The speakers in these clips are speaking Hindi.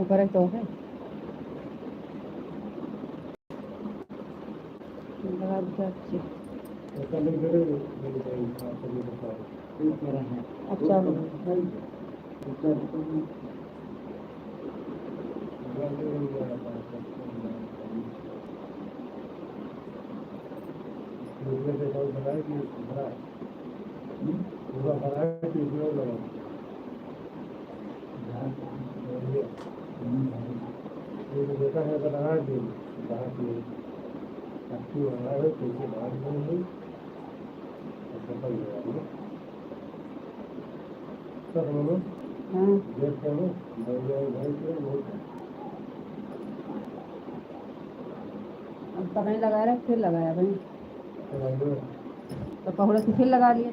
ऊपर तो है लगा दिया अच्छी अच्छा देखा है बना दी अच्छी बना है कैसे बात नहीं हाँ अब तक नहीं लगाया रहा फिर लगाया भाई तो पहुड़ा से फिर लगा लिया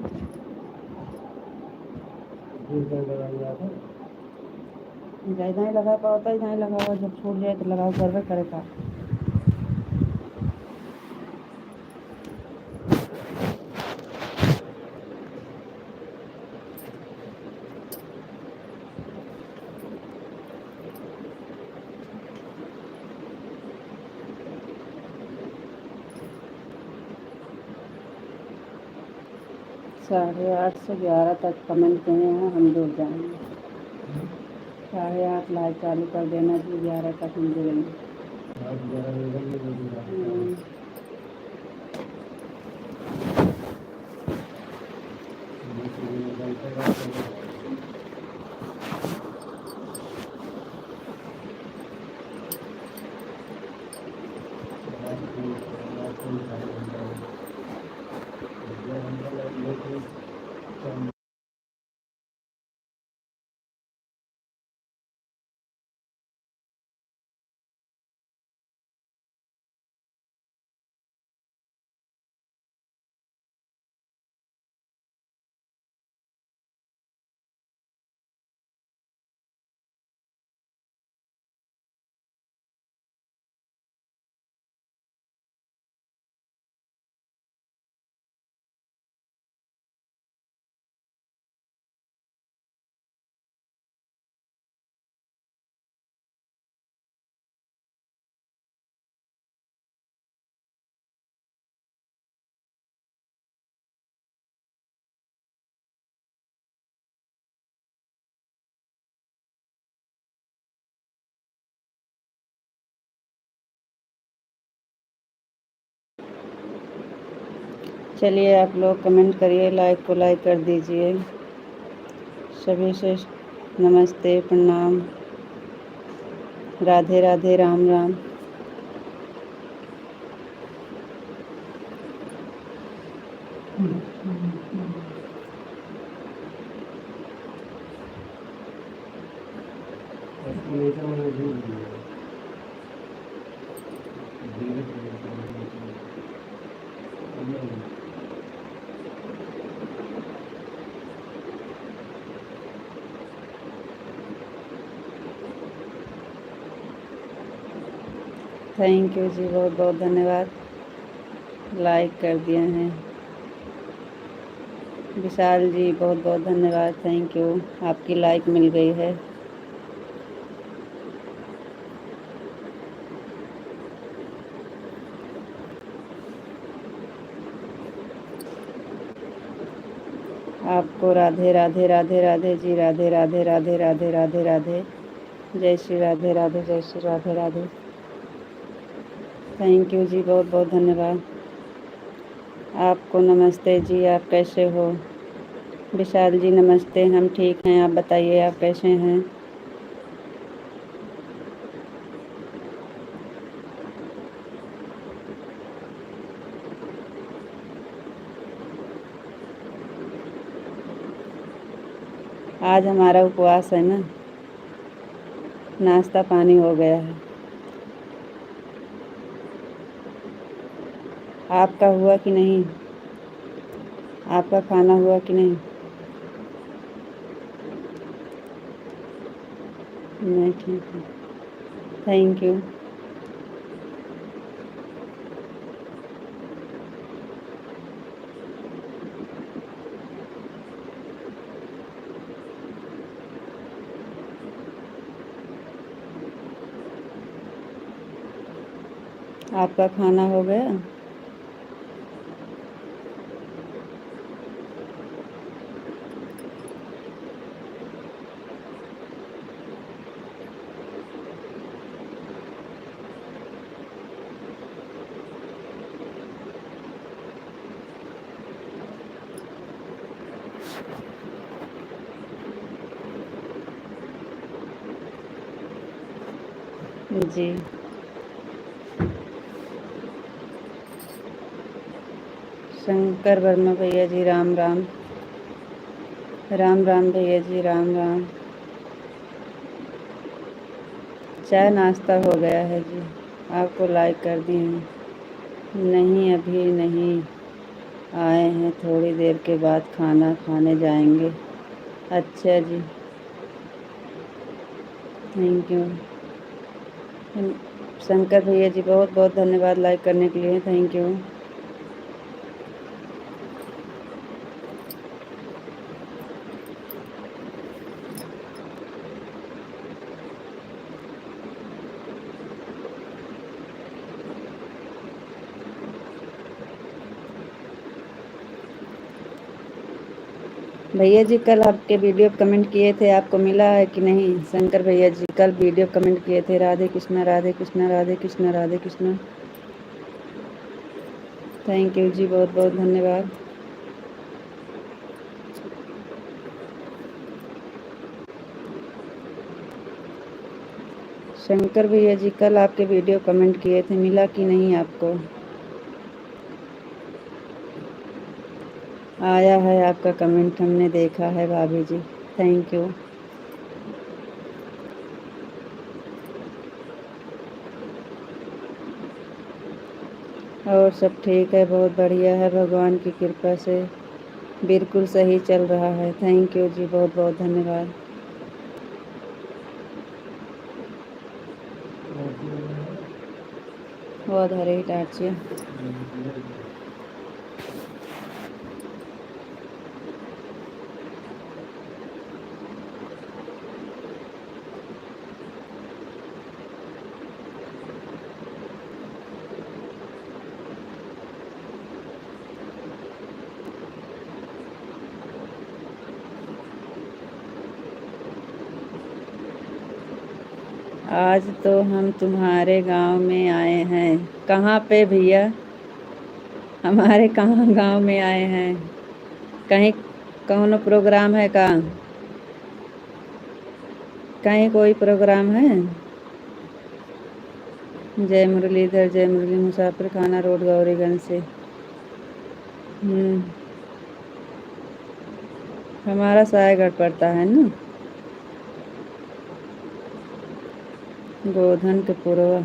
ज़्यादा ही लगा पाता ही नहीं लगा हुआ जब छूट जाए तो लगाओ करवे करेगा 8:30 से 11 तक कमेंट किए हैं हम जुड़ जाएंगे 8:30 लाइव चालू कर देना जी 11 तक हम जुड़ेंगे चलिए आप लोग कमेंट करिए लाइक को लाइक कर दीजिए सभी से नमस्ते प्रणाम राधे राधे राम राम थैंक यू जी बहुत बहुत धन्यवाद लाइक कर दिए हैं विशाल जी बहुत बहुत धन्यवाद थैंक यू आपकी लाइक मिल गई है आपको राधे राधे राधे राधे जी राधे राधे राधे राधे राधे राधे जय श्री राधे राधे जय श्री राधे राधे थैंक यू जी बहुत बहुत धन्यवाद आपको नमस्ते जी आप कैसे हो विशाल जी नमस्ते हम ठीक हैं आप बताइए आप कैसे हैं आज हमारा उपवास है ना नाश्ता पानी हो गया है आपका हुआ कि नहीं आपका खाना हुआ कि नहीं मैं ठीक हूँ थैंक यू आपका खाना हो गया? जी। शंकर वर्मा भैया जी राम राम। राम राम भैया जी राम राम। चाय नाश्ता हो गया है जी। आपको लाइक कर दिए हैं। नहीं अभी नहीं आए हैं, थोड़ी देर के बाद खाना खाने जाएंगे। अच्छा जी, थैंक यू। शंकर भैया जी बहुत बहुत धन्यवाद लाइक करने के लिए, थैंक यू। भैया जी कल आपके वीडियो कमेंट किए थे, आपको मिला है कि नहीं? शंकर भैया जी कल वीडियो कमेंट किए थे, राधे कृष्णा राधे कृष्णा राधे कृष्णा राधे कृष्णा। थैंक यू जी, बहुत बहुत धन्यवाद। शंकर भैया जी कल आपके वीडियो कमेंट किए थे, मिला कि नहीं आपको? आया है आपका कमेंट, हमने देखा है भाभी जी, थैंक यू। और सब ठीक है, बहुत बढ़िया है, भगवान की कृपा से बिल्कुल सही चल रहा है। थैंक यू जी, बहुत बहुत धन्यवाद। बहुत हरे टाचिया। आज तो हम तुम्हारे गांव में आए हैं। कहाँ पे भैया? हमारे कहाँ गांव में आए हैं? कहीं कौन प्रोग्राम है? कहाँ कहीं कोई प्रोग्राम है? जय मुरलीधर जय मुरली, मुसाफिर खाना रोड गौरीगंज से। हमारा सायगढ़ पड़ता है ना। गोधन के पुरवा।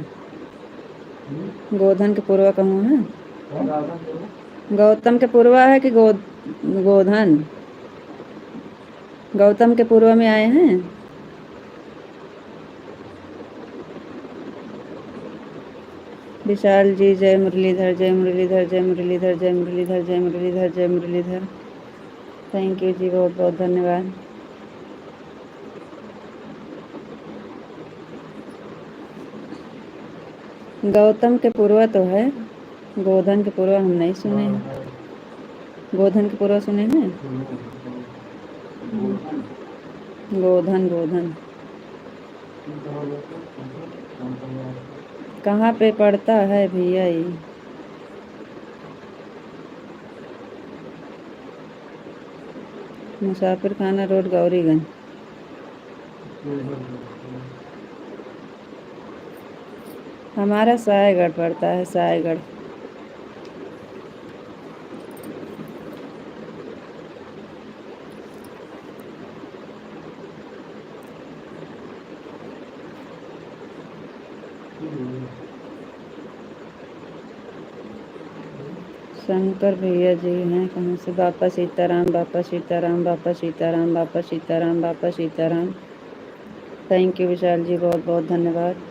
गोधन के पुरवा कहूँ है? गौतम के पुरवा है कि गोधन? गौतम के पुरवा में आए हैं। विशाल जी जय मुरलीधर जय मुरलीधर जय मुरलीधर जय मुरलीधर जय मुरलीधर जय मुरलीधर। थैंक यू जी, बहुत बहुत धन्यवाद। गौतम के पुरवा तो है, गोधन के पुरवा हम नहीं सुने हैं। गोधन के पुरवा सुने हैं? गोधन गोधन कहाँ पे पड़ता है भैया ये? मुसाफिर खाना रोड गौरीगंज। हमारा सायगढ़ पड़ता है, सायगढ़। शंकर भैया जी हैं कहाँ से? बापा सीताराम बापा सीताराम बापा सीताराम बापा सीताराम बापा सीताराम। थैंक यू विशाल जी, बहुत बहुत धन्यवाद।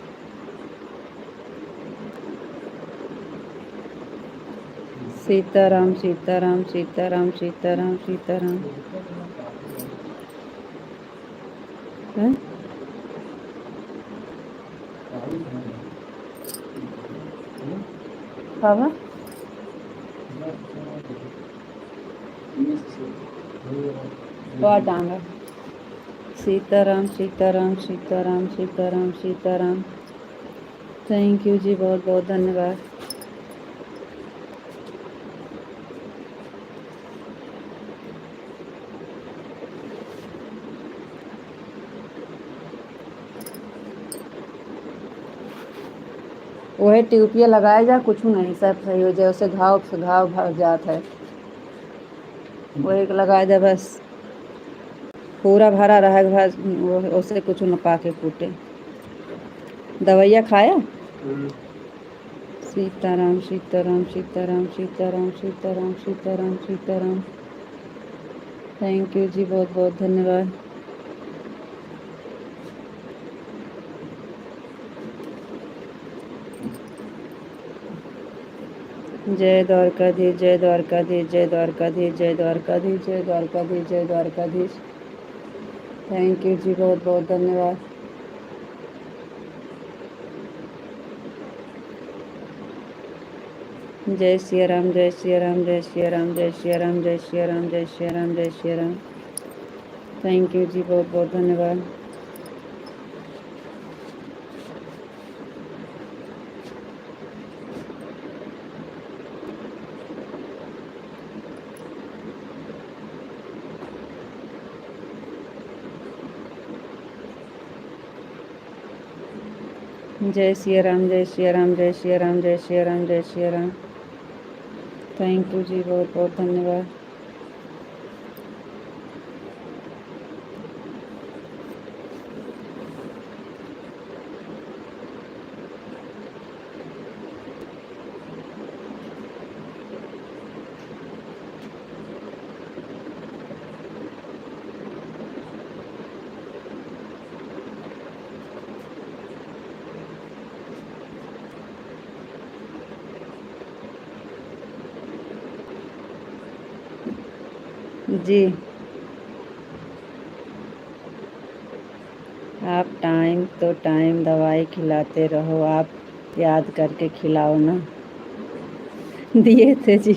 सीताराम सीताराम सीताराम सीताराम सीताराम। हैं? बाबा टांगा सीताराम सीताराम सीताराम सीताराम सीताराम। थैंक यू जी, बहुत बहुत धन्यवाद। वही ट्यूबिया लगाया जा, कुछ नहीं, सब सही हो जाए। उसे घाव से घाव भर जात है, वही लगाया जा, बस पूरा भरा रहे, बस उसे कुछ न पाके फूटे। दवाइया खाया। सीताराम सीताराम सीताराम सीताराम सीताराम सीताराम सीताराम। थैंक यू जी, बहुत बहुत धन्यवाद। जय द्वारकाधीश जय द्वारकाधीश जय द्वारकाधीश जय द्वारकाधीश जय द्वारकाधीश जय द्वारकाधीश। थैंक यू जी, बहुत बहुत धन्यवाद। जय सिया राम जय सिया राम जय सिया राम जय सिया राम जय सिया राम जय सिया राम जय सिया राम। थैंक यू जी, बहुत बहुत धन्यवाद। जय सिया राम जय सिया राम जय सिया राम जय सिया राम जय सिया राम। थैंक यू जी, बहुत बहुत धन्यवाद। जी, आप टाइम तो टाइम दवाई खिलाते रहो, आप याद करके खिलाओ ना। दिए थे जी,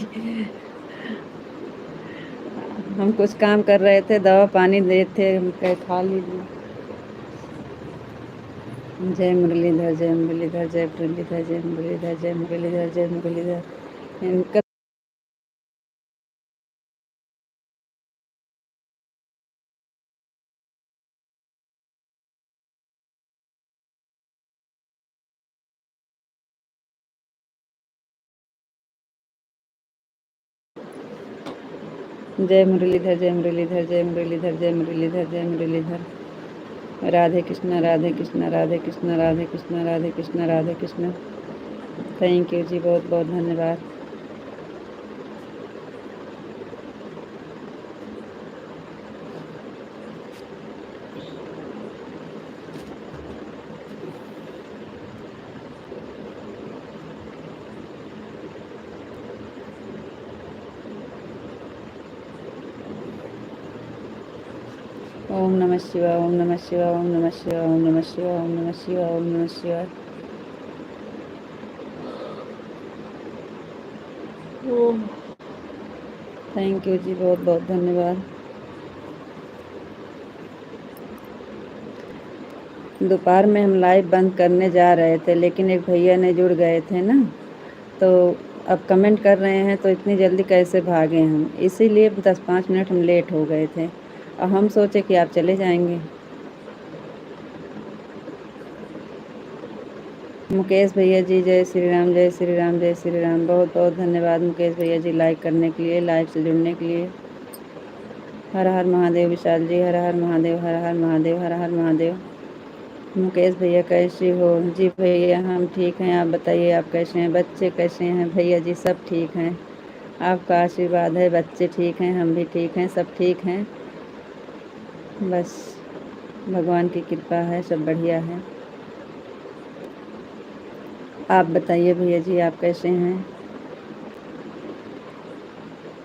हम कुछ काम कर रहे थे, दवा पानी देते हम कहे खा लीजिए। जय मुरलीधर जय मुरलीधर जय मुरलीधर जय मुरलीधर जय मुरलीधर जय मुरलीधर। इनका जय मुरलीधर जय मुरलीधर जय मुरलीधर जय मुरलीधर जय मुरलीधर। राधे कृष्णा राधे कृष्णा राधे कृष्णा राधे कृष्णा राधे कृष्णा राधे कृष्णा। थैंक यू जी, बहुत बहुत धन्यवाद। ओम नमः शिवाय ओम नमः शिवाय ओम नमः शिवाय ओम नमः शिवाय ओम नमः शिवाय ओम नमः शिवाय। थैंक यू जी, बहुत बहुत धन्यवाद। दोपहर में हम लाइव बंद करने जा रहे थे, लेकिन एक भैया ने जुड़ गए थे ना, तो अब कमेंट कर रहे हैं, तो इतनी जल्दी कैसे भागे हम, इसीलिए 10-5 मिनट हम लेट हो गए थे। और हम सोचे कि आप चले जाएंगे। मुकेश भैया जी जय श्री राम जय श्री राम जय श्री राम। बहुत बहुत धन्यवाद मुकेश भैया जी, लाइक करने के लिए, लाइव से जुड़ने के लिए। हर हर महादेव विशाल जी, हर हर महादेव हर हर महादेव हर हर महादेव। मुकेश भैया कैसे हो? जी भैया हम ठीक हैं, आप बताइए आप कैसे हैं? बच्चे कैसे हैं? भैया जी सब ठीक हैं, आपका आशीर्वाद है, बच्चे ठीक हैं, हम भी ठीक हैं, सब ठीक हैं, बस भगवान की कृपा है, सब बढ़िया है। आप बताइए भैया जी आप कैसे हैं?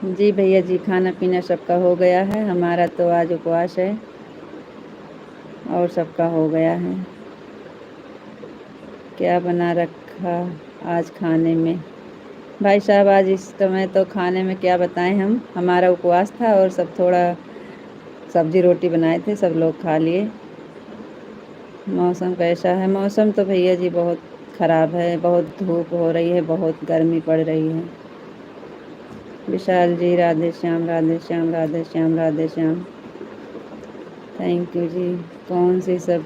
जी भैया जी खाना पीना सबका हो गया है, हमारा तो आज उपवास है और सबका हो गया है। क्या बना रखा आज खाने में? भाई साहब आज इस समय तो खाने में क्या बताएं, हम हमारा उपवास था और सब थोड़ा सब्जी रोटी बनाए थे, सब लोग खा लिए। मौसम कैसा है? मौसम तो भैया जी बहुत ख़राब है, बहुत धूप हो रही है, बहुत गर्मी पड़ रही है। विशाल जी राधे श्याम राधे श्याम राधे श्याम राधे श्याम। थैंक यू जी। कौन सी सब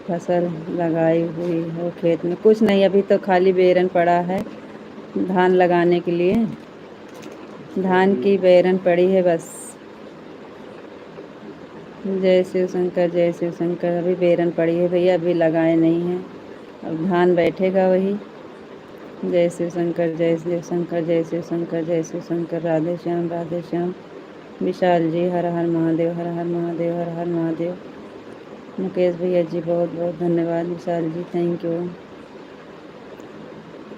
फसल लगाई हुई हो खेत में? कुछ नहीं, अभी तो खाली बेरन पड़ा है धान लगाने के लिए। धान की बेरन पड़ी है बस। जय शिव शंकर जय शिव शंकर। अभी बेरन पड़ी है भैया, अभी लगाए नहीं हैं, अब धान बैठेगा वही। जय शिव शंकर जय शिव शंकर जय शिव शंकर जय शिव शंकर। राधे श्याम राधे श्याम। विशाल जी हर हर महादेव हर हर महादेव हर हर महादेव। मुकेश भैया जी बहुत बहुत धन्यवाद। Vishal ji thank you.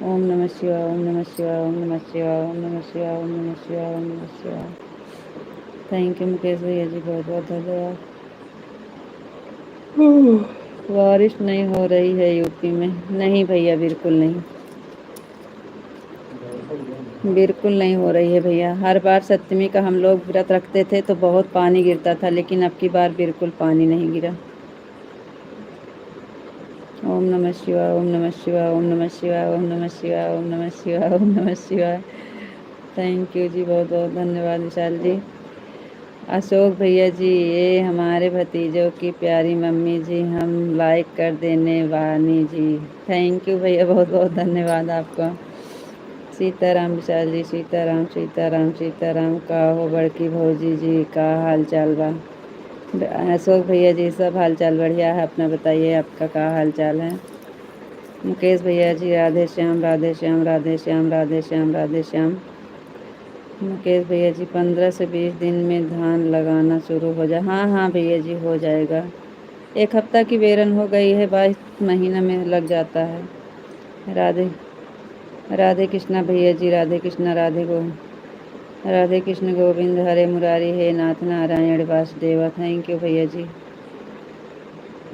ओम नमः शिवाय ओम नमः शिवाय ओम नमः शिवाय ओम नमः शिवाय ओम नमः शिवाय ओम नमः शिवाय। थैंक यू मुकेश भैया जी बहुत बहुत धन्यवाद। बारिश नहीं हो रही है यूपी में? नहीं भैया बिल्कुल नहीं, बिल्कुल नहीं हो रही है भैया। हर बार सप्तमी का हम लोग व्रत रखते थे तो बहुत पानी गिरता था, लेकिन अब की बार बिल्कुल पानी नहीं गिरा। ओम नमः शिवाय ओम नमः शिवाय ओम नमः शिवाय ओम नमः शिवाय ओम नमः शिवाय ओम नमः शिवाय। थैंक यू जी बहुत बहुत धन्यवाद विशाल जी। अशोक भैया जी ये हमारे भतीजों की प्यारी मम्मी जी, हम लाइक कर देने वानी जी। थैंक यू भैया बहुत बहुत धन्यवाद आपका। सीताराम विशाल जी सीताराम सीताराम सीताराम। का हो बड़की भौजी जी का हाल चाल बा? अशोक भैया जी सब हाल चाल बढ़िया है, अपना बताइए आपका क्या हाल चाल है? मुकेश भैया जी राधे श्याम राधे श्याम राधे श्याम राधे श्याम राधे श्याम। मुकेश भैया जी 15 से 20 दिन में धान लगाना शुरू हो जाए। हाँ हाँ भैया जी हो जाएगा, 1 हफ्ता की बेरन हो गई है, 22 महीना में लग जाता है। राधे राधे कृष्णा भैया जी राधे कृष्णा राधे कृष्ण गोविंद हरे मुरारी हे नाथ नारायण वासुदेवा। थैंक यू भैया जी।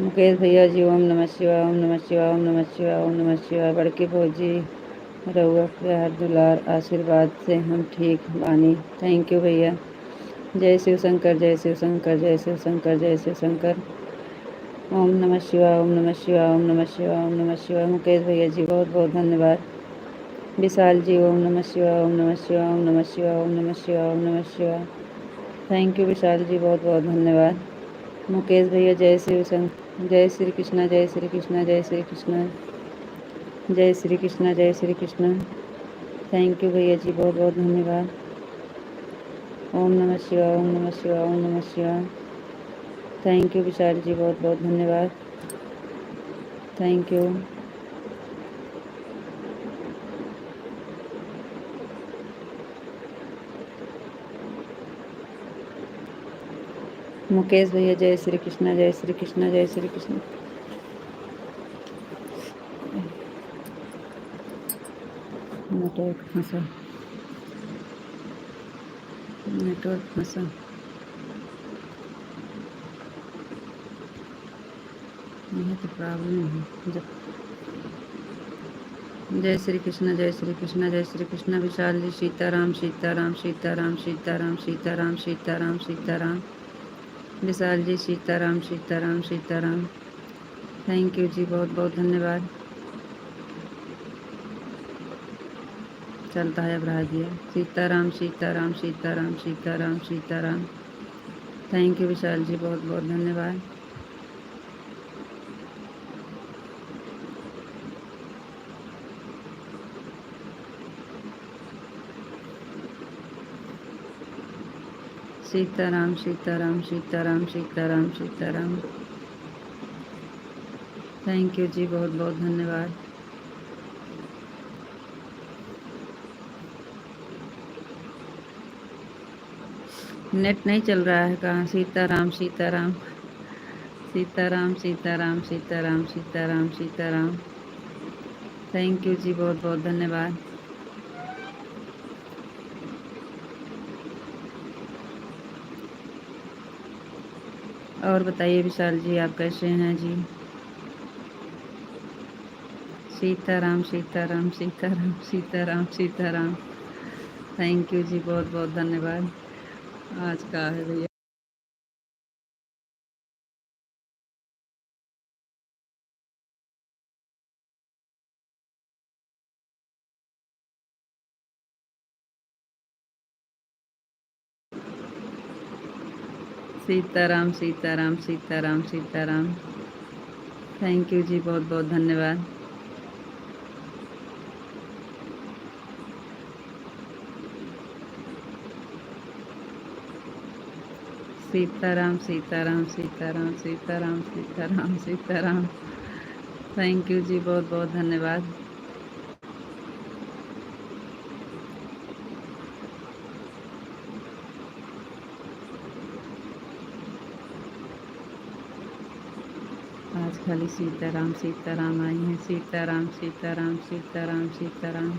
मुकेश भैया जी ओम नमः शिवाय ओम नमः शिवाय ओम नमः शिवाय ओम नमः शिवाय। बड़की भौजी रउआ प्यार दुलार आशीर्वाद से हम ठीक बानी। थैंक यू भैया। जय शिव शंकर जय शिव शंकर जय शिव शंकर जय शिव शंकर। ओम नमः शिवाय ओम नमः शिवाय ओम नमः शिवाय ओम नमः शिवाय। मुकेश भैया जी बहुत बहुत धन्यवाद। विशाल जी ओम नमः शिवाय ओम नमः शिवाय ओम नमः शिवाय ओम नमः शिवाय ओम नमः शिवाय। थैंक यू विशाल जी बहुत बहुत धन्यवाद। मुकेश भैया जय शिव शंकर जय श्री कृष्णा जय श्री कृष्णा जय श्री कृष्णा जय श्री कृष्णा जय श्री कृष्णा। थैंक यू भैया जी बहुत बहुत धन्यवाद। ओम नमः शिवाय ओम नमः शिवाय ओम नमः शिवाय। थैंक यू विशाल जी बहुत बहुत धन्यवाद। Thank you. मुकेश भैया जय श्री कृष्णा जय श्री कृष्णा जय श्री कृष्णा। नेटवर्क फंसा नेटवर्क फंसा। यह तो प्रॉब्लम है। जय श्री कृष्णा जय श्री कृष्णा जय श्री कृष्णा। विशाल जी सीताराम सीताराम सीताराम सीताराम सीताराम सीताराम सीताराम। विशाल जी सीताराम सीताराम सीताराम। थैंक यू जी बहुत बहुत धन्यवाद। चलता है अब रह दिया। सीताराम सीताराम सीताराम सीताराम सीताराम। थैंक यू विशाल जी बहुत बहुत धन्यवाद। सीताराम सीताराम सीताराम सीताराम सीताराम। थैंक यू जी बहुत बहुत धन्यवाद। नेट नहीं चल रहा है कहाँ? सीताराम सीताराम सीताराम सीताराम सीताराम सीताराम सीताराम। थैंक यू जी बहुत बहुत धन्यवाद। और बताइए विशाल जी आप कैसे हैं जी? सीताराम सीताराम सीताराम सीताराम सीताराम। थैंक यू जी, बहुत बहुत धन्यवाद। आज का है भैया। सीताराम सीताराम सीताराम सीताराम। थैंक यू जी, बहुत बहुत धन्यवाद। सीताराम सीताराम सीताराम सीताराम सीताराम सीताराम। थैंक यू जी, बहुत बहुत धन्यवाद। आज खाली सीताराम सीताराम आई हैं। सीताराम सीताराम सीताराम सीताराम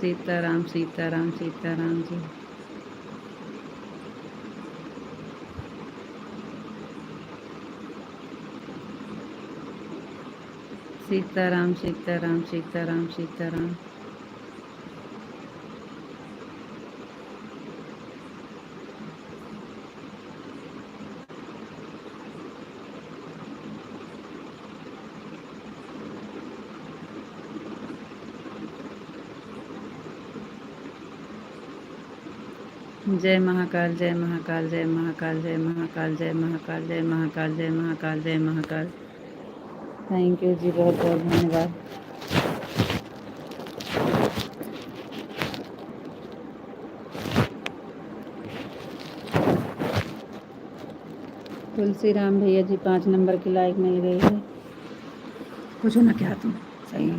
सीताराम सीताराम सीताराम जी। सीताराम सीताराम सीताराम सीताराम। जय महाकाल जय महाकाल जय महाकाल जय महाकाल जय महाकाल जय महाकाल जय महाकाल जय महाकाल। थैंक यू जी, बहुत बहुत धन्यवाद। तुलसीराम भैया जी 5 नंबर की लाइक मिल गई है। कुछ ना क्या तुम सही है।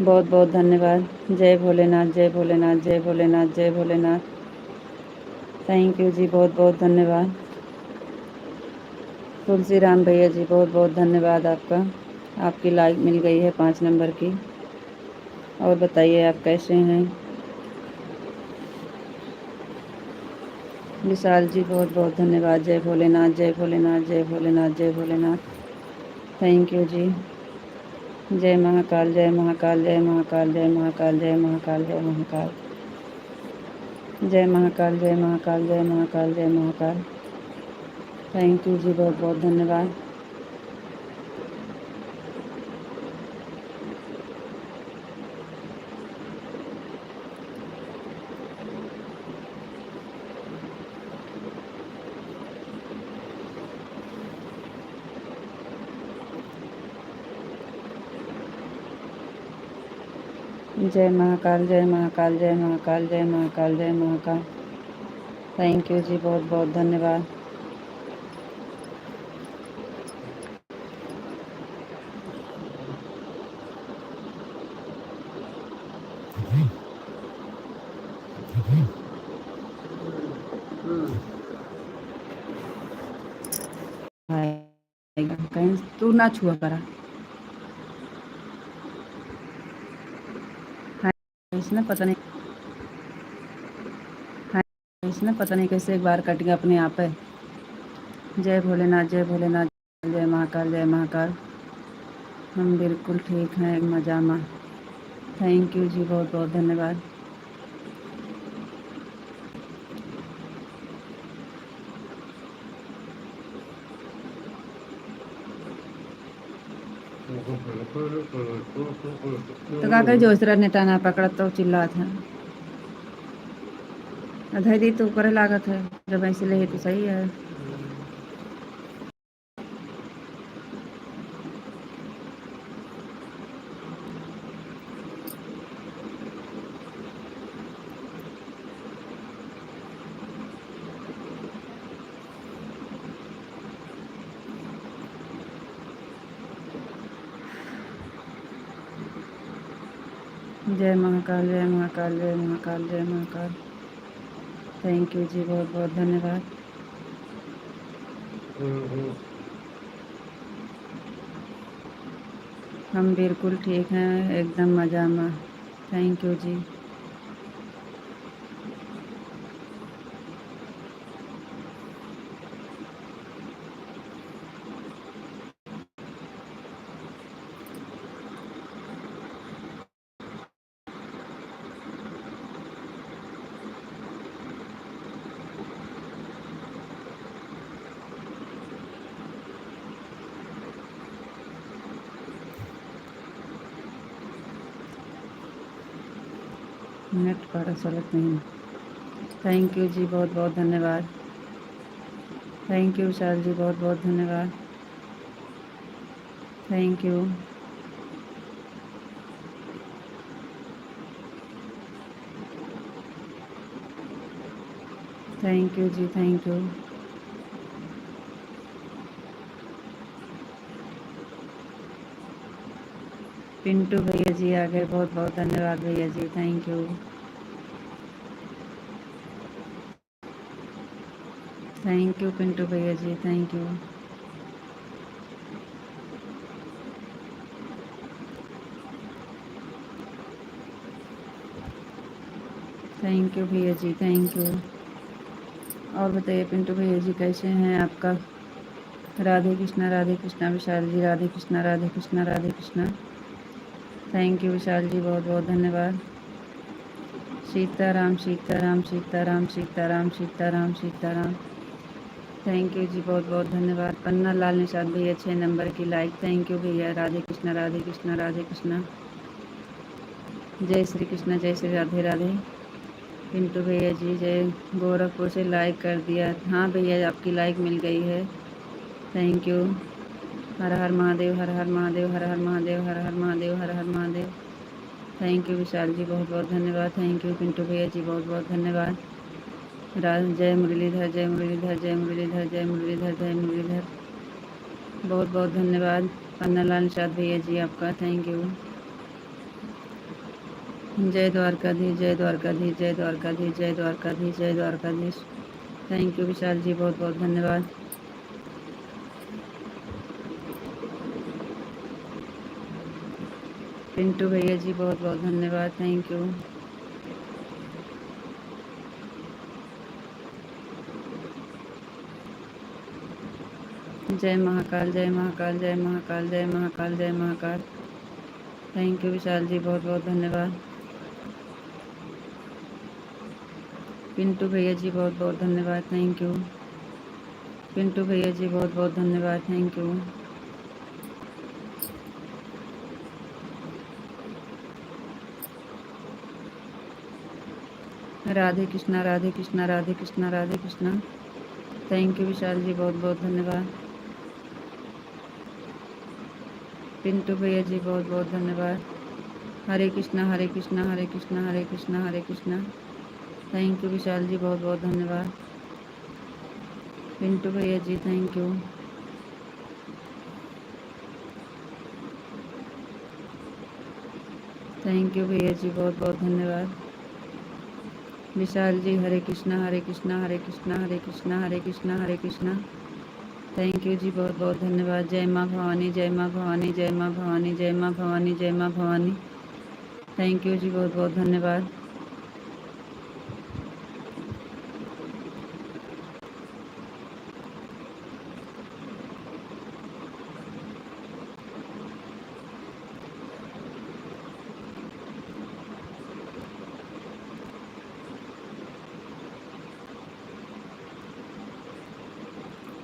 बहुत बहुत धन्यवाद। जय भोलेनाथ जय भोलेनाथ जय भोलेनाथ जय भोलेनाथ। थैंक यू जी, बहुत बहुत धन्यवाद। तुलसीराम भैया जी बहुत बहुत धन्यवाद आपका। आपकी लाइक मिल गई है 5 नंबर की। और बताइए आप कैसे हैं। विशाल जी बहुत बहुत धन्यवाद। जय भोलेनाथ जय भोलेनाथ जय भोलेनाथ जय भोलेनाथ। थैंक यू जी। जय महाकाल जय महाकाल जय महाकाल जय महाकाल जय महाकाल जय महाकाल जय महाकाल जय महाकाल जय महाकाल जय महाकाल। थैंक यू जी, बहुत बहुत धन्यवाद। जय महाकाल जय महाकाल जय महाकाल जय महाकाल जय महाकाल। थैंक यू जी, बहुत बहुत धन्यवाद। कहीं तू ना छुआ करा। इसने पता नहीं कैसे एक बार कट गया अपने आप है। जय भोलेनाथ जय भोलेनाथ जय महाकाल जय महाकाल। हम बिल्कुल ठीक हैं, मजा में। थैंक यू जी, बहुत बहुत धन्यवाद। तो का जो इसरा नेटाना पकड़ा तो चिल्ला था अधै दी तो करे लागत है। जब ऐसे ले तो सही है। जय महाकाल जय महाकाल जय महाकाल जय महाकाल। थैंक यू जी, बहुत बहुत धन्यवाद। हम बिल्कुल ठीक हैं, एकदम मज़ा में। Thank you ji. नेट पर चलत नहीं। थैंक यू जी, बहुत बहुत धन्यवाद। थैंक यू विशाल जी, बहुत बहुत धन्यवाद। Thank you. थैंक यू जी, थैंक यू। पिंटू भैया जी आ गए, बहुत बहुत धन्यवाद भैया जी, thank you. Thank you Pintu भैया जी, थैंक यू। थैंक यू भैया जी, थैंक यू। और बताइए पिंटू भैया जी कैसे हैं आपका? राधे कृष्णा विशाल जी, राधे कृष्णा राधे कृष्णा राधे कृष्णा। थैंक यू विशाल जी, बहुत बहुत धन्यवाद। सीताराम सीताराम सीताराम सीताराम सीताराम सीताराम। थैंक यू जी, बहुत बहुत धन्यवाद। पन्ना लाल निषाद भैया 6 नंबर की लाइक, थैंक यू भैया। राधे कृष्णा राधे कृष्णा राधे कृष्णा। जय श्री कृष्णा, जय श्री राधे राधे। पिंटू भैया जी जय, गोरखपुर से लाइक कर दिया। हाँ भैया आपकी लाइक मिल गई है, thank you. Har Har Mahadev, Har Har Mahadev, Har Har Mahadev, Har Har Mahadev, Har Har Mahadev. Thank you Vishal ji, बहुत बहुत धन्यवाद। थैंक यू पिंटू भैया जी, बहुत बहुत धन्यवाद। जय मुरलीधर, जय मुरलीधर, जय मुरलीधर, जय मुरलीधर, जय मुरलीधर। बहुत बहुत धन्यवाद। पन्नालाल निषाद भैया जी आपका, थैंक यू। जय द्वारकाधीश, जय द्वारकाधीश, जय द्वारकाधीश, जय द्वारकाधीश, जय द्वारकाधीश। थैंक यू विशाल जी, बहुत बहुत धन्यवाद। पिंटू भैया जी बहुत बहुत धन्यवाद, थैंक यू। जय महाकाल, जय महाकाल, जय महाकाल, जय महाकाल, जय महाकाल। थैंक यू विशाल जी, बहुत बहुत धन्यवाद। पिंटू भैया जी बहुत बहुत धन्यवाद, थैंक यू। पिंटू भैया जी बहुत बहुत धन्यवाद, thank you. Radhe Krishna Radhe Krishna Radhe Krishna Radhe Krishna. Thank you Vishal ji, बहुत बहुत धन्यवाद। पिंटू भैया जी बहुत बहुत धन्यवाद। हरे कृष्णा हरे कृष्णा हरे कृष्णा हरे कृष्णा हरे कृष्णा। थैंक यू विशाल जी, बहुत बहुत धन्यवाद। पिंटू भैया जी थैंक यू। थैंक यू भैया जी, बहुत बहुत धन्यवाद। विशाल जी हरे कृष्णा हरे कृष्णा हरे कृष्णा हरे कृष्णा हरे कृष्णा हरे कृष्णा। थैंक यू जी, बहुत बहुत धन्यवाद। जय माँ भवानी, जय माँ भवानी, जय माँ भवानी, जय माँ भवानी, जय माँ भवानी। थैंक यू जी, बहुत बहुत धन्यवाद।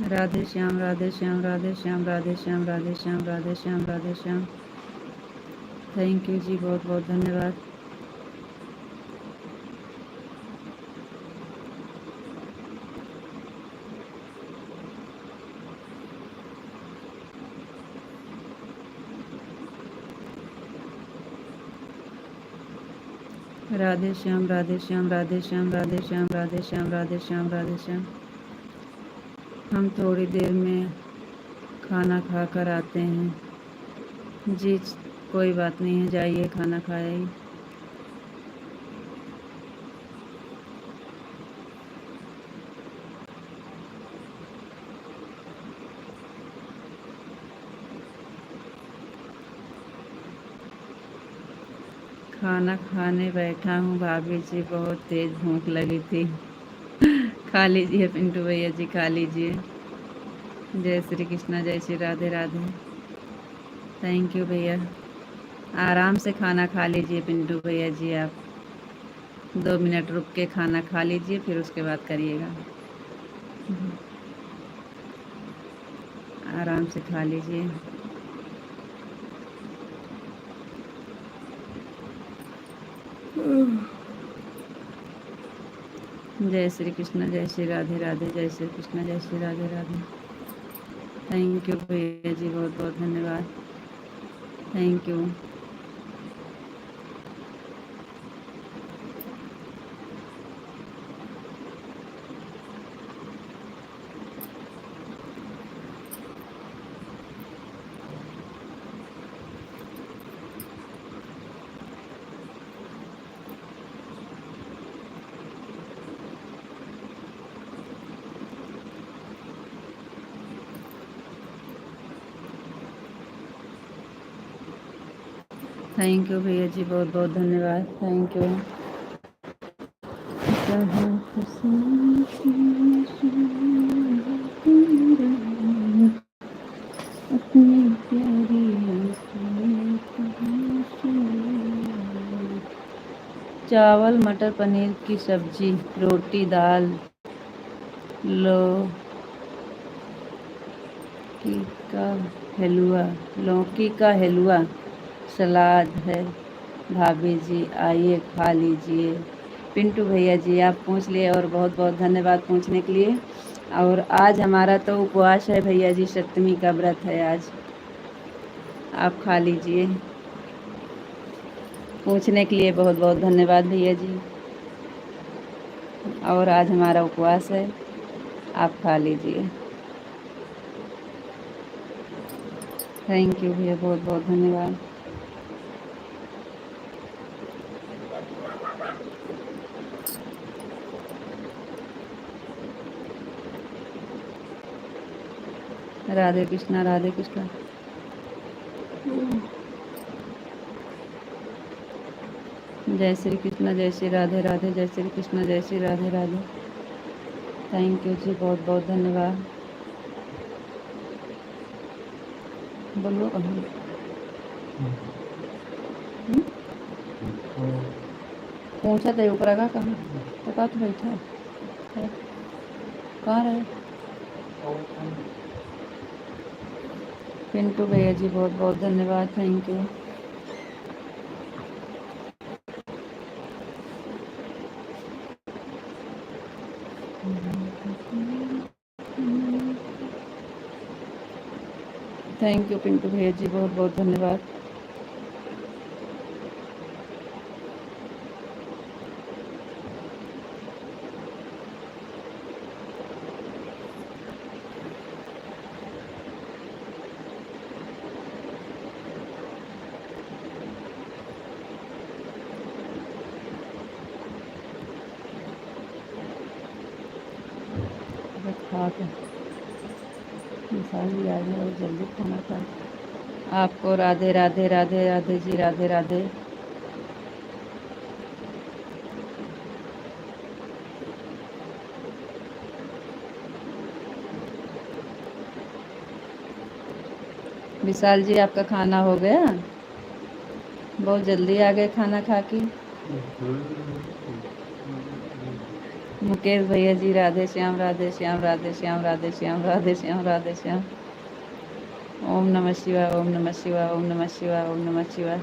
राधे श्याम राधे श्याम राधे श्याम राधे श्याम राधे श्याम राधे श्याम राधे श्याम। थैंक यू जी, बहुत बहुत धन्यवाद। राधे श्याम राधे श्याम राधे श्याम राधे श्याम राधे श्याम राधे श्याम राधे श्याम। हम थोड़ी देर में खाना खा कर आते हैं जी। कोई बात नहीं है, जाइए खाना खाइए। खाना खाने बैठा हूँ भाभी जी, बहुत तेज़ भूख लगी थी। खा लीजिए पिंटू भैया जी, खा लीजिए। जय श्री कृष्णा, जय श्री राधे राधे। थैंक यू भैया। आराम से खाना खा लीजिए पिंटू भैया जी, आप 2 मिनट रुक के खाना खा लीजिए, फिर उसके बाद करिएगा। आराम से खा लीजिए। जय श्री कृष्ण, जय श्री राधे राधे, जय श्री कृष्ण, जय श्री राधे राधे। थैंक यू भैया जी, बहुत बहुत धन्यवाद। Thank you. थैंक यू भैया जी, बहुत बहुत धन्यवाद। Thank you. जहाँ खुशियाँ अपनी प्यारी आँखों से। चावल मटर पनीर की सब्जी, रोटी दाल, लौकी का हलवा, लौकी का हलवा, सलाद है। भाभी जी आइए खा लीजिए। पिंटू भैया जी आप पूछ लिए, और बहुत बहुत धन्यवाद पूछने के लिए। और आज हमारा तो उपवास है भैया जी, सप्तमी का व्रत है आज। आप खा लीजिए। पूछने के लिए बहुत बहुत धन्यवाद भैया जी। और आज हमारा उपवास है, आप खा लीजिए। थैंक यू भैया, बहुत बहुत धन्यवाद। राधे कृष्णा, राधे कृष्णा। जय श्री कृष्ण, जय श्री राधे राधे, जय श्री कृष्ण, जय श्री राधे राधे। थैंक यू जी, बहुत बहुत धन्यवाद। बोलो अभी। पूछा तो ऊपर का कहाँ तो का तो बैठा है। कहाँ रहे पिंटू भैया जी, बहुत बहुत धन्यवाद। Thank you. Thank you Pintu भैया जी, बहुत बहुत धन्यवाद। खा के मिसाल भी आ गया और जल्दी खाना खा। आपको राधे राधे, राधे राधे जी, राधे राधे। विशाल जी आपका खाना हो गया? बहुत जल्दी आ गए खाना खा के। मुकेश भैया जी, राधे श्याम, राधे श्याम, राधे श्याम, राधे श्याम, राधे श्याम, राधे श्याम। ओम नमः शिवाय, ओम नमः शिवाय, ओम नमः शिवाय, ओम नमः शिवाय।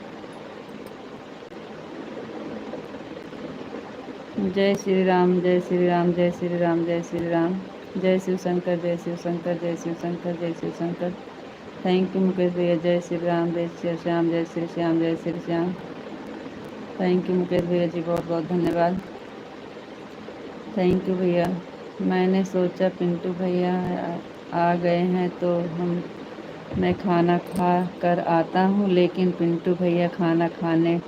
जय श्री राम, जय श्री राम, जय श्री राम, जय श्री राम। जय शिव शंकर, जय शिव शंकर, जय शिव शंकर, जय शिव शंकर। थैंक यू मुकेश भैया। जय श्री राम, जय श्री श्याम, जय श्री श्याम, जय श्री श्याम। थैंक यू मुकेश भैया जी, बहुत बहुत धन्यवाद। थैंक यू भैया। मैंने सोचा पिंटू भैया आ गए हैं तो मैं खाना खा कर आता हूँ, लेकिन पिंटू भैया खाना खाने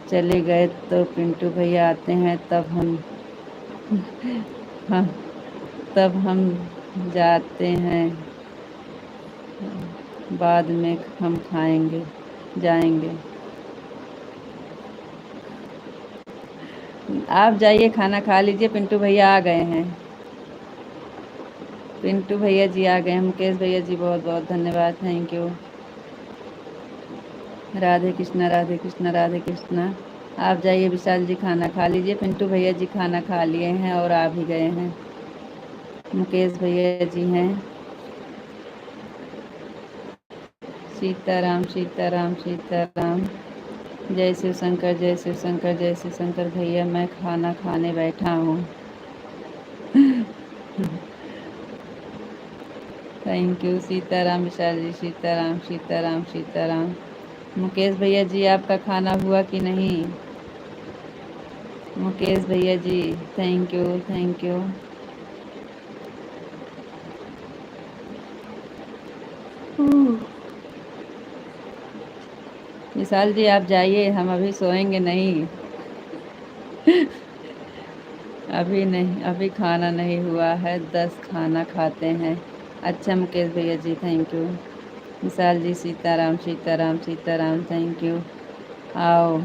चले गए तो पिंटू भैया आते हैं हाँ, तब हम जाते हैं, बाद में हम जाएंगे। आप जाइए खाना खा लीजिए, पिंटू भैया आ गए हैं। पिंटू भैया जी आ गए हैं। मुकेश भैया जी, बहुत बहुत धन्यवाद। Thank you. राधे कृष्णा, राधे कृष्णा, राधे कृष्णा। आप जाइए विशाल जी, खाना खा लीजिए। पिंटू भैया जी खाना खा लिए हैं और आ भी गए हैं। मुकेश भैया जी हैं। सीताराम, सीताराम, सीताराम। जय शिव शंकर, जय शिव शंकर, जय शिव शंकर। भैया मैं खाना खाने बैठा हूँ। Thank you. सीताराम विशाल जी, सीताराम सीताराम सीताराम। मुकेश भैया जी, आपका खाना हुआ कि नहीं? मुकेश भैया जी, thank you thank you. Vishal ji आप जाइए, हम अभी सोएंगे नहीं। अभी नहीं, अभी खाना नहीं हुआ है, 10 खाना खाते हैं। अच्छा मुकेश भैया जी, thank you. Vishal ji, Sitaram Sitaram Sitaram, thank you. आओ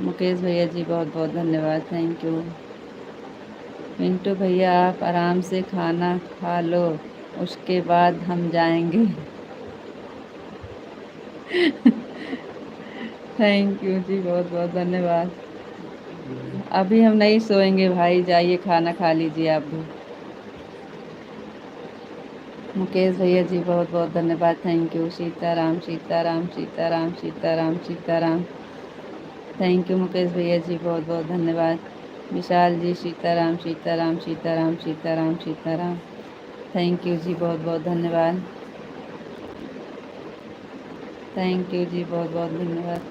मुकेश भैया जी, बहुत बहुत धन्यवाद, थैंक यू। पिंटू भैया आप आराम से खाना खा लो, उसके बाद हम जाएंगे। थैंक यू जी, बहुत बहुत धन्यवाद। अभी हम नहीं सोएंगे भाई, जाइए खाना खा लीजिए आप भी। मुकेश भैया जी, बहुत बहुत धन्यवाद, thank you. Sitaram Sitaram Sitaram Sitaram Sitaram, thank you Mukesh भैया जी, बहुत बहुत धन्यवाद। विशाल जी, सीताराम सीताराम सीताराम सीताराम सीताराम, थैंक यू जी, बहुत बहुत धन्यवाद। थैंक यू जी, बहुत बहुत धन्यवाद।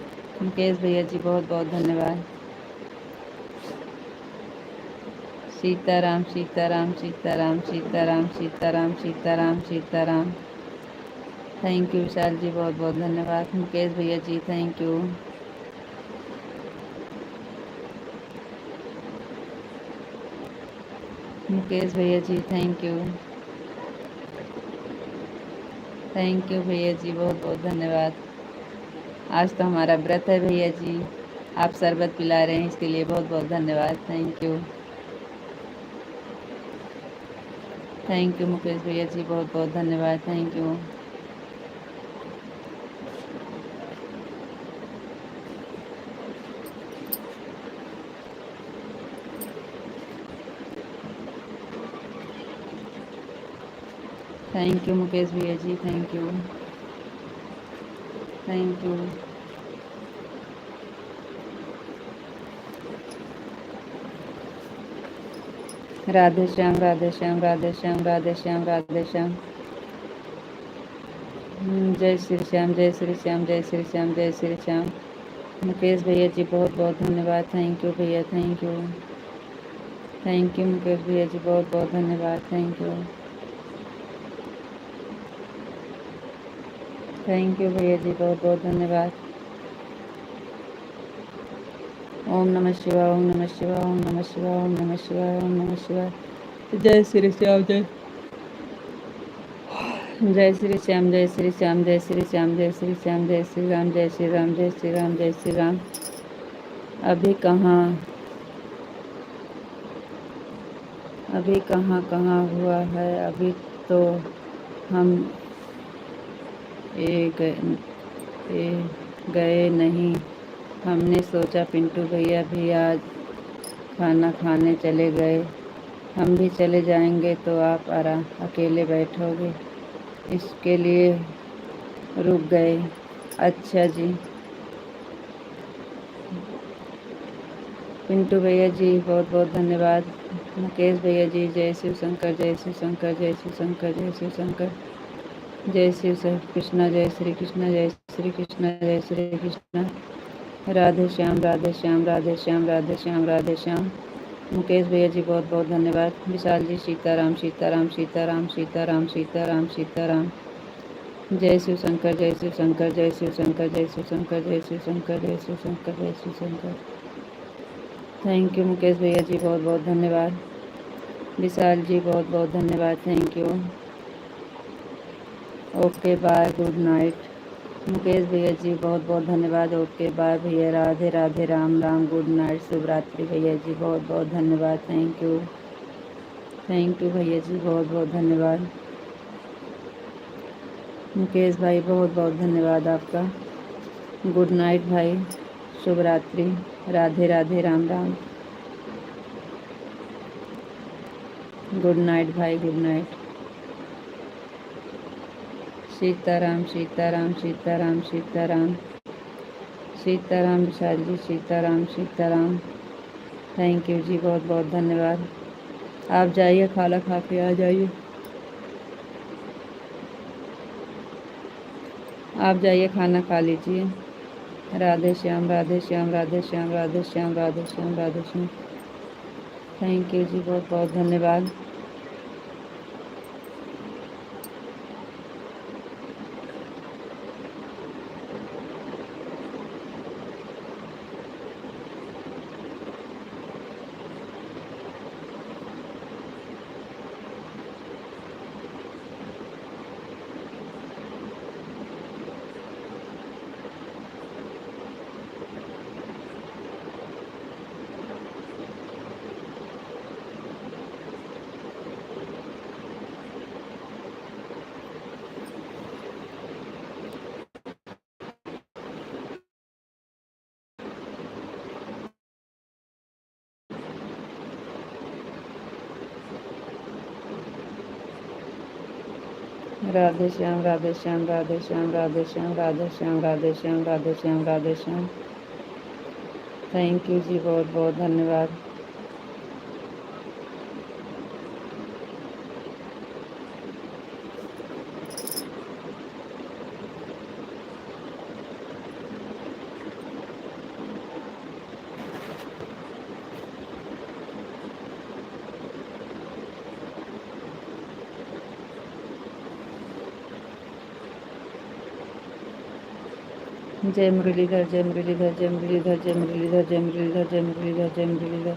मुकेश भैया जी, बहुत बहुत धन्यवाद। सीताराम सीताराम सीताराम सीताराम सीताराम सीताराम सीताराम, थैंक यू विशाल जी, बहुत बहुत धन्यवाद। मुकेश भैया जी, थैंक यू। मुकेश भैया जी, थैंक यू। थैंक यू भैया जी, बहुत बहुत धन्यवाद। आज तो हमारा व्रत है भैया जी, आप शरबत पिला रहे हैं, इसके लिए बहुत बहुत धन्यवाद, thank you. Thank you Mukesh भैया जी, बहुत बहुत धन्यवाद, thank you. Thank you Mukesh भैया जी, thank you thank you. Radhe Shyam Radhe Shyam Radhe Shyam Radhe Shyam Radhe Shyam. जय श्री श्याम जय श्री श्याम जय श्री श्याम जय श्री श्याम। मुकेश भैया जी, बहुत बहुत धन्यवाद, थैंक यू भैया, thank you. Thank you Mukesh भैया जी, बहुत बहुत धन्यवाद, थैंक यू। थैंक यू भैया जी, बहुत बहुत धन्यवाद। ओम नमः शिवाय ओम नमः शिवाय ओम नमः शिवाय ओम नमः शिवाय ओम नमः शिवाय। जय श्री श्याम जय जय श्री श्याम जय श्री श्याम जय श्री श्याम जय श्री श्याम जय श्री राम जय श्री राम जय श्री राम जय श्री राम। अभी कहाँ हुआ है, अभी तो हम गए नहीं। हमने सोचा पिंटू भैया भी आज खाना खाने चले गए, हम भी चले जाएंगे तो आप अकेले बैठोगे, इसके लिए रुक गए। अच्छा जी। पिंटू भैया जी, बहुत बहुत धन्यवाद। मुकेश भैया जी, जय शिव शंकर जय शिव शंकर जय शिव शंकर जय शिव शंकर जय शिव कृष्णा जय श्री कृष्णा जय श्री कृष्णा जय श्री कृष्णा। राधे श्याम राधे श्याम राधे श्याम राधे श्याम राधे श्याम। मुकेश भैया जी, बहुत बहुत धन्यवाद। विशाल जी, सीताराम सीताराम सीताराम सीताराम सीताराम सीताराम। जय शिव शंकर जय शिव शंकर जय शिव शंकर जय शिव शंकर जय शिव शंकर जय शिव शंकर जय शिव शंकर। थैंक यू मुकेश भैया जी, बहुत बहुत धन्यवाद। विशाल जी, बहुत बहुत धन्यवाद, thank you. Okay bye, good night. Mukesh भैया जी, बहुत बहुत धन्यवाद। ओके बाय भैया, राधे राधे, राम राम, गुड नाइट, शुभ रात्रि भैया जी, बहुत बहुत धन्यवाद, थैंक यू। थैंक यू भैया जी, बहुत बहुत धन्यवाद। मुकेश भाई, बहुत बहुत धन्यवाद आपका। गुड नाइट भाई, शुभ रात्रि, राधे राधे, राम राम, गुड नाइट भाई, good night. Sitaram Sitaram Sitaram Sitaram Sitaram. Vishal ji, Sitaram Sitaram, thank you जी, बहुत बहुत धन्यवाद। आप जाइए, खाना खा के आ जाइए। आप जाइए, खाना खा लीजिए। राधे श्याम, राधे श्याम, राधे श्याम, राधे श्याम, राधे श्याम, राधे श्याम। थैंक यू जी, बहुत बहुत धन्यवाद। राधे श्याम, राधे श्याम, राधे श्याम, राधे श्याम, राधे श्याम, राधे श्याम, राधे श्याम, राधे श्याम। थैंक यू जी, बहुत बहुत धन्यवाद। जय मुरलीधर, जय मुरलीधर, जय मुरलीधर, जय मुरलीधर, जय मुरलीधर, जय मुरलीधर, जय मुरलीधर,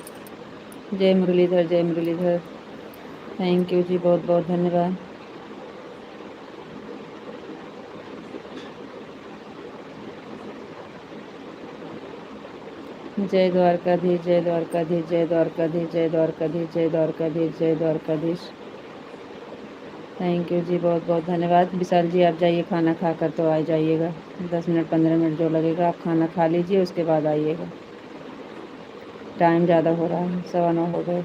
जय मुरलीधर, जय मुरलीधर। थैंक यू जी, बहुत बहुत धन्यवाद। जय द्वारकाधीश, जय द्वारकाधीश, जय द्वारकाधीश, जय द्वारकाधीश, जय द्वारकाधीश, जय द्वारकाधीश। थैंक यू जी, बहुत बहुत धन्यवाद। विशाल जी, आप जाइए, खाना खा कर तो आ जाइएगा। 10 मिनट 15 मिनट जो लगेगा, आप खाना खा लीजिए, उसके बाद आइएगा। टाइम ज़्यादा हो रहा है, 9:15 हो गए।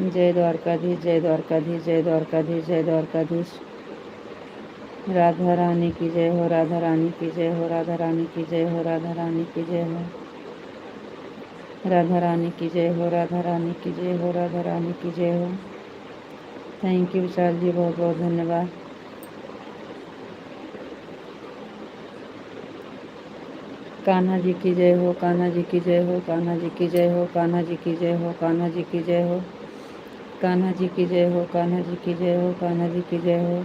जय द्वारकाधीश, जय द्वारकाधीश, जय द्वारकाधीश, जय द्वारकाधीश। राधा रानी की जय हो, राधा रानी की जय हो, राधा रानी की जय हो, राधा रानी की जय हो, राधा रानी की जय हो, राधा रानी की जय हो, राधा रानी की जय हो। थैंक यू विशाल जी, बहुत बहुत धन्यवाद। कान्हा जी की जय हो, कान्हा जी की जय हो, कान्हा जी की जय हो, कान्हा जी की जय हो, कान्हा जी की जय हो, कान्हा जी की जय हो, कान्हा जी की जय हो, कान्हा जी की जय हो।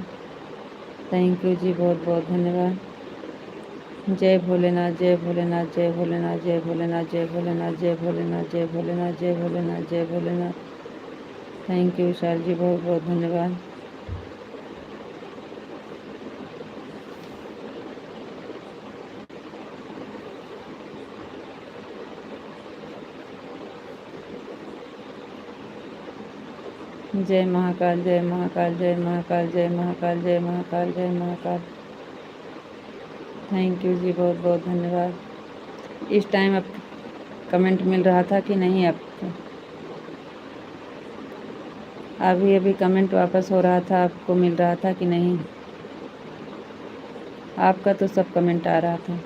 थैंक यू जी, बहुत बहुत धन्यवाद। जय भोलेनाथ, जय भोलेनाथ, जय भोलेनाथ, जय भोलेनाथ, जय भोलेनाथ, जय भोलेनाथ, जय भोलेनाथ, जय भोलेनाथ, जय भोलेनाथ। थैंक यू विशाल जी, बहुत बहुत धन्यवाद। जय महाकाल, जय महाकाल, जय महाकाल, जय महाकाल, जय महाकाल, जय महाकाल। थैंक यू जी, बहुत बहुत धन्यवाद। इस टाइम अब कमेंट मिल रहा था कि नहीं आपको? अभी अभी कमेंट वापस हो रहा था, आपको मिल रहा था कि नहीं? आपका तो सब कमेंट आ रहा था,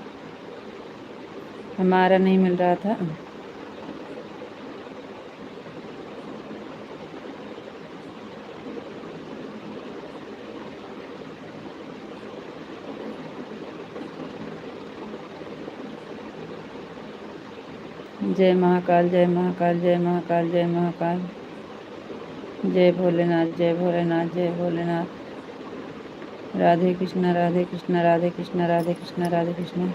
हमारा नहीं मिल रहा था। जय महाकाल, जय महाकाल, जय महाकाल, जय महाकाल। जय भोलेनाथ, जय भोलेनाथ, जय भोलेनाथ। राधे कृष्णा, राधे कृष्णा, राधे कृष्णा, राधे कृष्णा, राधे कृष्णा।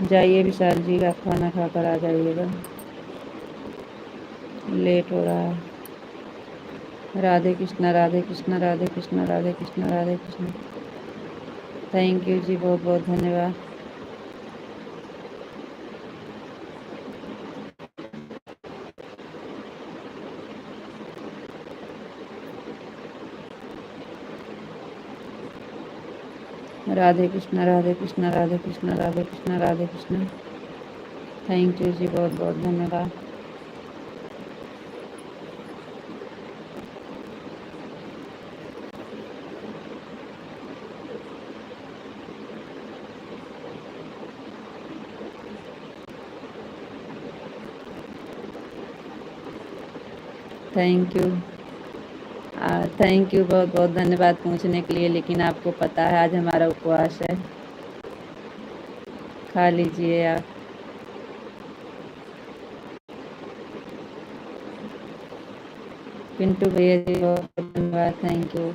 जाइए विशाल जी, आप खाना खाकर आ जाइएगा, लेट हो रहा है। राधे कृष्णा, राधे कृष्णा, राधे कृष्णा, राधे कृष्णा, राधे कृष्णा। थैंक यू जी, बहुत बहुत धन्यवाद। राधे कृष्णा, राधे कृष्णा, राधे कृष्णा, राधे कृष्णा, राधे कृष्णा। थैंक यू जी, बहुत बहुत धन्यवाद। Thank you. थैंक यू, बहुत बहुत धन्यवाद पूछने के लिए। लेकिन आपको पता है आज हमारा उपवास है, खा लीजिए आप। पिंटू भैया जी बहुत बहुत धन्यवाद, थैंक यू।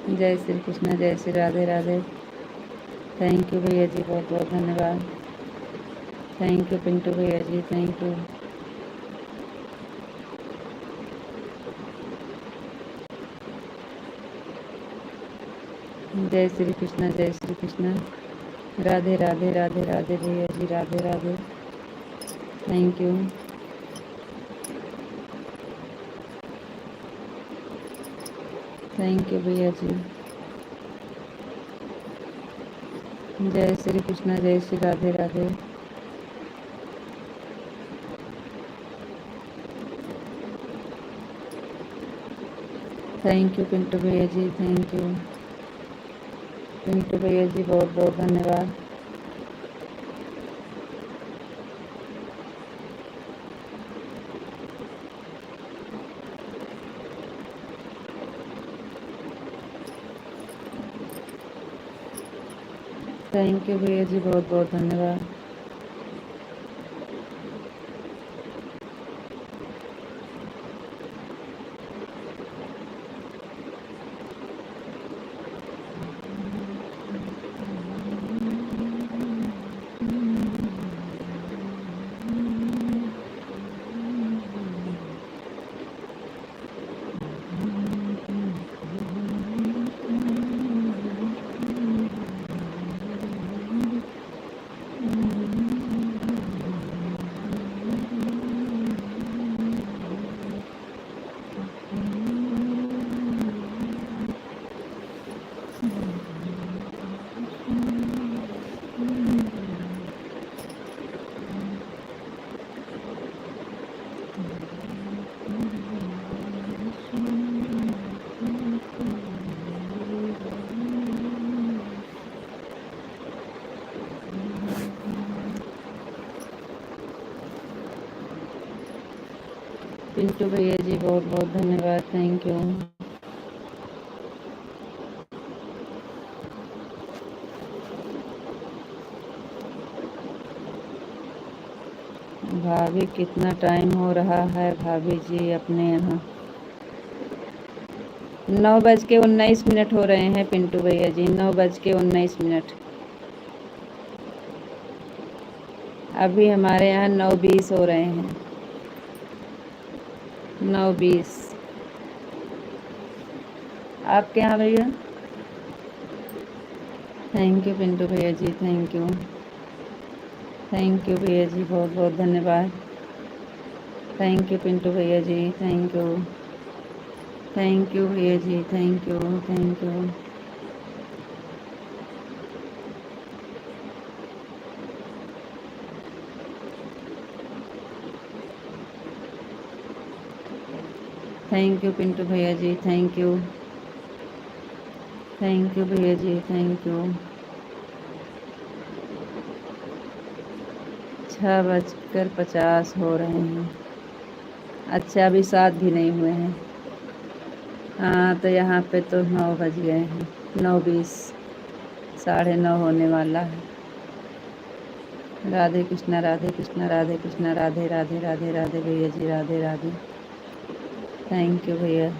जय श्री कृष्ण, जय श्री राधे राधे। थैंक यू भैया जी, बहुत बहुत धन्यवाद। थैंक यू पिंटू भैया जी, थैंक यू। जय श्री कृष्ण, जय श्री कृष्ण। राधे राधे राधे राधे भैया जी, Radhe Radhe. Thank you. Thank you भैया जी। जय श्री कृष्ण, जय श्री राधे राधे। थैंक यू पिंटू भैया जी, थैंक यू। पिंटू भैया जी बहुत बहुत धन्यवाद। थैंक यू भैया जी, बहुत बहुत धन्यवाद। पिंटू भैया जी बहुत बहुत धन्यवाद, थैंक यू। भाभी कितना टाइम हो रहा है भाभी जी अपने यहाँ? 9:19 हो रहे हैं पिंटू भैया जी, 9:19। अभी हमारे यहाँ 9:20 हो रहे हैं, 9:20। आपके यहाँ भैया? थैंक यू पिंटू भैया जी, थैंक यू। थैंक यू भैया जी, बहुत बहुत धन्यवाद। थैंक यू पिंटू भैया जी, थैंक यू। थैंक यू भैया जी, thank you, thank you. Thank you Pintu भैया जी, थैंक यू। थैंक यू भैया जी, थैंक यू। 6:50 हो रहे हैं। अच्छा, अभी 7 भी नहीं हुए हैं। हाँ, तो यहाँ पे तो 9 बज गए हैं, 9:20, 9:30 होने वाला है। राधे कृष्णा, राधे कृष्णा, राधे कृष्णा, राधे राधे राधे राधे भैया जी, राधे राधे। थैंक यू भैया।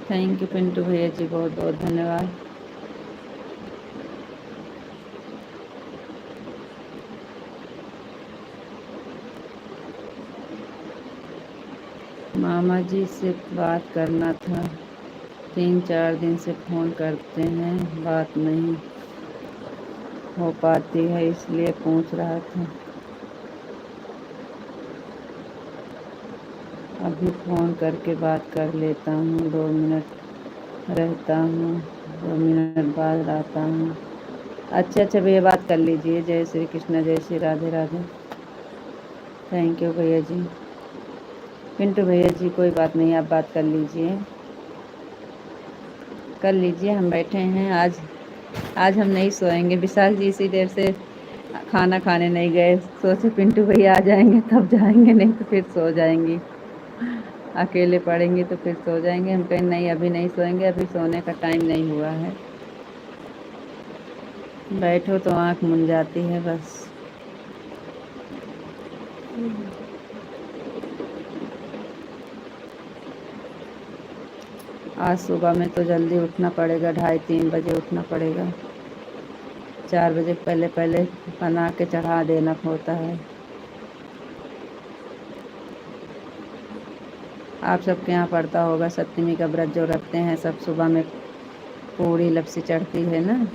थैंक यू पिंटू भैया जी, बहुत बहुत धन्यवाद। मामा जी से बात करना था, 3-4 दिन से फ़ोन करते हैं, बात नहीं हो पाती है, इसलिए पूछ रहा था। अभी फ़ोन करके बात कर लेता हूँ, 2 मिनट। रहता हूँ, 2 मिनट बाद आता हूँ। अच्छा भैया, बात कर लीजिए। जय श्री कृष्ण, जय श्री राधे राधे। थैंक यू भैया जी। पिंटू भैया जी, कोई बात नहीं, आप बात कर लीजिए, कर लीजिए। हम बैठे हैं। आज हम नहीं सोएंगे। विशाल जी इसी देर से खाना खाने नहीं गए, सोचे पिंटू भैया आ जाएंगे तब जाएंगे, नहीं तो फिर सो जाएंगी। अकेले पड़ेंगे तो फिर सो जाएंगे। हम कहें नहीं, अभी नहीं सोएंगे, अभी सोने का टाइम नहीं हुआ है। बैठो तो आँख मुन जाती है बस। आज सुबह में तो जल्दी उठना पड़ेगा, 2:30-3 बजे उठना पड़ेगा। 4 बजे पहले पहले बना के चढ़ा देना होता है। आप सबके यहाँ पड़ता होगा सप्तमी का व्रत जो रखते हैं सब, सुबह में पूरी लपसी चढ़ती है ना।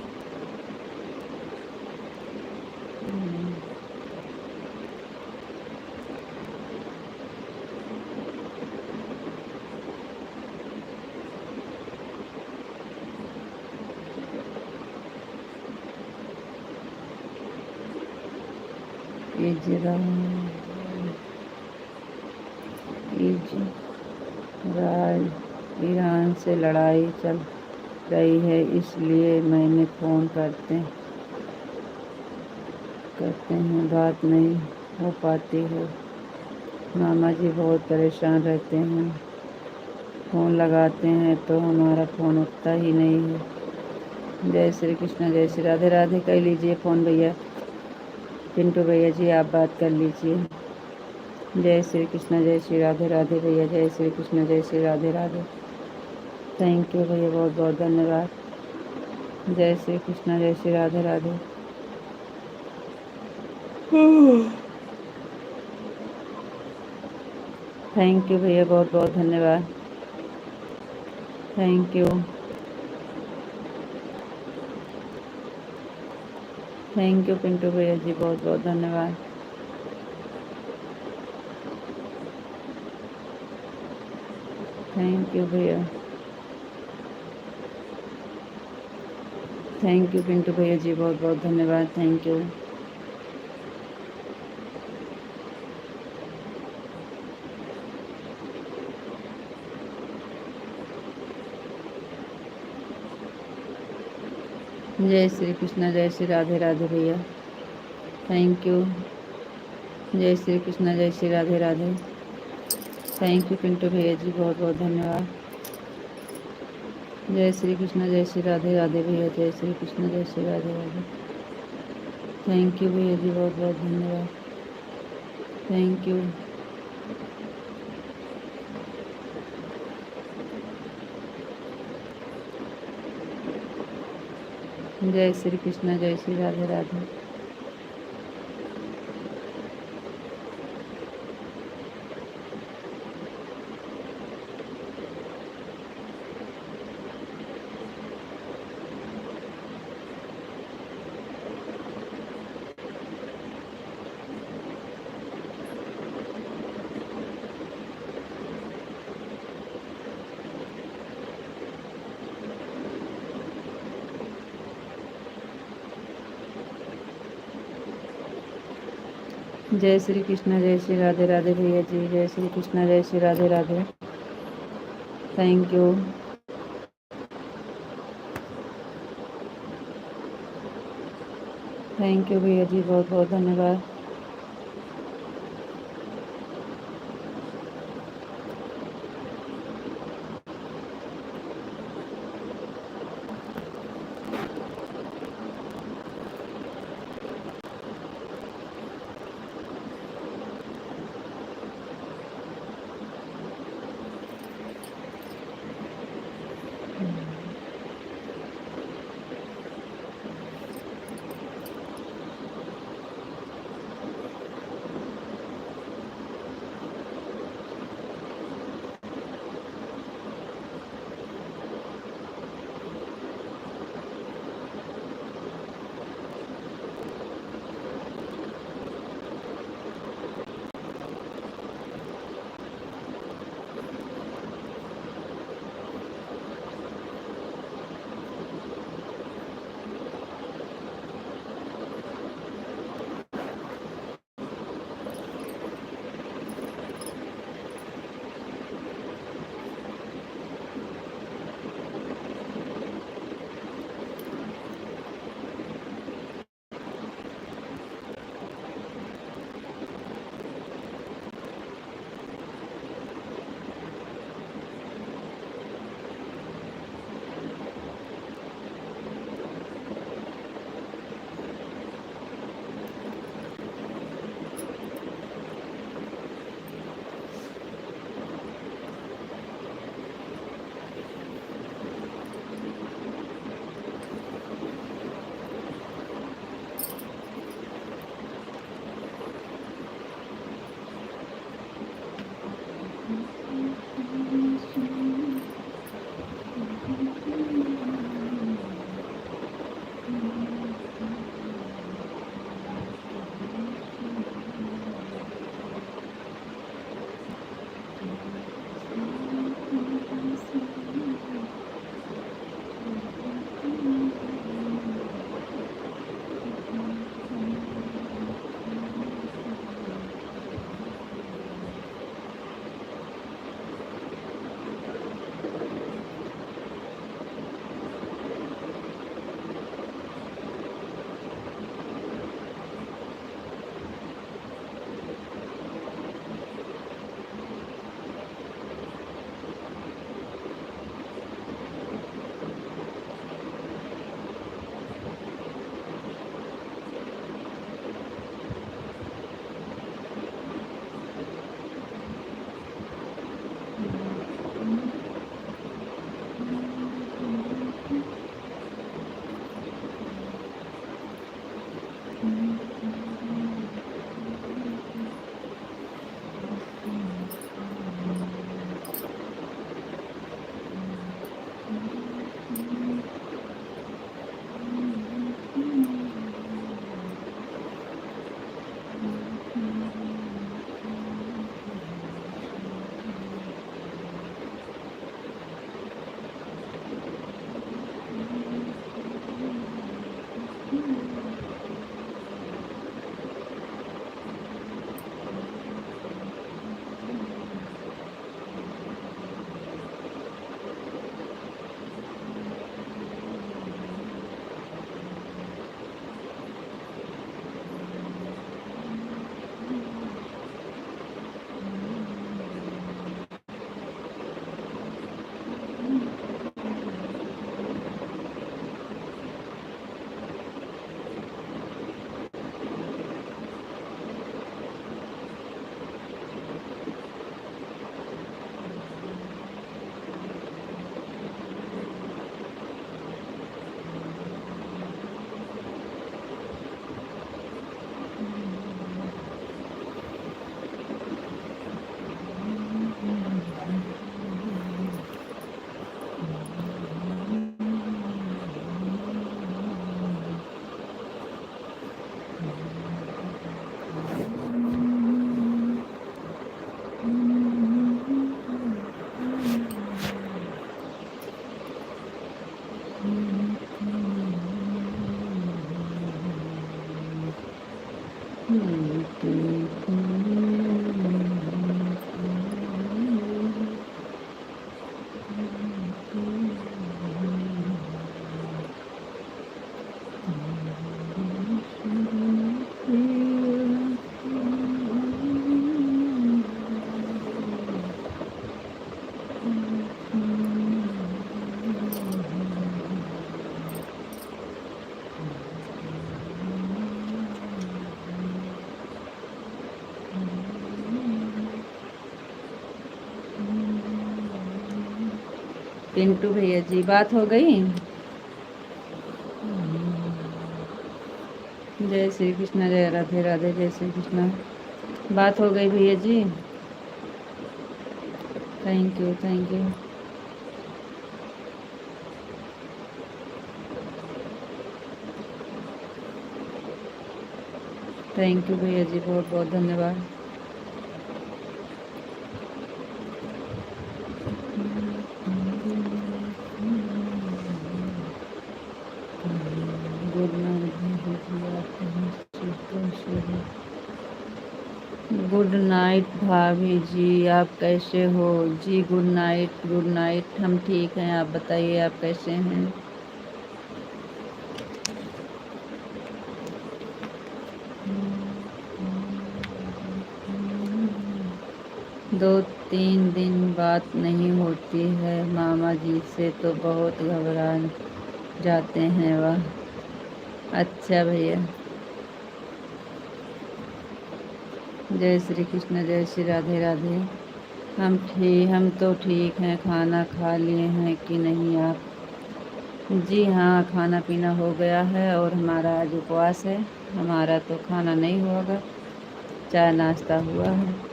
इजराइल ईरान से लड़ाई चल रही है, इसलिए मैंने फ़ोन करते हैं, बात नहीं हो पाती है। मामा जी बहुत परेशान रहते हैं, फ़ोन लगाते हैं तो हमारा फ़ोन उठता ही नहीं है। जय श्री कृष्ण, जय श्री राधे राधे। कर लीजिए फ़ोन भैया। पिंटू भैया जी, आप बात कर लीजिए। जय श्री कृष्ण, जय श्री राधे राधे भैया। जय श्री कृष्ण, जय श्री राधे राधे। थैंक यू भैया, बहुत बहुत धन्यवाद। जय श्री कृष्ण, जय श्री राधे राधे। थैंक यू भैया, बहुत बहुत धन्यवाद। Thank you. Thank you Pintu भैया जी, बहुत बहुत धन्यवाद। थैंक यू भैया। थैंक यू पिंटू भैया जी, बहुत बहुत धन्यवाद। Thank you. जय श्री कृष्ण, जय श्री राधे राधे भैया। Thank you. जय श्री कृष्ण, जय श्री राधे राधे। थैंक यू पिंटू भैया जी, बहुत बहुत धन्यवाद। जय श्री कृष्ण, जय श्री राधे राधे भैया। जय श्री कृष्ण, जय श्री राधे राधे। थैंक यू भैया जी, बहुत बहुत धन्यवाद। Thank you. जय श्री कृष्ण, जय श्री राधे राधे। जय श्री कृष्ण, जय श्री राधे राधे भैया जी। जय श्री कृष्ण, जय Shri Radhe Radhe. Thank you. Thank you भैया जी, बहुत बहुत धन्यवाद। पिंटू भैया जी बात हो गई। जय श्री कृष्ण, जय राधे राधे, जय श्री कृष्ण। बात हो गई भैया जी। Thank you thank you. Thank you भैया जी, बहुत बहुत धन्यवाद। गुड नाइट भाभी जी, आप कैसे हो जी? गुड नाइट गुड नाइट, हम ठीक हैं। आप बताइए आप कैसे हैं? दो तीन दिन बात नहीं होती है मामा जी से तो बहुत घबरा जाते हैं वह। अच्छा भैया, जय श्री कृष्ण, जय श्री राधे राधे। हम तो ठीक हैं। खाना खा लिए हैं कि नहीं आप? जी हाँ, खाना पीना हो गया है और हमारा आज उपवास है। हमारा तो खाना नहीं होगा, चाय नाश्ता हुआ है।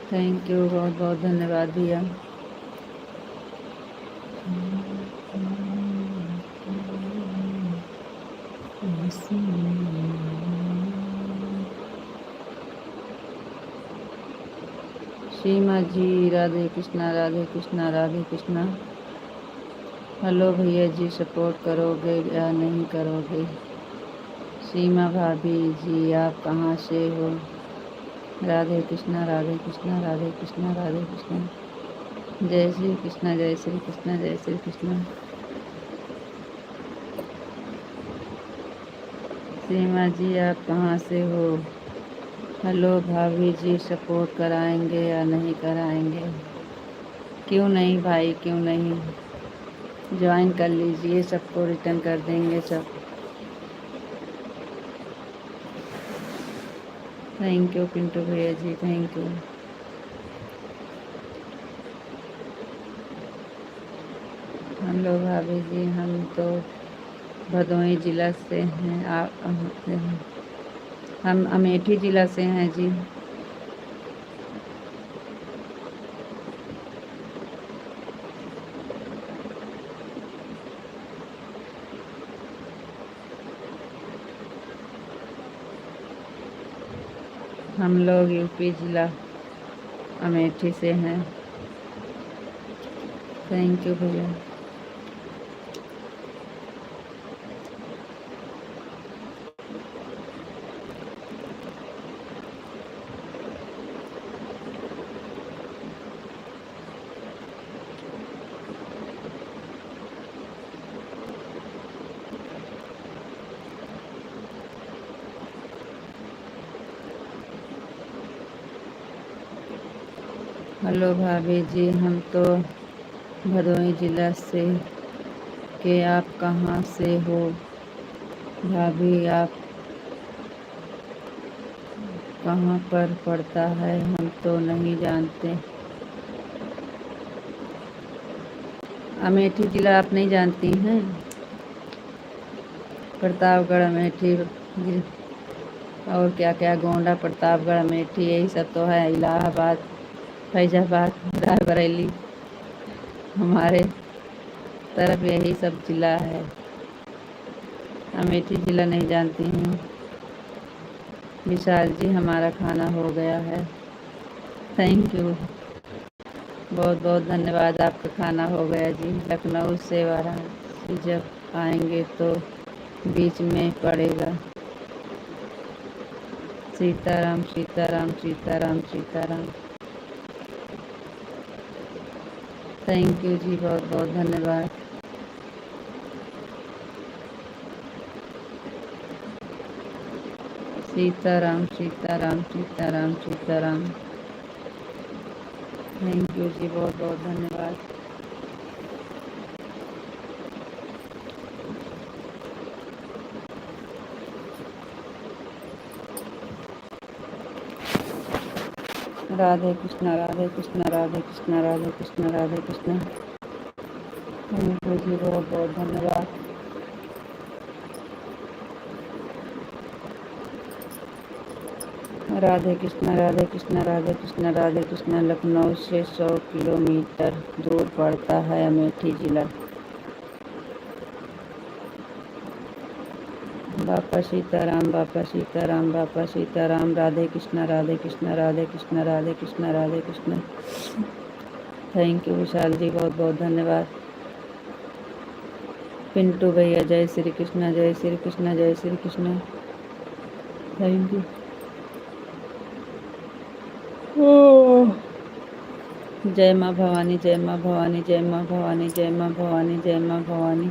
थैंक यू, बहुत बहुत धन्यवाद भैया। सीमा जी, राधे कृष्णा राधे कृष्णा राधे कृष्णा। हेलो भैया जी, सपोर्ट करोगे या नहीं करोगे? सीमा भाभी जी, आप कहाँ से हो? राधे कृष्णा राधे कृष्णा राधे कृष्णा राधे कृष्णा। जय श्री कृष्णा, जय श्री कृष्णा, जय श्री कृष्णा। सीमा जी, आप कहाँ से हो? हेलो भाभी जी, सपोर्ट कराएंगे या नहीं कराएंगे? क्यों नहीं भाई, क्यों नहीं, ज्वाइन कर लीजिए, सबको रिटर्न कर देंगे सब। थैंक यू पिंटू भैया जी, थैंक यू। हेलो भाभी जी, हम तो भदोही जिला से हैं। आप हम अमेठी जिला से हैं जी। हम लोग यूपी जिला अमेठी से हैं। थैंक यू भैया। हेलो भाभी जी, हम तो भदोही जिला से के, आप कहाँ से हो? भाभी आप कहाँ पर पड़ता है, हम तो नहीं जानते। अमेठी जिला आप नहीं जानती हैं? प्रतापगढ़ अमेठी और क्या क्या, गोंडा, प्रतापगढ़, अमेठी, यही सब तो है। इलाहाबाद, फैजाबाद, रायबरेली, हमारे तरफ यही सब जिला है। अमेठी जिला नहीं जानती हूँ। विशाल जी, हमारा खाना हो गया है। थैंक यू, बहुत बहुत धन्यवाद। आपका खाना हो गया जी। लखनऊ से वाराणसी जब आएंगे तो बीच में पड़ेगा। सीताराम सीताराम सीताराम सीताराम। थैंक यू जी, बहुत बहुत धन्यवाद। सीताराम सीताराम सीताराम सीताराम। थैंक यू जी, बहुत बहुत धन्यवाद। राधे कृष्णा राधे कृष्णा राधे कृष्णा राधे कृष्णा राधे कृष्णा। थैंक यू जी, बहुत बहुत धन्यवाद। राधे कृष्णा राधे कृष्णा राधे कृष्णा राधे कृष्णा। लखनऊ से 100 किलोमीटर दूर पड़ता है अमेठी जिला। बापा सीताराम, बापा सीताराम, बापा सीताराम। राधे कृष्णा राधे कृष्णा राधे कृष्णा राधे कृष्णा राधे कृष्णा। थैंक यू विशाल जी, बहुत बहुत धन्यवाद। पिंटू भैया, जय श्री कृष्णा, जय श्री कृष्णा, जय श्री कृष्णा। Thank you. जय माँ भवानी, जय माँ भवानी, जय माँ भवानी, जय माँ भवानी, जय माँ भवानी।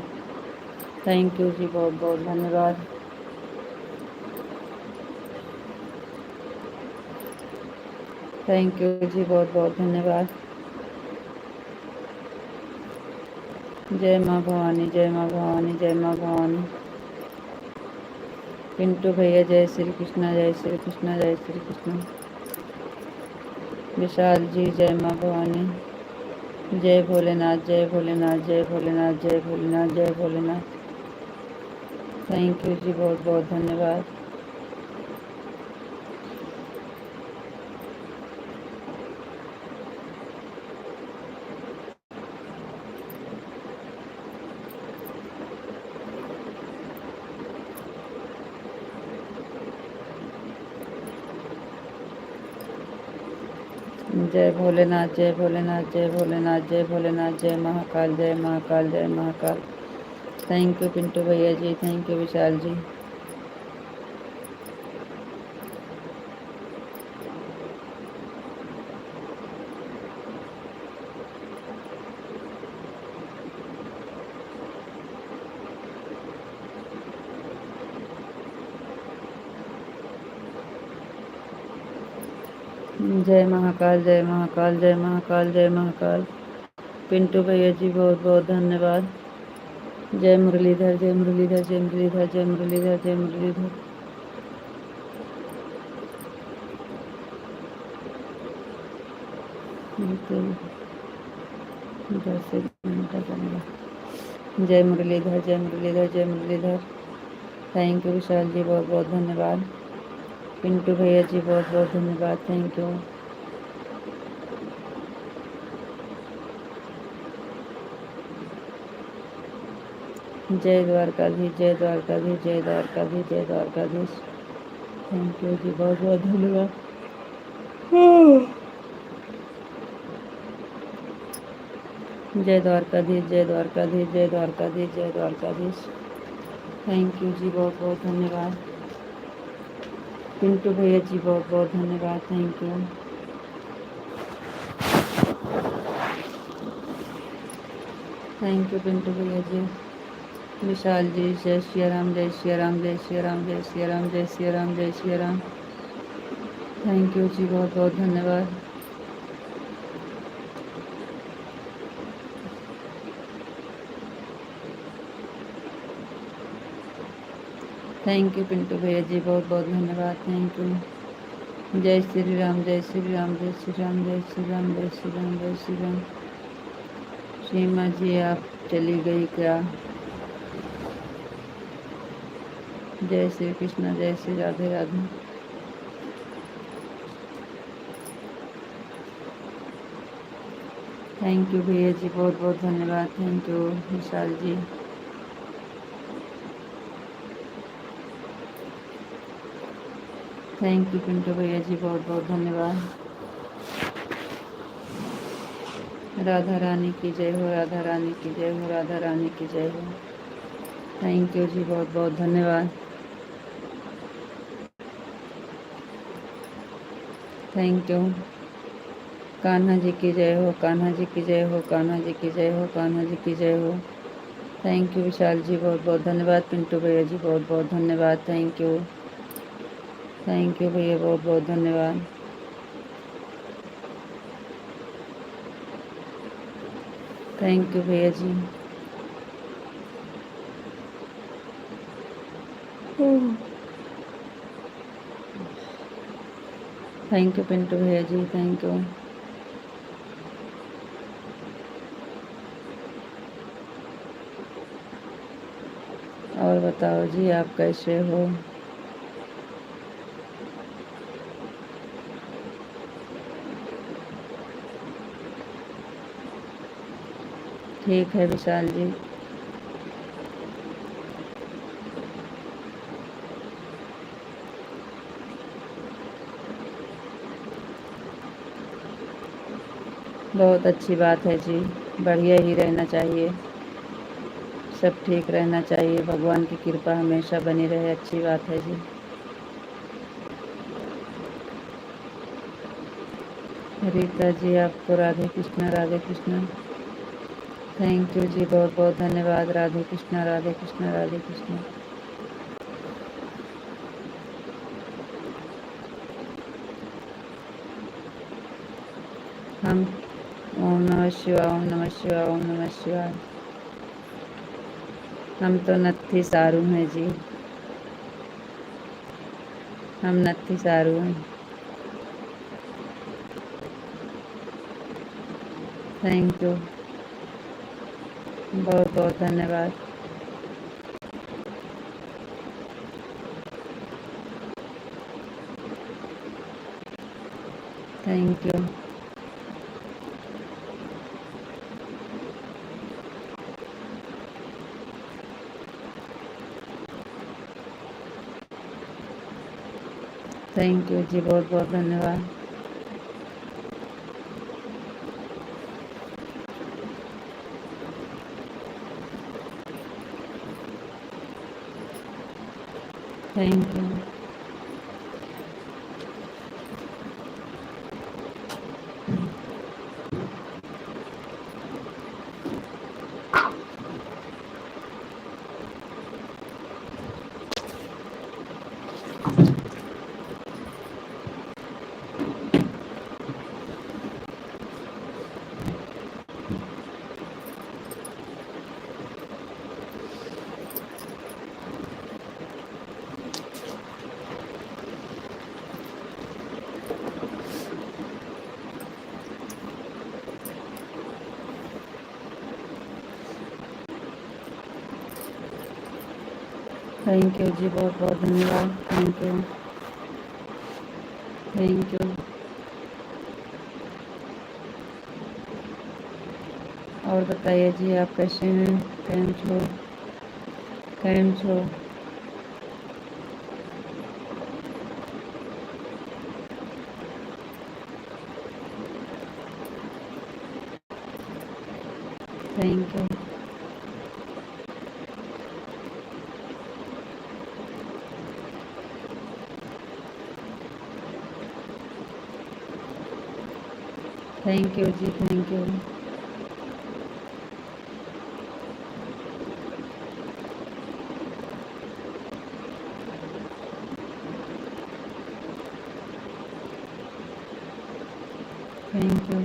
थैंक यू जी, बहुत बहुत धन्यवाद। थैंक यू जी, बहुत बहुत धन्यवाद। जय माँ भवानी, जय माँ भवानी, जय माँ भवानी। पिंटू भैया, जय श्री कृष्णा, जय श्री कृष्णा, जय श्री कृष्णा। विशाल जी, जय माँ भवानी। जय भोलेनाथ, जय भोलेनाथ, जय भोलेनाथ, जय भोलेनाथ, जय भोलेनाथ। थैंक यू जी, बहुत बहुत धन्यवाद। जय भोलेनाथ, जय भोलेनाथ, जय भोलेनाथ, जय भोलेनाथ, जय महाकाल, जय महाकाल, जय महाकाल। थैंक यू पिंटू भैया जी, थैंक यू विशाल जी। जय महाकाल, जय महाकाल, जय महाकाल, जय महाकाल। पिंटू भैया जी, बहुत बहुत धन्यवाद। जय मुरलीधर, जय मुरलीधर, जय मुरलीधर, जय मुरलीधर, जय मुरलीधर। दस एक घंटा बनेगा। जय मुरलीधर, जय मुरलीधर, जय मुरलीधर। थैंक यू विशाल जी, बहुत बहुत धन्यवाद। पिंटू भैया जी, बहुत बहुत धन्यवाद। Thank you. जय द्वारकाधीश, जय द्वारकाधीश, जय द्वारकाधीश, जय द्वारकाधीश। थैंक यू जी, बहुत बहुत धन्यवाद। जय द्वारकाधीश, जय द्वारकाधीश, जय द्वारकाधीश, जय द्वारकाधीश। थैंक यू जी, बहुत बहुत धन्यवाद। पिंटू भैया जी, बहुत बहुत धन्यवाद। Thank you. Thank you Pintu भैया जी। विशाल जी, जय श्री राम, जय श्री राम, जय श्री राम, जय श्री राम, जय श्री राम, जय श्री राम। थैंक यू जी, बहुत बहुत धन्यवाद। थैंक यू पिंटू भैया जी, बहुत बहुत धन्यवाद। Thank you. जय श्री राम, जय श्री राम, जय श्री राम, जय श्री राम, जय श्री राम, जय श्री राम। सीमा जी, आप चली गई क्या? जय श्री कृष्ण, जय श्री राधे राधे। थैंक यू भैया जी, बहुत बहुत धन्यवाद। Thank you Vishal ji. Thank you Pintu भैया जी, बहुत बहुत धन्यवाद। राधा रानी की जय हो, राधा रानी की जय हो, राधा रानी की जय हो। थैंक यू जी, बहुत बहुत धन्यवाद। Thank you. कान्हा जी की जय हो, कान्हा जी की जय हो, कान्हा जी की जय हो, कान्हा जी की जय हो। थैंक यू विशाल जी, बहुत बहुत धन्यवाद। पिंटू भैया जी, बहुत बहुत धन्यवाद। थैंक यू भैया, बहुत बहुत धन्यवाद। थैंक यू भैया जी। थैंक यू पिंटू भैया जी, थैंक यू। और बताओ जी, आप कैसे हो? ठीक है विशाल जी। बहुत अच्छी बात है जी, बढ़िया ही रहना चाहिए, सब ठीक रहना चाहिए, भगवान की कृपा हमेशा बनी रहे, अच्छी बात है जी। रीता जी, आपको राधे कृष्णा, राधे कृष्णा। थैंक यू जी, बहुत बहुत धन्यवाद। राधे कृष्णा, राधे कृष्णा, राधे कृष्णा। हम ओम नमः शिवाय, ओम नमः शिवाय, ओम नमः शिवाय। हम तो नत्थी सारू हैं जी, हम नत्थी सारू हैं। थैंक यू, बहुत बहुत धन्यवाद। Thank you. थैंक यू जी, बहुत बहुत धन्यवाद। Thank you. थैंक यू जी, बहुत बहुत धन्यवाद। Thank you, thank you. और बताइए जी, आप कैसे हैं? कैम छो, कैम छो? थैंक यू, थैंक यू जी, thank you, thank you,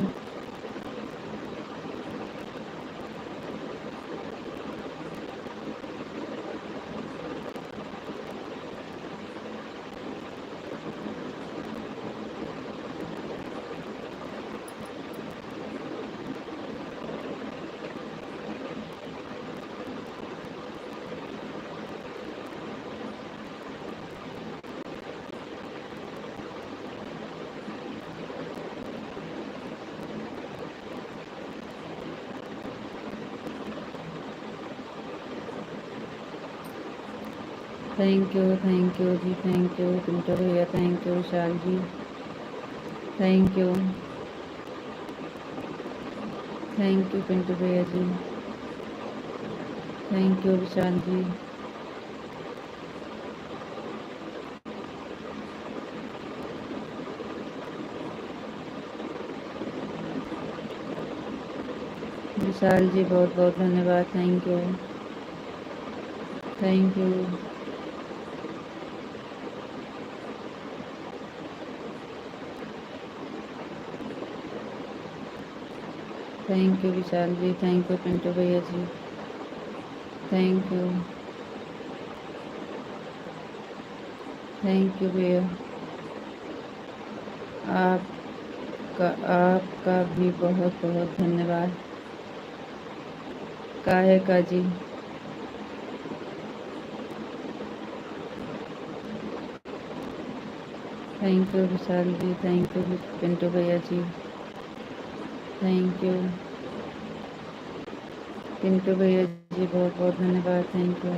thank you जी, थैंक यू पिंटू भैया, thank you Vishal ji, thank you Pintu भैया जी, थैंक यू विशाल जी। विशाल जी बहुत बहुत धन्यवाद, thank you, thank you. Thank you Vishal ji, thank you Pintu भैया जी, थैंक यू, थैंक यू भैया। आपका भी बहुत बहुत धन्यवाद। काहे का जी? Thank you Vishal ji, thank you Pintu भैया जी, थैंक यू पिंटू भैया जी, बहुत बहुत धन्यवाद, थैंक यू।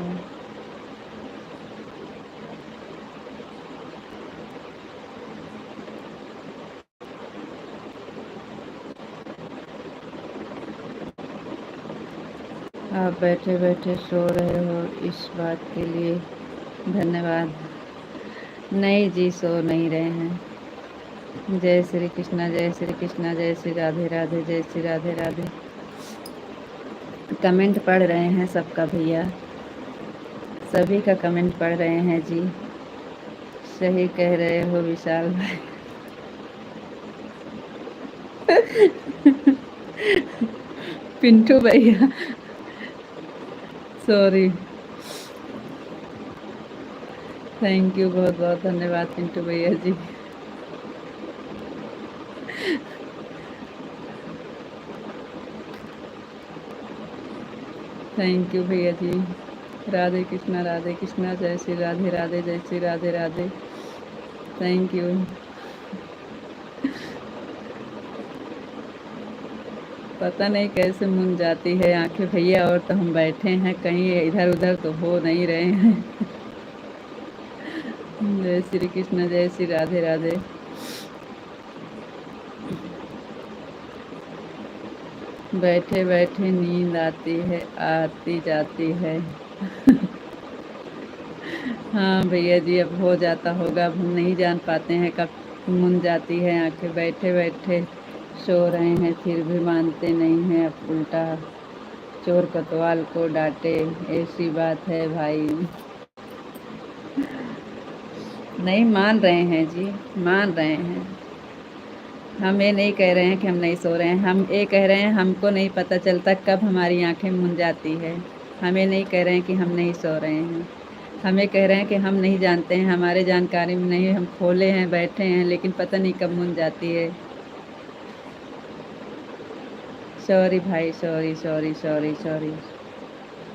आप बैठे बैठे सो रहे हो, इस बात के लिए धन्यवाद। नहीं जी, सो नहीं रहे हैं। जय श्री कृष्णा, जय श्री कृष्णा, जय श्री राधे राधे, जय श्री राधे राधे। कमेंट पढ़ रहे हैं सबका भैया, सभी का कमेंट पढ़ रहे हैं जी। सही कह रहे हो विशाल भाई। पिंटू भैया सॉरी, थैंक यू, बहुत बहुत धन्यवाद पिंटू भैया जी। थैंक यू भैया जी। राधे कृष्णा, जय श्री राधे राधे, जय श्री राधे राधे, थैंक यू। पता नहीं कैसे मुन जाती है आंखें भैया, और तो हम बैठे हैं कहीं इधर उधर तो हो नहीं रहे हैं। जय श्री कृष्ण, जय श्री राधे राधे। बैठे बैठे नींद आती जाती है। हाँ भैया जी, अब हो जाता होगा, अब हम नहीं जान पाते हैं कब मुन जाती है आंखें। बैठे बैठे सो रहे हैं फिर भी मानते नहीं हैं, अब उल्टा चोर कोतवाल को डांटे, ऐसी बात है भाई। नहीं मान रहे हैं जी, मान रहे हैं। हम ये नहीं कह रहे हैं कि हम नहीं सो रहे हैं, हम ये कह रहे हैं हमको नहीं पता चलता कब हमारी आंखें मुन जाती है। हम ये नहीं कह रहे हैं कि हम नहीं सो रहे हैं, हम ये कह रहे हैं कि हम नहीं जानते हैं, हमारे जानकारी में नहीं, हम खोले हैं बैठे हैं लेकिन पता नहीं कब मुन जाती है। सॉरी भाई, सॉरी सॉरी सॉरी सॉरी।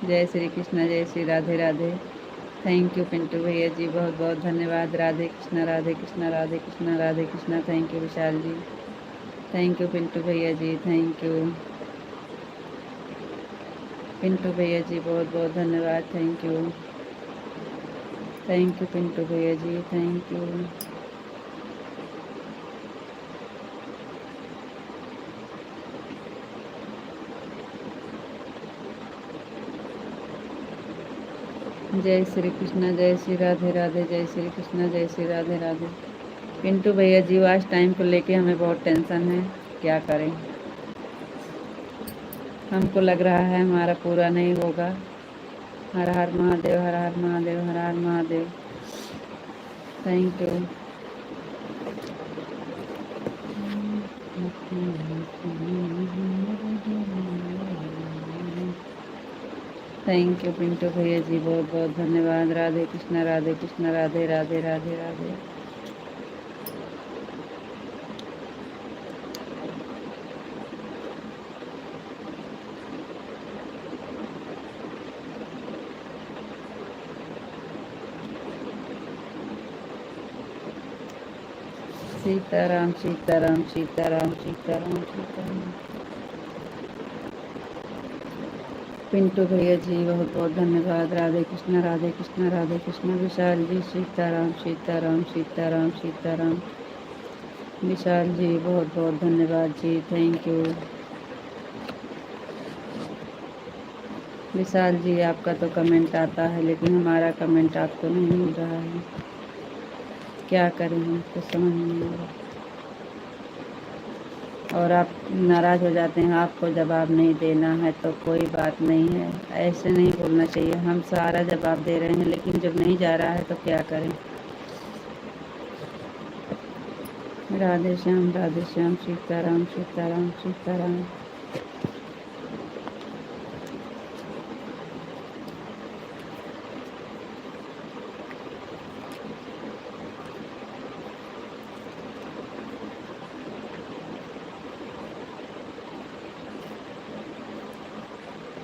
जय श्री कृष्ण, जय श्री राधे राधे। थैंक यू पिंटू भैया जी, बहुत बहुत धन्यवाद। Radhe Krishna, Radhe Krishna, Radhe Krishna, Radhe Krishna. Thank you Vishal ji, thank you Pintu भैया जी, थैंक यू पिंटू भैया जी, बहुत बहुत धन्यवाद, थैंक यू पिंटू भैया जी, थैंक यू। जय श्री कृष्ण, जय श्री राधे राधे, जय श्री कृष्ण, जय श्री राधे राधे। पिंटू भैया जी, आज टाइम को लेके हमें बहुत टेंशन है, क्या करें। हमको लग रहा है हमारा पूरा नहीं होगा। Har Har Mahadev, Har Har Mahadev, Har Har Mahadev. Thank you. Thank you Pintu भैया जी, बहुत बहुत धन्यवाद। राधे कृष्णा, राधे कृष्णा, राधे राधे, राधे राधे। सीताराम सीताराम सीताराम सीताराम सीताराम। पिंटू भैया जी बहुत बहुत धन्यवाद। राधे कृष्णा राधे कृष्णा राधे कृष्णा। विशाल जी सीताराम सीताराम सीताराम सीताराम। विशाल जी बहुत बहुत धन्यवाद जी, थैंक यू। विशाल जी आपका तो कमेंट आता है लेकिन हमारा कमेंट आपको नहीं मिल रहा है, क्या करें हम तो समझ नहीं आ रहा। और आप नाराज़ हो जाते हैं, आपको जवाब नहीं देना है तो कोई बात नहीं है, ऐसे नहीं बोलना चाहिए। हम सारा जवाब दे रहे हैं लेकिन जब नहीं जा रहा है तो क्या करें। राधे श्याम सीताराम सीताराम सीताराम।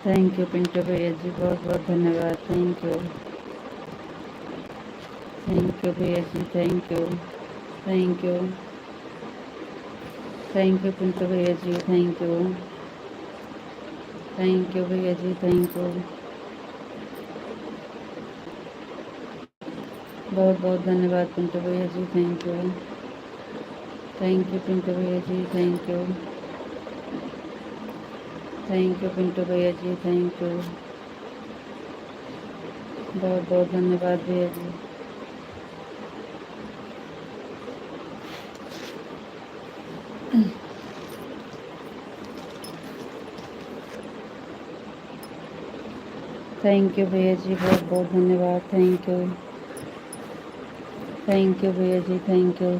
थैंक यू पिंटू भैया जी बहुत बहुत धन्यवाद, थैंक यू। थैंक यू भैया जी, thank you thank you. Thank you Pintu भैया जी, थैंक यू। थैंक यू भैया जी, थैंक यू। बहुत बहुत धन्यवाद पिंटू भैया जी, thank you. Thank you Pintu भैया जी, thank you. Thank you Pintu भैया जी, थैंक यू। बहुत बहुत धन्यवाद भैया जी। थैंक यू भैया जी, बहुत बहुत धन्यवाद, थैंक यू। थैंक यू भैया जी, थैंक यू।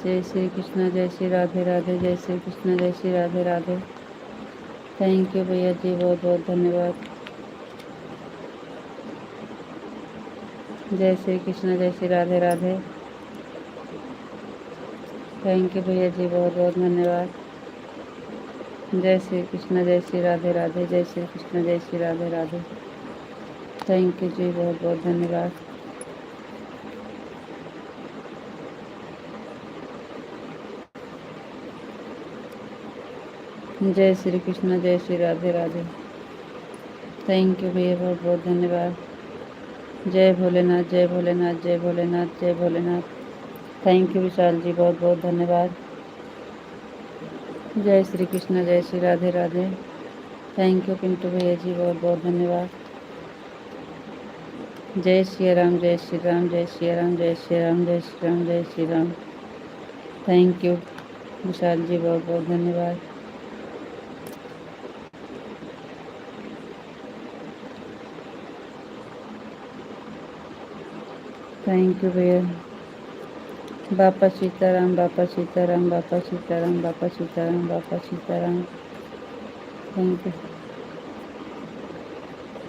जय श्री कृष्णा, जय श्री राधे राधे, जय श्री कृष्णा, जय श्री राधे राधे। थैंक यू भैया जी, बहुत बहुत धन्यवाद। जय श्री कृष्णा, जय श्री राधे राधे। थैंक यू भैया जी, बहुत बहुत धन्यवाद। जय श्री कृष्णा, जय श्री राधे राधे, जय श्री कृष्णा, जय श्री राधे राधे। थैंक यू जी, बहुत बहुत धन्यवाद। जय श्री कृष्णा, जय श्री राधे राधे। थैंक यू भैया, बहुत बहुत धन्यवाद। जय भोलेनाथ, जय भोलेनाथ, जय भोलेनाथ, जय भोलेनाथ। थैंक यू विशाल जी, बहुत बहुत धन्यवाद। जय श्री कृष्णा, जय श्री राधे राधे। थैंक यू पिंटू भैया जी, बहुत बहुत धन्यवाद। जय श्री राम, जय श्री राम, जय श्री राम, जय श्री राम, जय श्री राम, जय श्री राम। थैंक यू विशाल जी, बहुत बहुत धन्यवाद। थैंक यू भैया। बापा सीताराम, बापा सीताराम, बापा सीताराम, बापा सीताराम, बापा Sitaram. Thank you.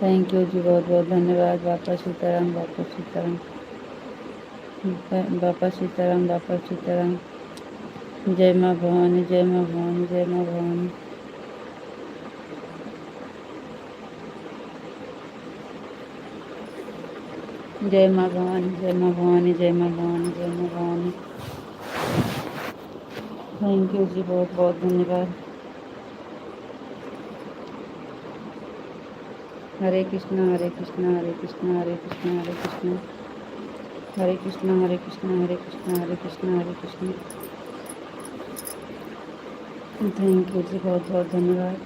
Thank you जी, बहुत बहुत धन्यवाद। बापा सीताराम, बापा सीताराम, बापा सीताराम, बापा सीताराम। जय माँ भवानी, जय माँ भवानी, जय माँ भवानी। जय माँ भवानी, जय माँ भवानी, जय माँ भवानी, जय माँ भवानी। थैंक यू जी, बहुत बहुत धन्यवाद। हरे कृष्णा हरे कृष्णा हरे कृष्णा हरे कृष्णा हरे कृष्णा, हरे कृष्णा हरे कृष्णा हरे कृष्णा हरे कृष्णा हरे कृष्णा। थैंक यू जी, बहुत बहुत धन्यवाद।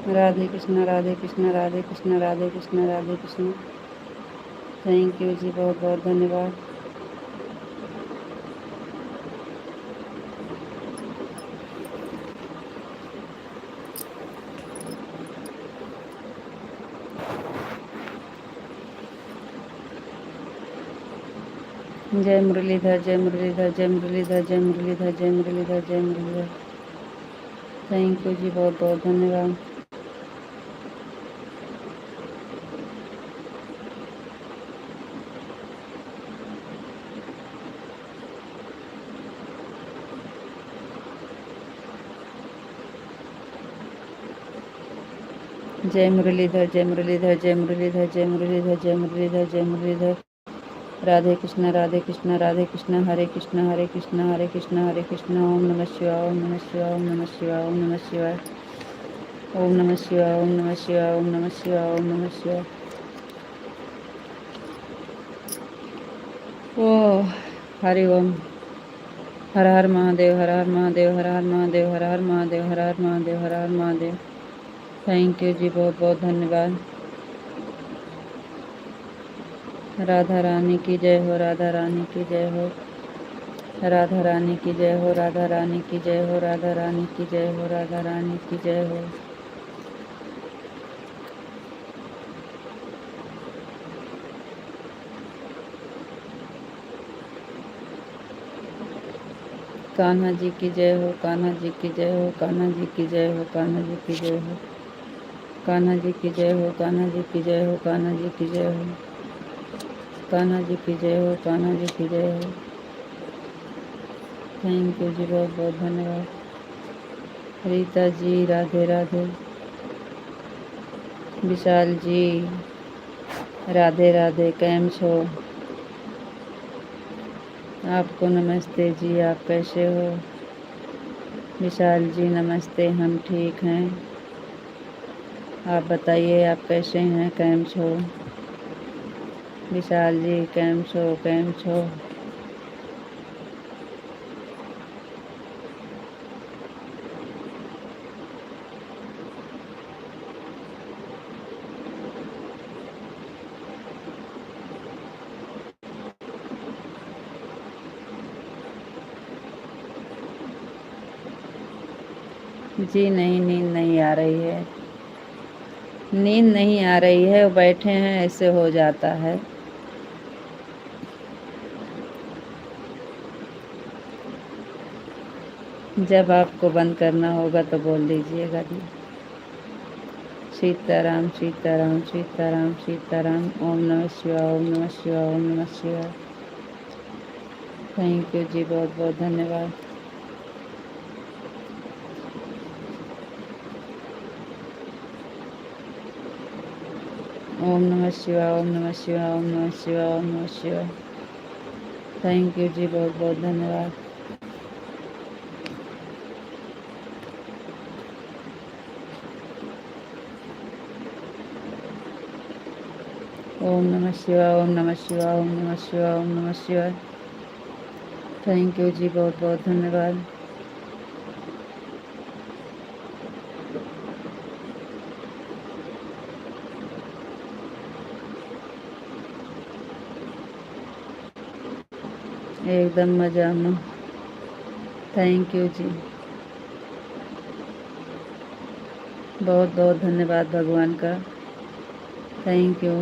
राधे कृष्णा राधे कृष्णा राधे कृष्णा राधे कृष्णा राधे कृष्णा। थैंक यू जी, बहुत बहुत धन्यवाद। जय मुरलीधर, जय मुरलीधर, जय मुरलीधर, जय मुरलीधर, जय मुरलीधर, जय मुरलीधर। थैंक यू जी, बहुत बहुत धन्यवाद। जय मुरलीधर, जय मुरलीधर, जय मुरलीधर, जय मुरलीधर, जय मुरलीधर, जय मुरलीधर। राधे कृष्ण राधे कृष्ण राधे कृष्ण हरे कृष्ण हरे कृष्ण हरे कृष्ण हरे कृष्ण। ओम नमः शिवाय ओम नमः शिवाय ओम नमः शिवाय ओम नमः शिवाय ओम नमः शिवाय ओम नमः शिवाय ओम नमः शिवाय ओम नमः शिवाय। ओ हरि ओम। हर हर महादेव हर हर महादेव हर हर महादेव हर हर महादेव हर हर महादेव हर हर महादेव। थैंक यू जी, बहुत बहुत धन्यवाद। राधा रानी की जय हो, राधा रानी की जय हो, राधा रानी की जय हो, राधा रानी की जय हो, राधा रानी की जय हो, राधा रानी की जय हो। कान्हा जी की जय हो, कान्हा जी की जय हो, कान्हा जी की जय हो, कान्हा जी की जय हो, कान्हा जी की जय हो, कान्हा जी की जय हो, कान्हा जी की जय हो, कान्हा जी की जय हो, कान्हा जी की जय हो। थैंक यू जी, बहुत बहुत धन्यवाद। रीता जी राधे राधे। विशाल जी राधे राधे, कैम छो? आपको नमस्ते जी, आप कैसे हो? विशाल जी नमस्ते, हम ठीक हैं। आप बताइए आप कैसे हैं, कैम छो? विशाल जी कैम छो, कैम छो? जी नहीं, नींद नहीं आ रही है, नींद नहीं आ रही है, वो बैठे हैं ऐसे हो जाता है। जब आपको बंद करना होगा तो बोल दीजिएगा जी। सीताराम सीताराम सीताराम सीताराम। ओम नमः शिवाय ओम नमः शिवाय ओम नमः शिवाय। थैंक यू जी, बहुत बहुत धन्यवाद। ओम नमः शिवाय ओम नमः शिवाय ओम नमः शिवाय ओम नमः शिवाय। थैंक यू जी, बहुत बहुत धन्यवाद। ओम नमः शिवाय ओम नमः शिवाय ओम नमः शिवाय ओम नमः शिवाय। थैंक यू जी, बहुत बहुत धन्यवाद। एकदम मजा में। थैंक यू जी, बहुत बहुत धन्यवाद भगवान का। Thank you.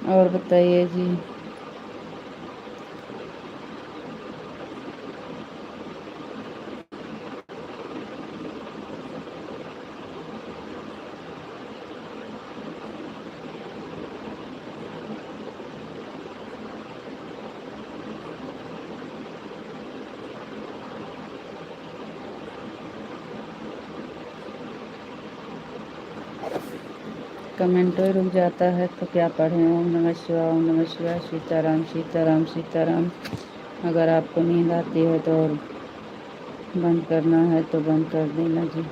और बताइए जी। कमेंट ही रुक जाता है तो क्या पढ़ें। ओम नमः शिवाय ओम नमः शिवाय। सीताराम सीताराम सीताराम। अगर आपको नींद आती है तो और बंद करना है तो बंद कर देना जी।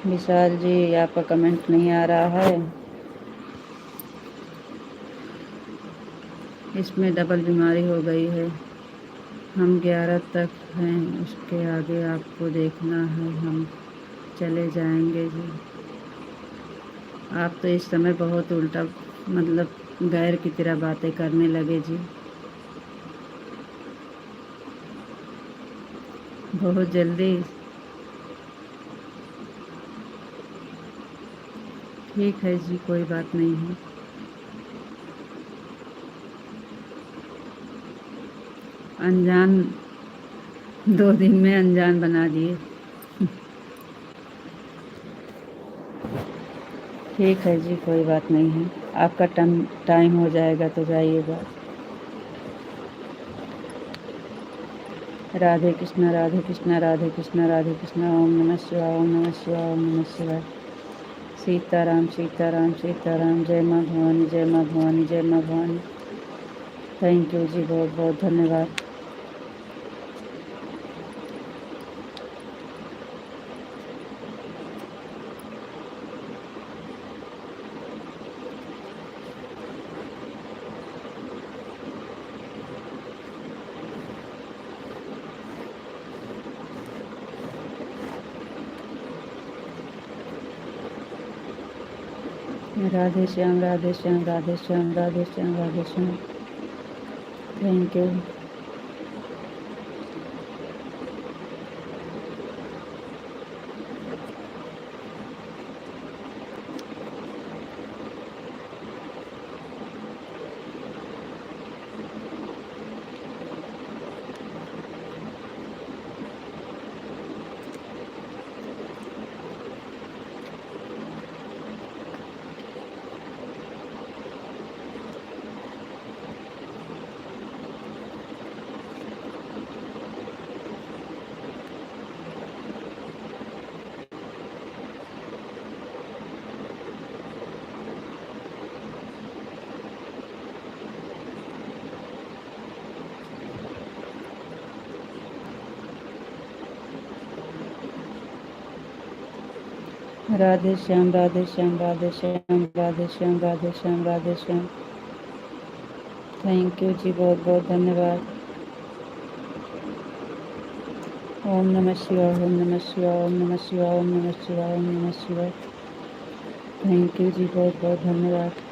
विशाल जी आपका कमेंट नहीं आ रहा है, इसमें डबल बीमारी हो गई है। हम 11 तक हैं, उसके आगे आपको देखना है, हम चले जाएंगे जी। आप तो इस समय बहुत उल्टा मतलब गैर की तरह बातें करने लगे जी। बहुत जल्दी। ठीक है जी, कोई बात नहीं है। अनजान 2 दिन में अनजान बना दिए। ठीक है जी, कोई बात नहीं है। आपका टाइम हो जाएगा तो जाइएगा। राधे कृष्णा राधे कृष्णा राधे कृष्णा राधे कृष्णा। ओम नमः शिवाय ओम नमः शिवाय ओम नमः शिवाय। सीताराम सीताराम सीताराम। जय माँ भवानी जय माँ भवानी जय माँ भवानी। थैंक यू जी, बहुत बहुत धन्यवाद। Radhe Shyam Radhe Shyam Radhe Shyam Radhe Shyam Radhe Shyam. Thank you. Radhe Shyam Radhe Shyam Radhe Shyam Radhe Shyam Radhe Shyam Radhe Shyam. Thank you जी, बहुत बहुत धन्यवाद। ओम नमः शिवाय ओम नमः शिवाय ओम नमः शिवाय ओम नमः शिवाय ओम नमः शिवाय। थैंक यू जी, बहुत बहुत धन्यवाद।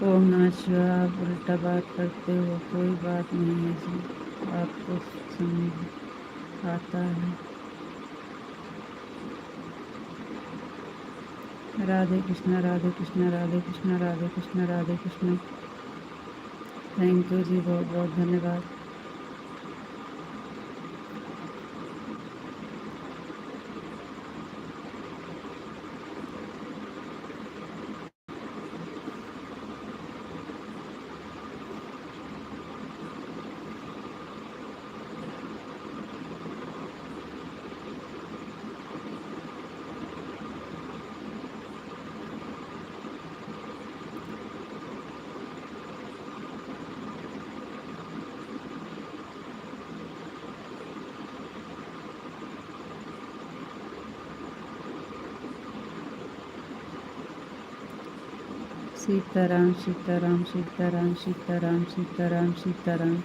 ओम नमः शिवाय। आप उल्टा बात करते हो, कोई बात नहीं है जी, आपको समझ आता है। राधे कृष्णा राधे कृष्णा राधे कृष्णा राधे कृष्णा राधे कृष्णा। थैंक यू जी, बहुत बहुत धन्यवाद। सीताराम सीताराम सीताराम सीताराम सीताराम सीताराम।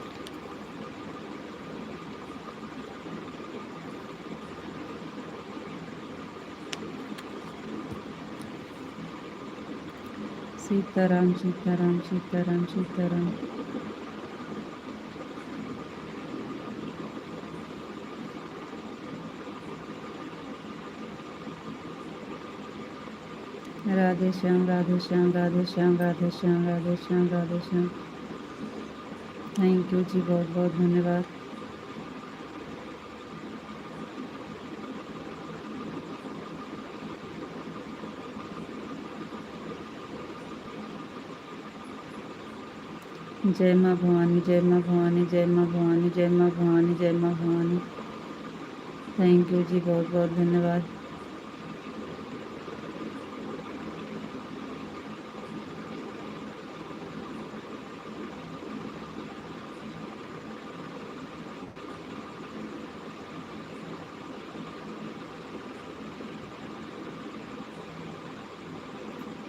सीताराम सीताराम सीताराम सीताराम। राधे श्याम, राधे श्याम, राधे श्याम, राधे श्याम, राधे श्याम, राधे श्याम। थैंक यू जी, बहुत बहुत धन्यवाद। जय माँ भवानी, जय माँ भवानी, जय माँ भवानी, जय माँ भवानी, जय माँ भवानी। थैंक यू जी, बहुत बहुत धन्यवाद।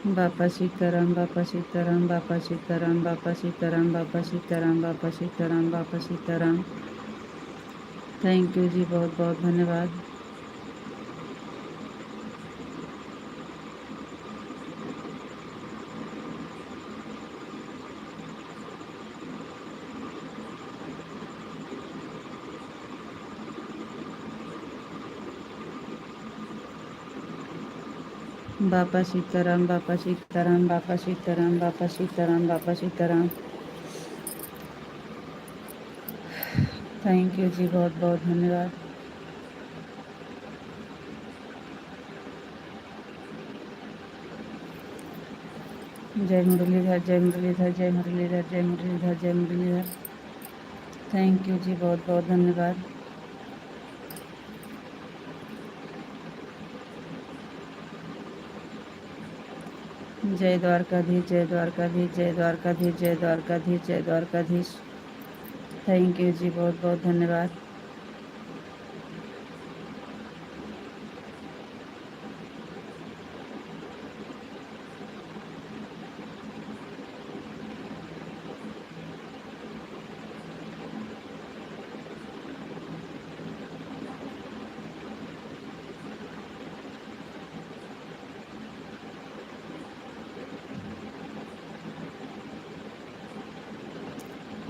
बापा सीताराम, बापा सीताराम, बापा सीताराम, बापा सीताराम, बापा सीताराम, बापा सीताराम, बापा सीताराम। थैंक यू जी, बहुत बहुत धन्यवाद। बापा सीताराम, बापा सीताराम, बापा सीताराम, बापा सीताराम, बापा सीताराम। थैंक यू जी, बहुत बहुत धन्यवाद। जय मुरलीधर, जय मुरलीधर, जय मुरलीधर, जय मुरलीधर, जय मुरलीधर। थैंक यू जी, बहुत बहुत धन्यवाद। जय द्वारकाधीश, जय द्वारकाधीश, जय द्वारकाधीश, जय द्वारकाधीश, जय द्वारकाधीश। थैंक यू जी, बहुत बहुत धन्यवाद।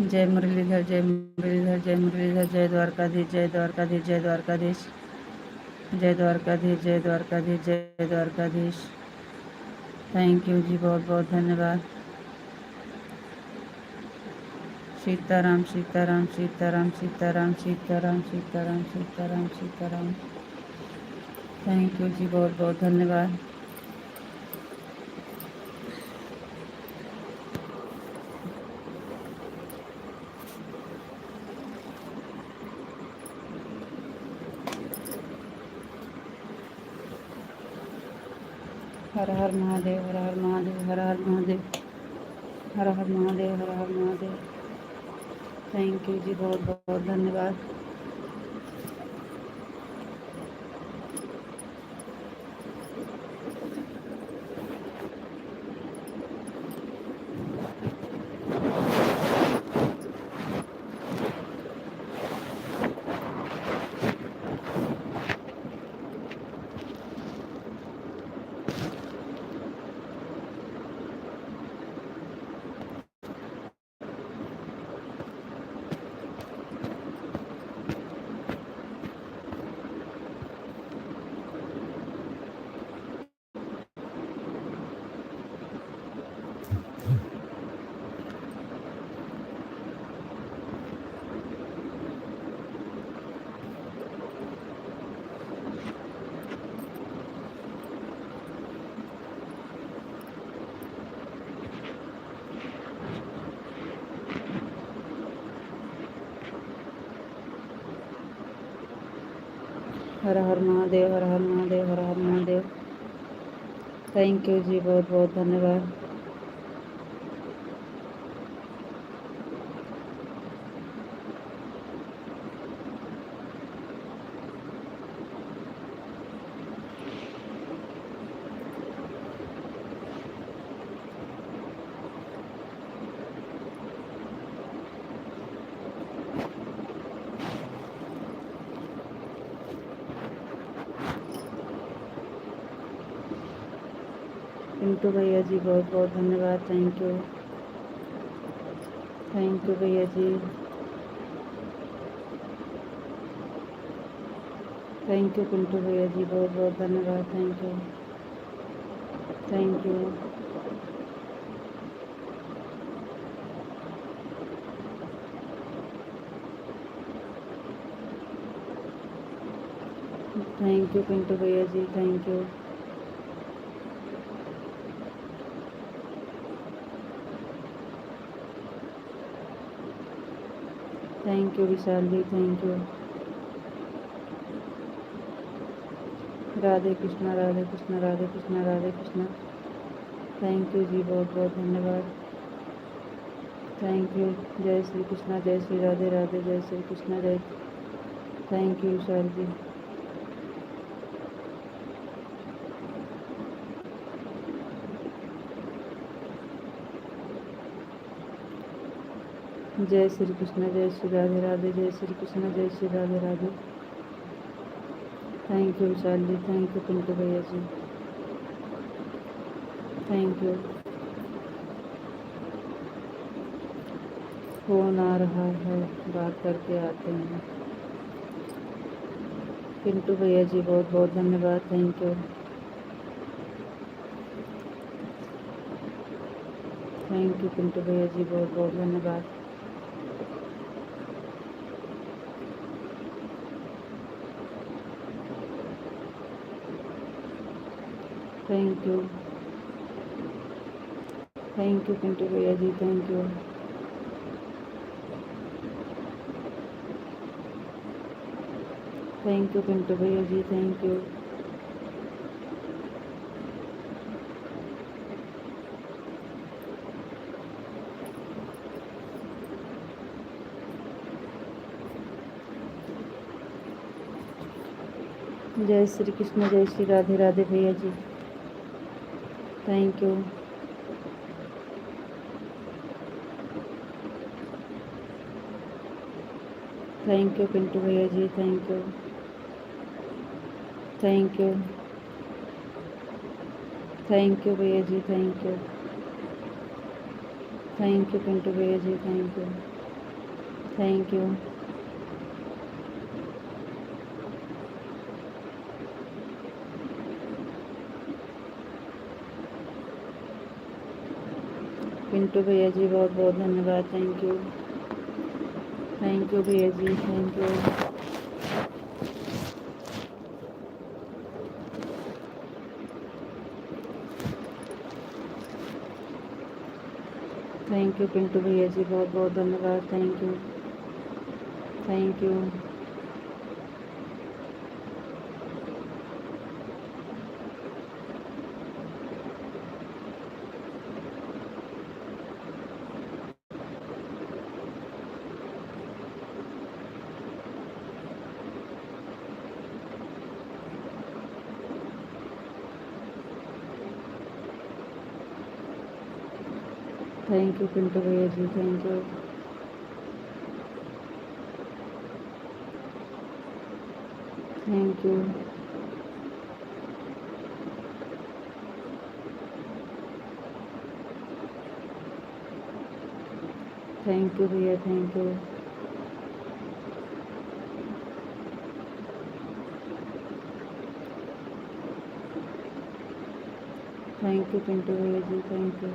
जय मुरलीधर, जय मुरलीधर, जय मुरलीधर, जय द्वारकाधीश, जय द्वारकाधीश, जय द्वारकाधीश, जय द्वारकाधीश, जय द्वारकाधीश, जय द्वारकाधीश। थैंक यू जी, बहुत बहुत धन्यवाद। सीताराम, सीताराम, सीताराम, सीताराम, सीताराम, सीताराम, सीताराम, सीताराम। थैंक यू जी, बहुत बहुत धन्यवाद। हर हर महादेव, हर हर महादेव, हर हर महादेव, हर हर महादेव, हर हर महादेव। थैंक यू जी, बहुत बहुत धन्यवाद। हर हर महादेव, हर हर महादेव, हर हर महादेव। थैंक यू जी, बहुत बहुत धन्यवाद। पिंटू भैया जी, बहुत बहुत धन्यवाद। थैंक यू, थैंक यू भैया जी। थैंक यू पिंटू भैया जी, बहुत बहुत धन्यवाद। Thank you. Thank you. Thank you Pintu भैया जी, thank you. Thank you Vishal ji, thank you. Radhe Krishna, Radhe Krishna, Radhe Krishna, Radhe Krishna. Thank you जी, बहुत बहुत धन्यवाद। Thank you. जय श्री कृष्णा, जय श्री राधे राधे, जय श्री कृष्णा, जय। थैंक यू विशाल जी। जय श्री कृष्ण, जय श्री राधे राधे, जय श्री कृष्ण, जय Shri Radhe Radhe. Thank you Vishal ji, thank you Pintu भैया जी, थैंक यू। फोन आ रहा है, बात करके आते हैं। पिंटू भैया जी बहुत बहुत धन्यवाद, thank you. Thank you Pintu भैया जी, बहुत बहुत धन्यवाद। Thank you. Thank you Pintu भैया जी, thank you. Thank you Pintu भैया जी, थैंक यू। जय श्री कृष्ण, जय श्री राधे राधे भैया जी, thank you. Thank you Pintu भैया जी, thank you. Thank you. Thank you भैया जी, thank you. Thank you Pintu भैया जी, thank you. Thank you. Pintu भैया जी बहुत बहुत धन्यवाद, थैंक यू। थैंक यू भैया जी, thank you. Thank you Pintu भैया जी, बहुत बहुत धन्यवाद, thank you. Thank you. Thank you Pintu भैया जी, thank you. Thank you. Thank you भैया, thank you. Thank you Pintu भैया जी, थैंक यू।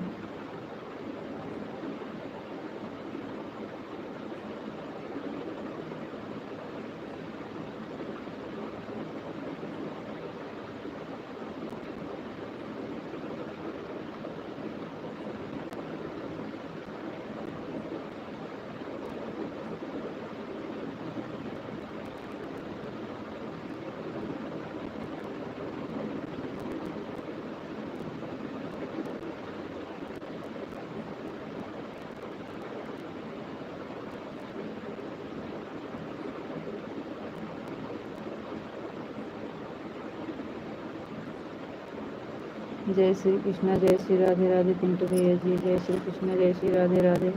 जय श्री कृष्णा, जय श्री राधे राधे पिंटू भैया जी, जय श्री कृष्णा, जय श्री राधे राधे।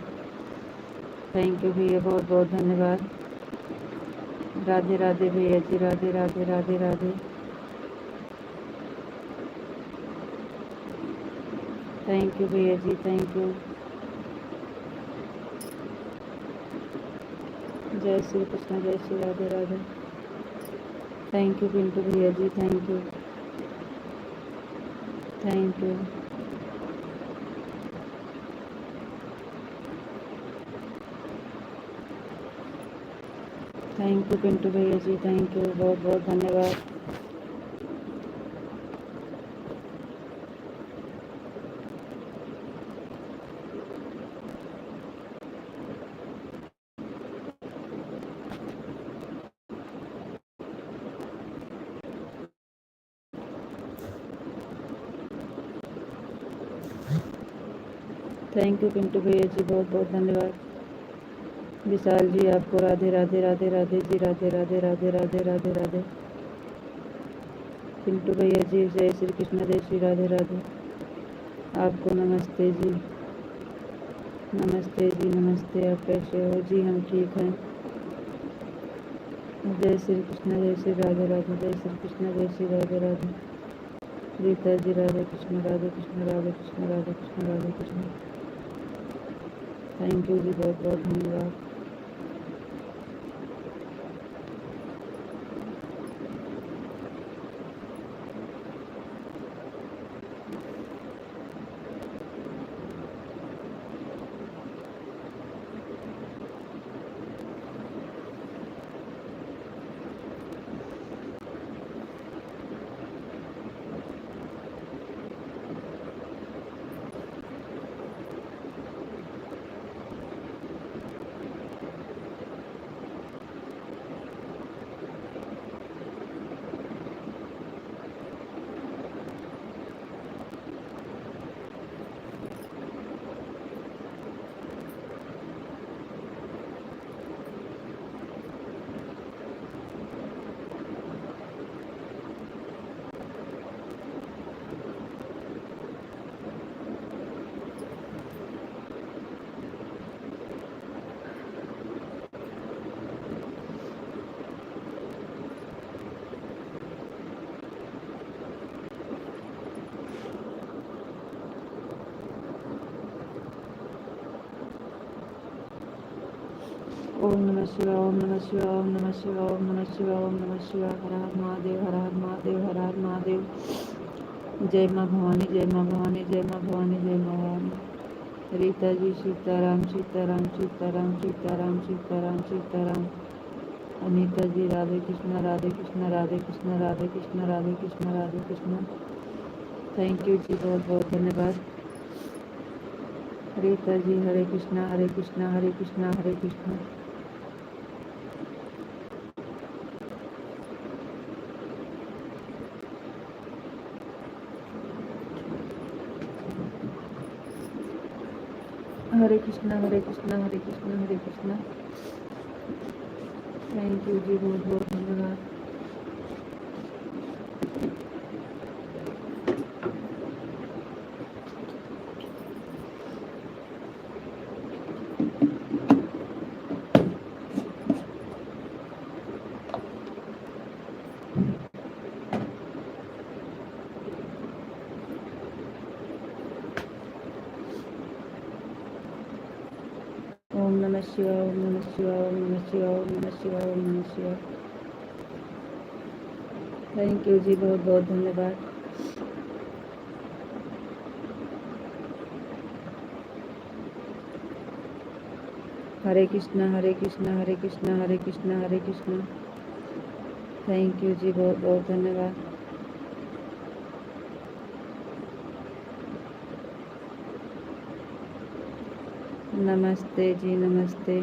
थैंक यू भैया, बहुत बहुत धन्यवाद। राधे राधे भैया जी, राधे राधे, राधे राधे। थैंक यू भैया जी, थैंक यू। जय श्री कृष्ण, जय श्री राधे राधे। थैंक यू पिंटू भैया जी, thank you. Thank you. Thank you Pintu भैया जी, थैंक यू, बहुत बहुत धन्यवाद। थैंक यू पिंटू भैया जी, बहुत बहुत धन्यवाद। विशाल जी आपको राधे राधे राधे राधे जी, राधे राधे राधे राधे राधे राधे। पिंटू भैया जी जय श्री कृष्ण, जय श्री राधे राधे। आपको नमस्ते जी, नमस्ते जी, नमस्ते। आप कैसे हो जी? हम ठीक हैं। जय श्री कृष्ण, जय श्री राधे राधे, जय श्री कृष्ण, जय श्री राधे राधे। रीता जी राधे कृष्ण, राधे कृष्ण, राधे कृष्ण, राधे कृष्ण, राधे कृष्ण। थैंक यू जी, बहुत बहुत धन्यवाद। ओम नमः शिवाय, ओम नमः शिवाय, ओम नमः शिवाय, ओम नमः शिवाय, ओम नमः शिवाय। हर हर महादेव, हर हर महादेव, हर हर महादेव। जय माँ भवानी, जय माँ भवानी, जय माँ भवानी, जय माँ भवानी। रीता जी सीताराम, सीताराम, सीताराम, सीताराम, सीताराम, सीताराम। अनीता जी राधे कृष्ण, राधे कृष्ण, राधे कृष्ण, राधे कृष्ण, राधे कृष्ण, राधे कृष्ण। थैंक यू जी, बहुत बहुत धन्यवाद। रीता जी हरे कृष्णा, हरे कृष्णा, हरे कृष्णा, हरे कृष्णा। हरे कृष्णा, हरे कृष्णा, हरे कृष्णा, हरे कृष्णा। थैंक यू जी, बहुत बहुत धन्यवाद। ओम नमः शिवाय, ओम नमः शिवाय, ओम नमः शिवाय, ओम नमः शिवाय, ओम नमः शिवाय। थैंक यू जी, बहुत बहुत धन्यवाद। हरे कृष्णा, हरे कृष्णा, हरे कृष्णा, हरे कृष्णा, हरे कृष्णा। थैंक यू जी, बहुत बहुत धन्यवाद। नमस्ते जी, नमस्ते।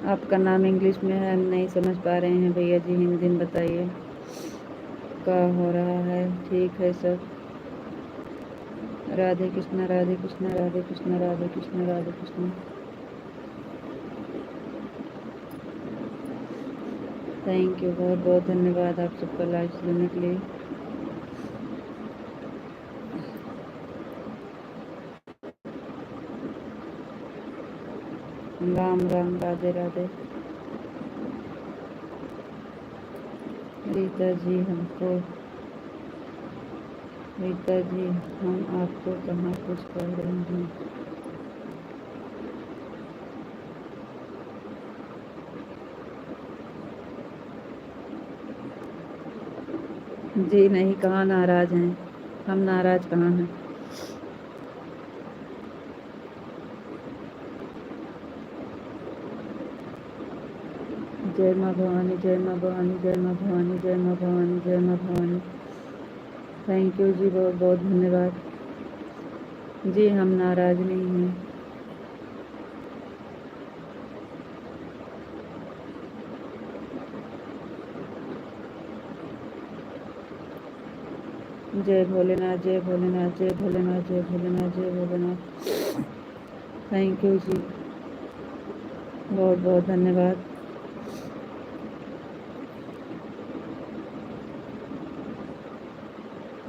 आपका नाम इंग्लिश में है, हम नहीं समझ पा रहे हैं भैया जी, हिंदी में बताइए। क्या हो रहा है? ठीक है सब। राधे कृष्णा, राधे कृष्णा, राधे कृष्णा, राधे कृष्णा, राधे कृष्णा। थैंक यू, बहुत बहुत धन्यवाद आप सबका लाइव सुनने के लिए। राम राम, राधे राधे। रीता जी हमको, रीता जी हम आपको कहाँ कुछ कह रहे हैं? जी नहीं, कहाँ नाराज़ हैं, हम नाराज़ कहाँ हैं। जय माँ भवानी, जय माँ भवानी, जय माँ भवानी, जय माँ भवानी, जय माँ भवानी। थैंक यू जी, बहुत बहुत धन्यवाद जी, हम नाराज़ नहीं हैं। जय भोलेनाथ, जय भोलेनाथ, जय भोलेनाथ, जय भोलेनाथ, जय भोलेनाथ। थैंक यू जी, बहुत बहुत धन्यवाद।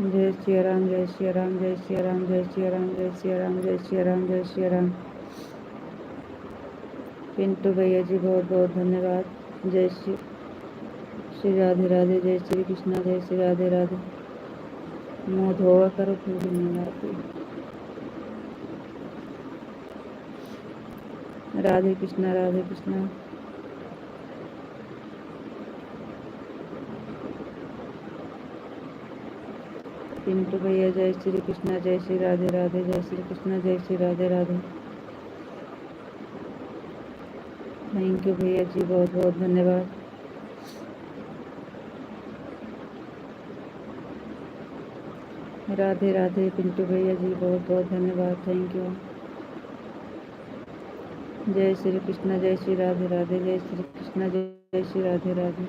जय श्री राम, जय श्री राम, जय श्री राम, जय श्री राम, जय श्री राम, जय श्री राम, जय श्री राम। पिंटू भैया जी, बहुत बहुत धन्यवाद। जय श्री श्री राधे राधे, जय श्री कृष्णा, जय श्री राधे राधे। मुँह धोआ करो, फिर भी नहीं आती। राधे कृष्णा, राधे कृष्णा। पिंटू भैया, जय श्री कृष्णा, जय श्री राधे राधे, जय श्री कृष्णा, जय श्री राधे राधे। थैंक यू भैया जी, बहुत बहुत धन्यवाद। राधे राधे पिंटू भैया जी, बहुत बहुत धन्यवाद, थैंक यू। जय श्री कृष्णा, जय श्री राधे राधे, जय श्री कृष्णा, जय श्री राधे राधे।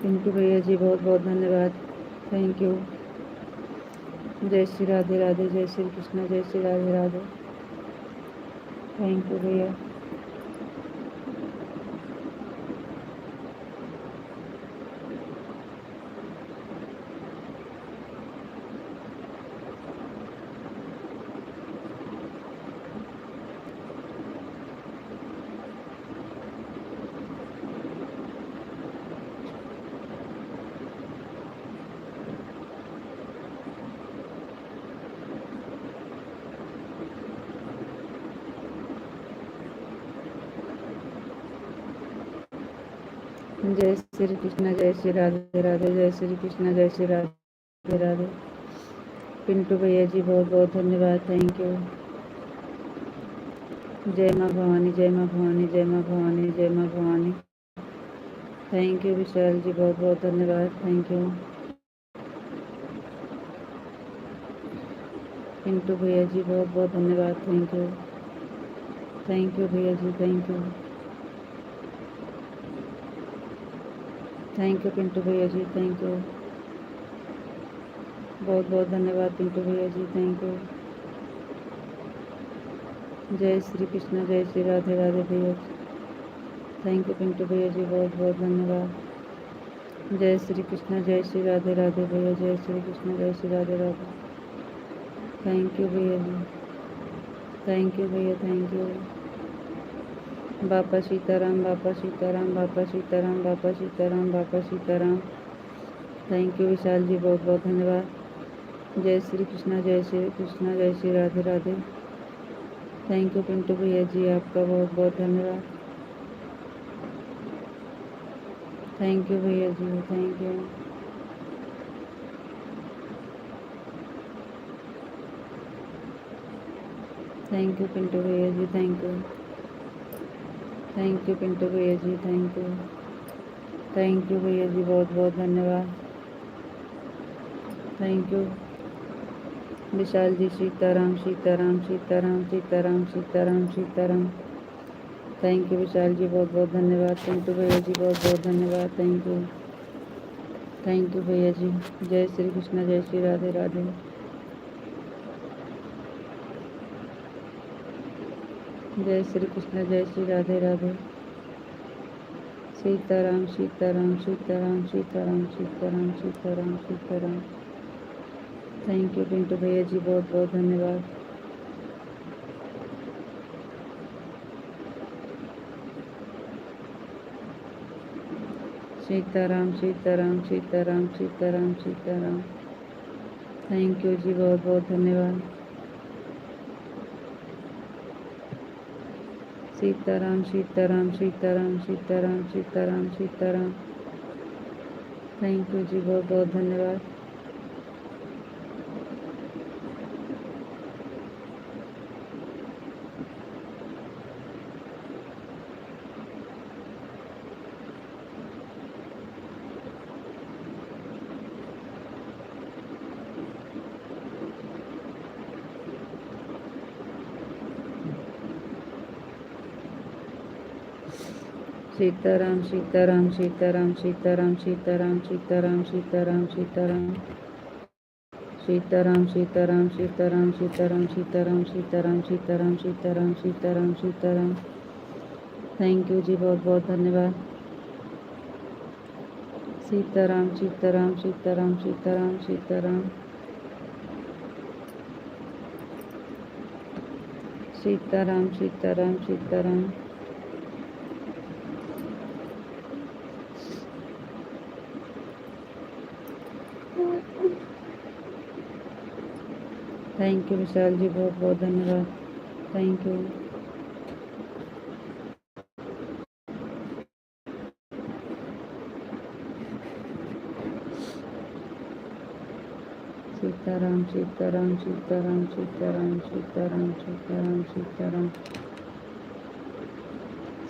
पिंटू भैया जी, बहुत बहुत धन्यवाद, थैंक यू। जय श्री राधे राधे, जय श्री कृष्णा, जय श्री राधे राधे। थैंक यू भैया। जय श्री कृष्णा, जय श्री राधे राधे, जय श्री कृष्णा, जय श्री राधे राधे। पिंटू भैया जी, बहुत बहुत धन्यवाद, थैंक यू। जय माँ भवानी, जय माँ भवानी, जय माँ भवानी, जय माँ भवानी। थैंक यू विशाल जी, बहुत बहुत धन्यवाद, थैंक यू। पिंटू भैया जी, बहुत बहुत धन्यवाद, थैंक यू। थैंक यू भैया जी, thank you. Thank you Pintu भैया जी, थैंक यू। बहुत बहुत धन्यवाद पिंटू भैया जी, थैंक यू। जय श्री कृष्ण, जय श्री राधे राधे भैया जी। थैंक यू पिंटू भैया जी, बहुत बहुत धन्यवाद। जय श्री कृष्ण, जय श्री राधे राधे भैया, जय श्री कृष्ण, जय श्री राधे राधे। थैंक यू भैया जी, थैंक यू भैया, थैंक यू। बापा सीताराम, बापा सीताराम, बापा सीताराम, बापा सीताराम, बापा सीताराम। थैंक यू विशाल जी, बहुत बहुत धन्यवाद। जय श्री कृष्णा, जय श्री कृष्णा, जय श्री राधे राधे। थैंक यू पिंटू भैया जी, आपका बहुत बहुत धन्यवाद। थैंक यू भैया जी, thank you. Thank you Pintu भैया जी, thank you. Thank you Pintu भैया जी, थैंक यू। थैंक यू भैया जी, बहुत बहुत धन्यवाद, thank you. Vishal ji, Sitaram Sitaram Sitaram Sitaram Sitaram Sitaram. Thank you Vishal ji, बहुत बहुत धन्यवाद। पिंटू भैया जी, बहुत बहुत धन्यवाद, थैंक यू। थैंक यू भैया जी। जय श्री कृष्ण, जय श्री राधे राधे। जय श्री कृष्ण, जय श्री राधे राधे। सीताराम सीताराम सीताराम सीताराम सीताराम सीताराम सीताराम। थैंक यू पिंटू भैया जी, बहुत बहुत धन्यवाद। सीताराम सीताराम सीताराम सीताराम सीताराम। थैंक यू जी, बहुत बहुत धन्यवाद। सीताराम सीताराम सीताराम सीताराम सीताराम सीताराम। थैंक यू जी, बहुत बहुत धन्यवाद। सीताराम सीताराम सीताराम सीताराम सीताराम सीताराम सीताराम सीताराम सीताराम सीताराम सीताराम सीताराम सीताराम सीताराम सीताराम सीताराम सीताराम सीताराम। थैंक यू जी, बहुत बहुत धन्यवाद। सीताराम सीताराम सीताराम सीताराम सीताराम सीताराम सीताराम सीताराम। थैंक यू विशाल जी, बहुत बहुत धन्यवाद। Thank you. Sitaram Sitaram Sitaram Sitaram Sitaram Sitaram Sitaram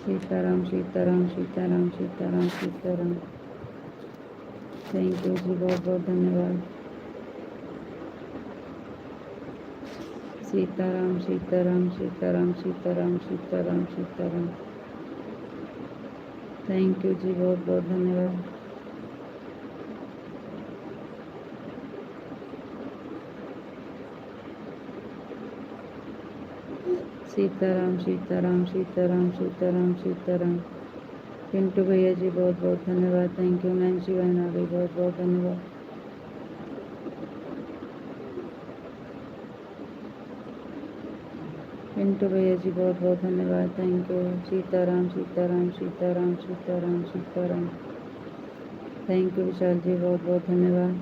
Sitaram Sitaram Sitaram Sitaram Sitaram. Thank you जी, बहुत बहुत धन्यवाद। सीताराम सीताराम सीताराम सीताराम सीताराम सीताराम। थैंक यू जी, बहुत बहुत धन्यवाद। सीताराम सीताराम सीताराम सीताराम सीताराम। पिंटू भैया जी, बहुत बहुत धन्यवाद। Thank you. नैन्सी बहन आ गई, बहुत बहुत धन्यवाद। पिंटू भैया जी, बहुत बहुत धन्यवाद। Thank you. Sitaram Sitaram Sitaram Sitaram Sitaram. Thank you Vishal ji, बहुत बहुत धन्यवाद।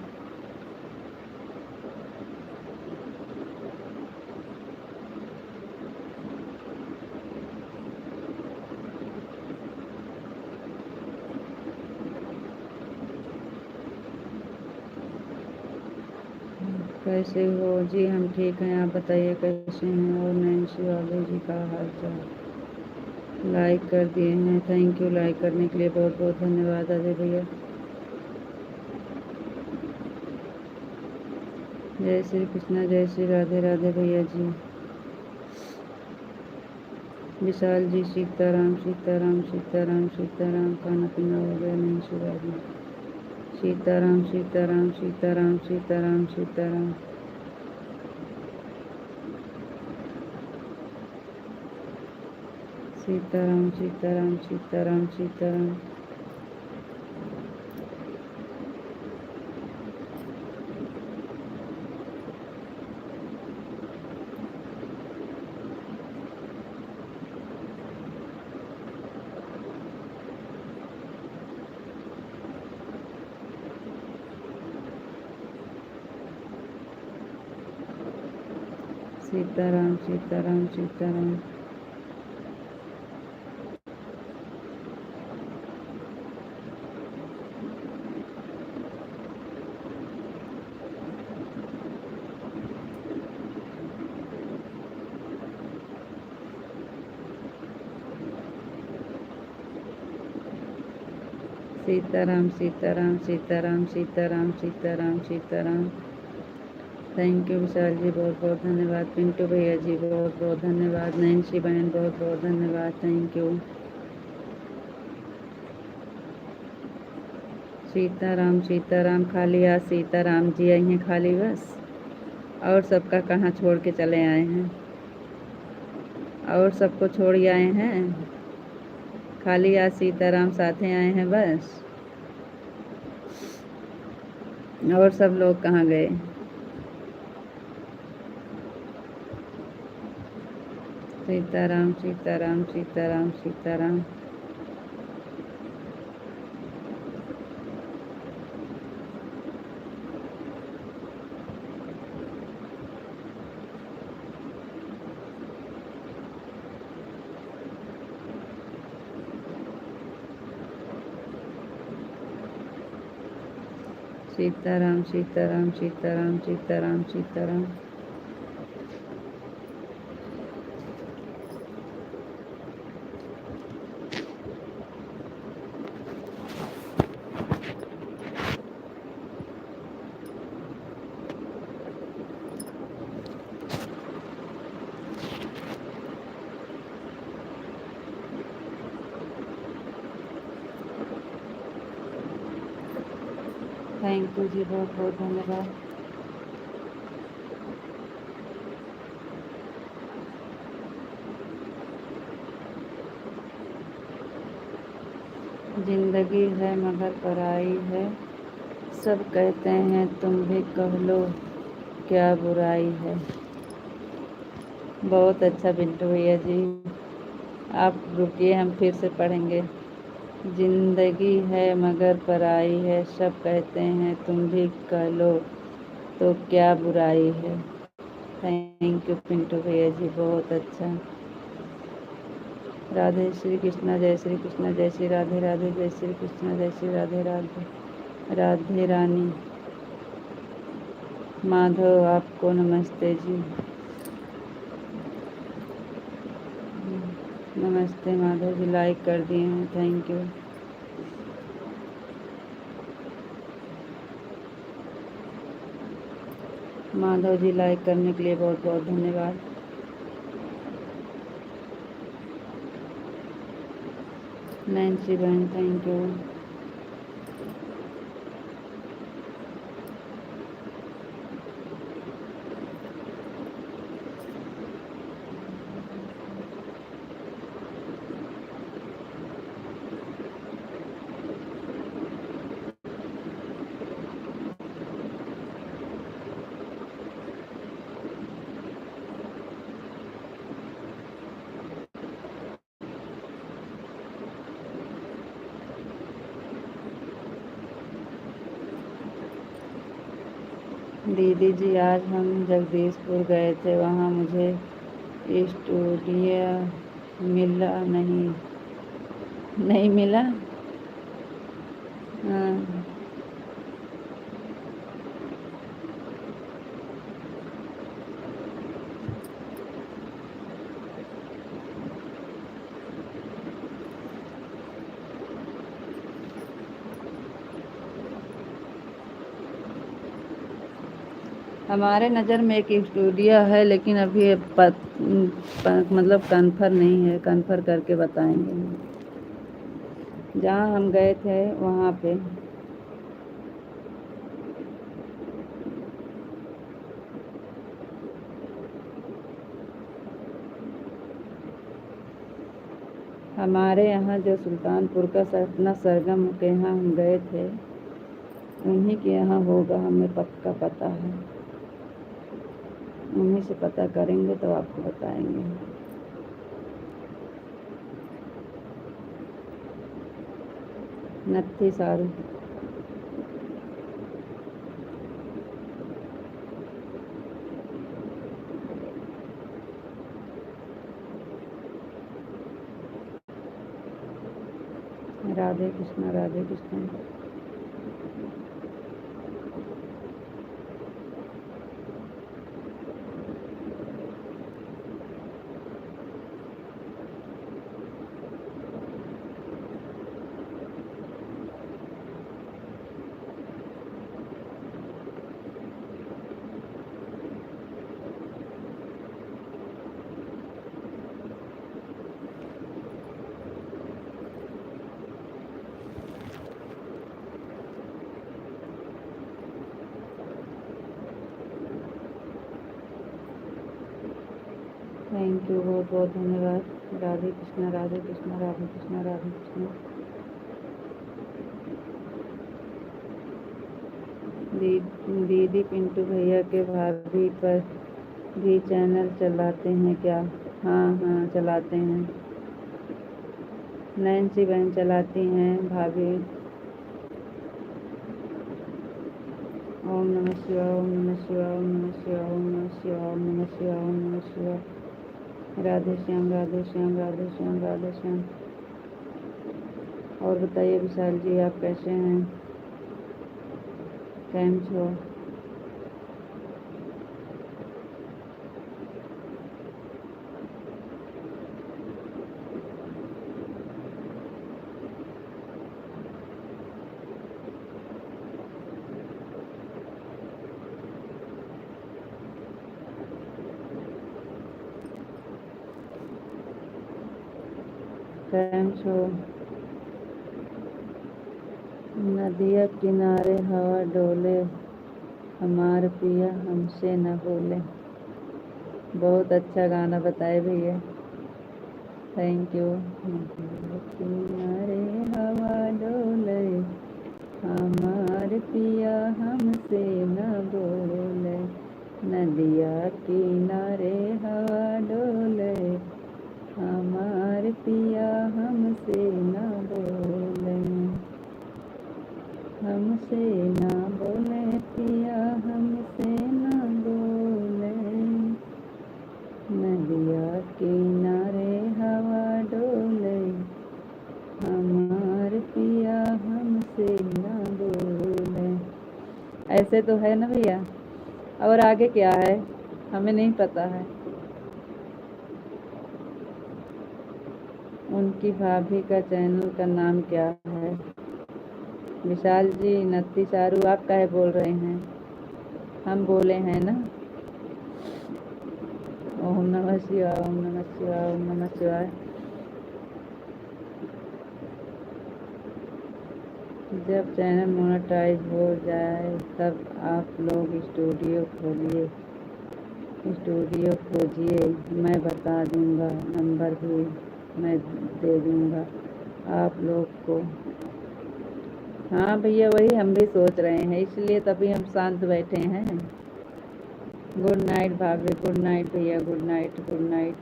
कैसे हो जी? हम ठीक हैं, आप बताइए कैसे हैं? और नैन्सी वाले जी का हाल चाल? लाइक कर दिए हैं, थैंक यू। लाइक करने के लिए बहुत बहुत धन्यवाद अजय भैया। जय श्री कृष्णा, जय श्री राधे राधे भैया जी। विशाल जी, सीताराम सीताराम सीताराम सीताराम। खाना पीना हो गया? नैन्सी वाली सीताराम सीताराम सीताराम सीताराम सीताराम। सीताराम सीताराम सीताराम सीताराम। सीताराम सीताराम सीताराम। सीताराम सीताराम सीताराम सीताराम सीताराम सीताराम। थैंक यू विशाल जी, बहुत बहुत धन्यवाद। पिंटू भैया जी, बहुत बहुत धन्यवाद। नैन्सी बहन, बहुत बहुत धन्यवाद। Thank you. सीताराम सीताराम। खाली आज सीताराम जी आई हैं खाली बस, और सबका कहाँ छोड़ के चले आए हैं? और सबको छोड़ आए हैं, खाली आज सीताराम साथे आए हैं बस। और सब लोग कहाँ गए? सीताराम सीताराम सीताराम सीताराम। सीताराम सीताराम सीताराम सीताराम सीताराम। थैंक यू जी, बहुत बहुत धन्यवाद। जिंदगी है मगर पराई है, सब कहते हैं तुम भी कह लो क्या बुराई है। बहुत अच्छा पिंटू भैया जी, आप रुकिए, हम फिर से पढ़ेंगे। जिंदगी है मगर पराई है, सब कहते हैं तुम भी कह लो तो क्या बुराई है। थैंक यू पिंटू भैया जी, बहुत अच्छा। राधे श्री कृष्णा, जय श्री कृष्णा, जय श्री राधे राधे, जय श्री कृष्णा, जय श्री राधे राधे, राधे रानी। माधव आपको नमस्ते जी, नमस्ते माधव जी, लाइक कर दिए हैं, thank you. Madhav ji like करने के लिए बहुत बहुत धन्यवाद। नैन्सी बहन थैंक यू। दीदी जी आज हम जगदीशपुर गए थे, वहाँ मुझे स्टूडियो मिला नहीं मिला। हाँ, हमारे नज़र में एक स्टूडियो है, लेकिन अभी मतलब कन्फर्म नहीं है, कन्फर्म करके बताएंगे। जहाँ हम गए थे वहाँ पे हमारे यहाँ जो सुल्तानपुर का सपना सरगम के यहाँ हम गए थे, उन्हीं के यहाँ होगा, हमें पक्का पता है। उन्हीं से पता करेंगे तो आपको बताएंगे। नत्थी सारू, राधे कृष्णा राधे कृष्णा। थैंक यू, बहुत बहुत धन्यवाद। राधे कृष्णा राधे कृष्णा राधे कृष्णा राधे कृष्णा। दीदी पिंटू भैया के भाभी पर भी चैनल चलाते हैं क्या? हाँ हाँ चलाते हैं, नैन्सी बहन चलाती हैं भाभी। ओम नमः शिवाय, ओम नमः शिवाय, ओम नमः शिवाय, ओम नमः शिवाय, ओम नमः शिवाय, ओम नमः शिवाय। राधे श्याम राधे श्याम राधे श्याम राधे श्याम। और बताइए विशाल जी, आप कैसे हैं? કેમ છો? કેમ છો? नदिया किनारे हवा डोले, हमार पिया हमसे न बोले। बहुत अच्छा गाना बताए भैया, थैंक यू। नदिया किनारे हवा डोले, हमार पिया हमसे न बोले। नदिया किनारे हवा डोले, हमार पिया हमसे न बोले। हमसे ना बोले पिया हमसे ना बोले। नदिया किनारे हवा डोले, हमार पिया हमसे ना बोले। ऐसे तो है ना भैया, और आगे क्या है हमें नहीं पता है। उनकी भाभी का चैनल का नाम क्या है? विशाल जी, नत्ती चारू, आप काहे बोल रहे हैं? हम बोले हैं ना। ओम नमः शिवाय, ओम नमः शिवाय, ओम नमः शिवाय। जब चैनल मोनेटाइज हो जाए तब आप लोग स्टूडियो खोजिए, मैं बता दूंगा, नंबर भी मैं दे दूंगा आप लोग को। हाँ भैया, वही हम भी सोच रहे हैं, इसलिए तभी हम शांत बैठे हैं। गुड नाइट भाभी, गुड नाइट भैया, गुड नाइट, गुड नाइट।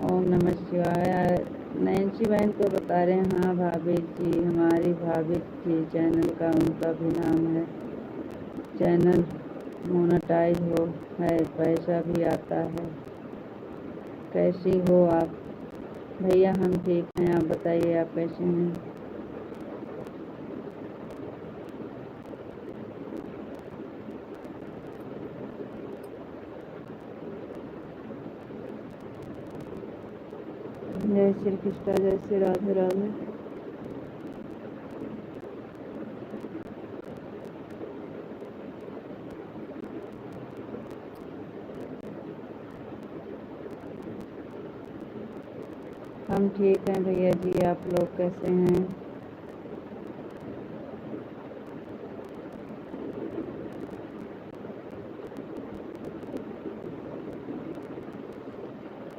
ओम नमः शिवाय। नैन्सी बहन को बता रहे हैं, हाँ भाभी जी, हमारी भाभी जी चैनल का उनका भी नाम है। चैनल मोनेटाइज हो है, पैसा भी आता है। कैसी हो आप? भैया हम ठीक हैं, आप बताइए आप कैसे हैं? जय श्री कृष्णा, जय श्री राधे राधे। हम ठीक हैं भैया जी, आप लोग कैसे हैं?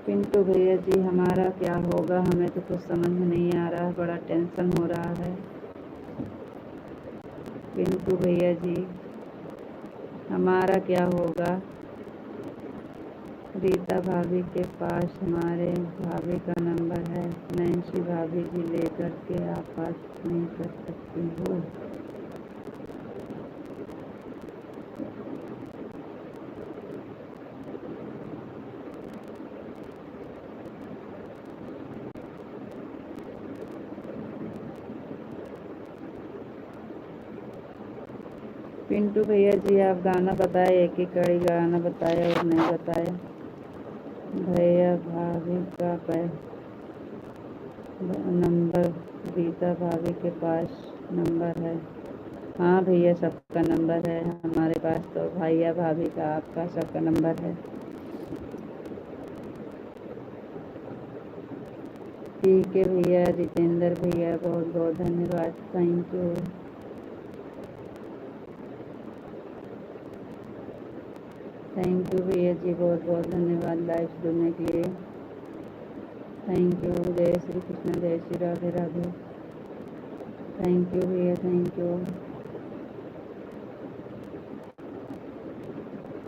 पिंटू भैया जी, हमारा क्या होगा, हमें तो कुछ समझ में नहीं आ रहा है, बड़ा टेंशन हो रहा है। पिंटू भैया जी, हमारा क्या होगा? रीता भाभी के पास हमारे भाभी का नंबर है, नैन्सी भाभी जी लेकर के आप बात नहीं कर सकती हो। पिंटू भैया जी, आप गाना बताए, एक ही कड़ी गाना बताया और नहीं बताया। भैया भाभी का नंबर रीता भाभी के पास नंबर है। हाँ भैया, सबका नंबर है हमारे पास, तो भैया भाभी का आपका सबका नंबर है। ठीक है भैया। जितेंद्र भैया, बहुत बहुत धन्यवाद, थैंक यू। थैंक यू भैया जी, बहुत बहुत धन्यवाद लाइव जुड़ने के लिए, थैंक यू। जय श्री कृष्ण, जय श्री राधे राधे। थैंक यू भैया, थैंक यू।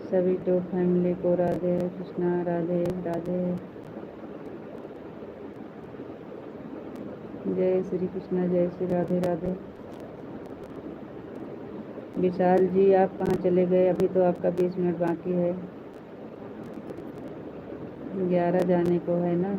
सभी तो फैमिली को राधे कृष्णा, राधे राधे। जय श्री कृष्ण, जय श्री राधे राधे। विशाल जी, आप कहाँ चले गए? अभी तो आपका 20 मिनट बाकी है, 11 जाने को है ना।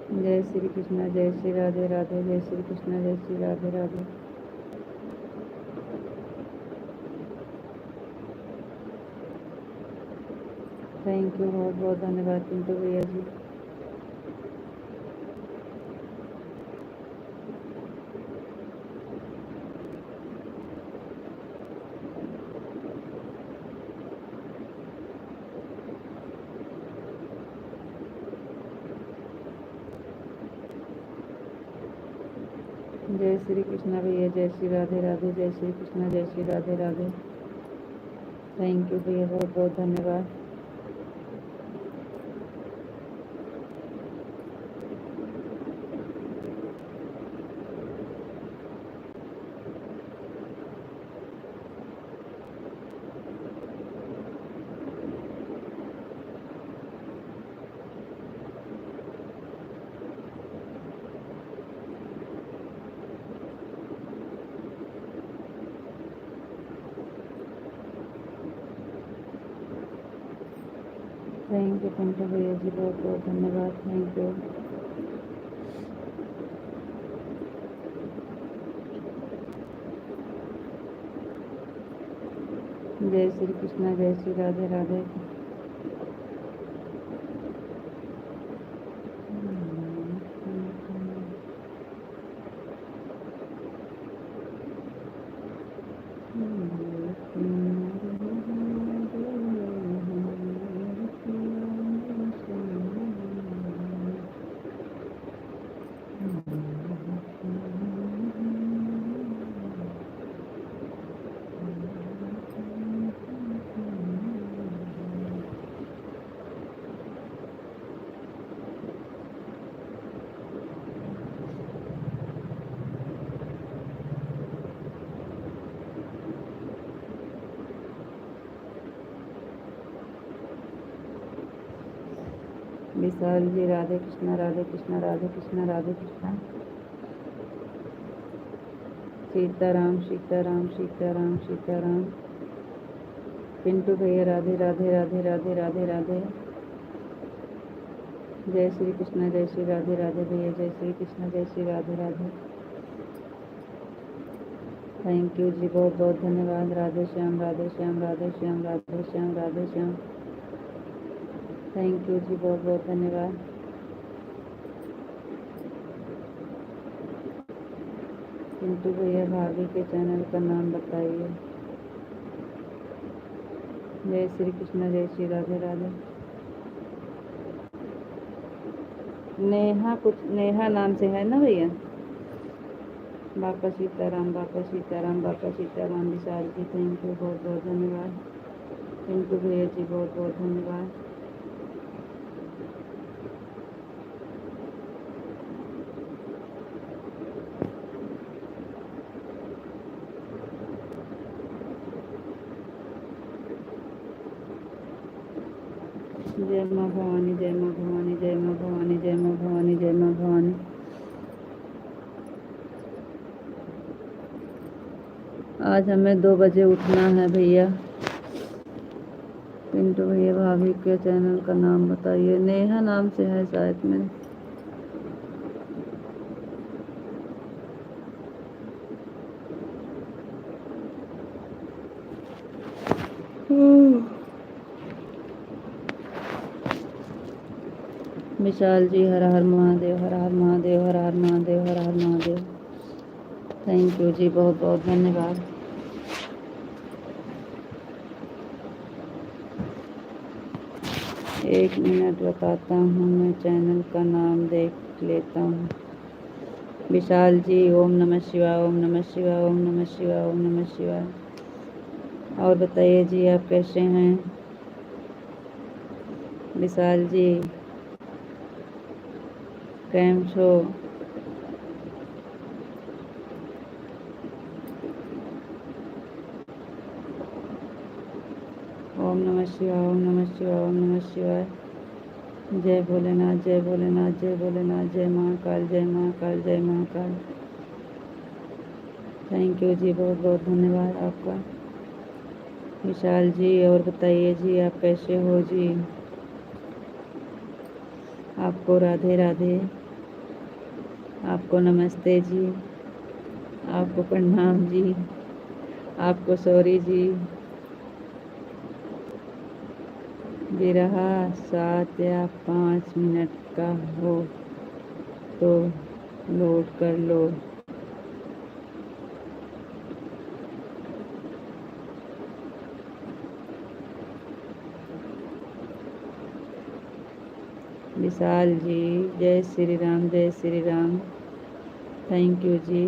जय श्री कृष्ण, जय श्री राधे राधे, जय श्री कृष्ण, जय श्री राधे राधे। थैंक यू, बहुत बहुत धन्यवाद पिंटू भैया जी। जय श्री कृष्ण भैया, जय श्री राधे राधे, जय श्री कृष्ण, जय श्री राधे राधे। थैंक यू भैया, बहुत बहुत धन्यवाद। थैंक यू पिंटू भैया जी, बहुत बहुत धन्यवाद। Thank you. जय श्री कृष्ण, जय श्री राधे राधे। विशाल जी, राधे कृष्णा, राधे कृष्णा, राधे कृष्णा, राधे कृष्णा। सीताराम, सीताराम, सीताराम, सीताराम। पिंटू भैया, राधे राधे, राधे राधे, राधे राधे। जय श्री कृष्ण, जय श्री राधे राधे भैया, जय श्री कृष्ण, जय श्री राधे राधे। थैंक यू जी, बहुत बहुत धन्यवाद। राधे श्याम, राधे श्याम, राधे श्याम, राधे श्याम, राधे श्याम। थैंक यू जी, बहुत बहुत धन्यवाद। पिंटू भैया, भाभी के चैनल का नाम बताइए। जय श्री कृष्ण, जय श्री राधे राधे। नेहा, कुछ नेहा नाम से है ना भैया? बापा सीताराम, बापा सीताराम, बापा सीताराम। विशाल जी, थैंक यू, बहुत बहुत धन्यवाद। पिंटू भैया जी, बहुत बहुत धन्यवाद। जय माँ भवानी, जय माँ भवानी, जय माँ भवानी, जय माँ भवानी, जय माँ भवानी। आज हमें 2 बजे उठना है भैया। पिंटू भैया, भाभी के चैनल का नाम बताइए। नेहा नाम से है शायद में। विशाल जी, हर हर महादेव, हर हर महादेव, हर हर महादेव, हर हर महादेव। थैंक यू जी, बहुत बहुत धन्यवाद। एक मिनट बताता हूँ, मैं चैनल का नाम देख लेता हूँ। विशाल जी, ओम नमः शिवाय, ओम नमः शिवाय, ओम नमः शिवाय, ओम नमः शिवाय। और बताइए जी, आप कैसे हैं विशाल जी? कैम छो? ओम नमः शिवाय, ओम नमः शिवाय, ओम नमः शिवाय। जय भोलेनाथ, जय भोलेनाथ, जय भोलेनाथ, जय महाकाल, जय महाकाल, जय महाकाल। थैंक यू जी, बहुत बहुत धन्यवाद आपका विशाल जी। और बताइए जी, आप कैसे हो जी? आपको राधे राधे। आपको नमस्ते जी, आपको प्रणाम जी, आपको सॉरी जी। बिरहा 7 या 5 मिनट का हो तो लोड कर लो। विशाल जी, जय श्री राम, जय श्री राम। थैंक यू जी।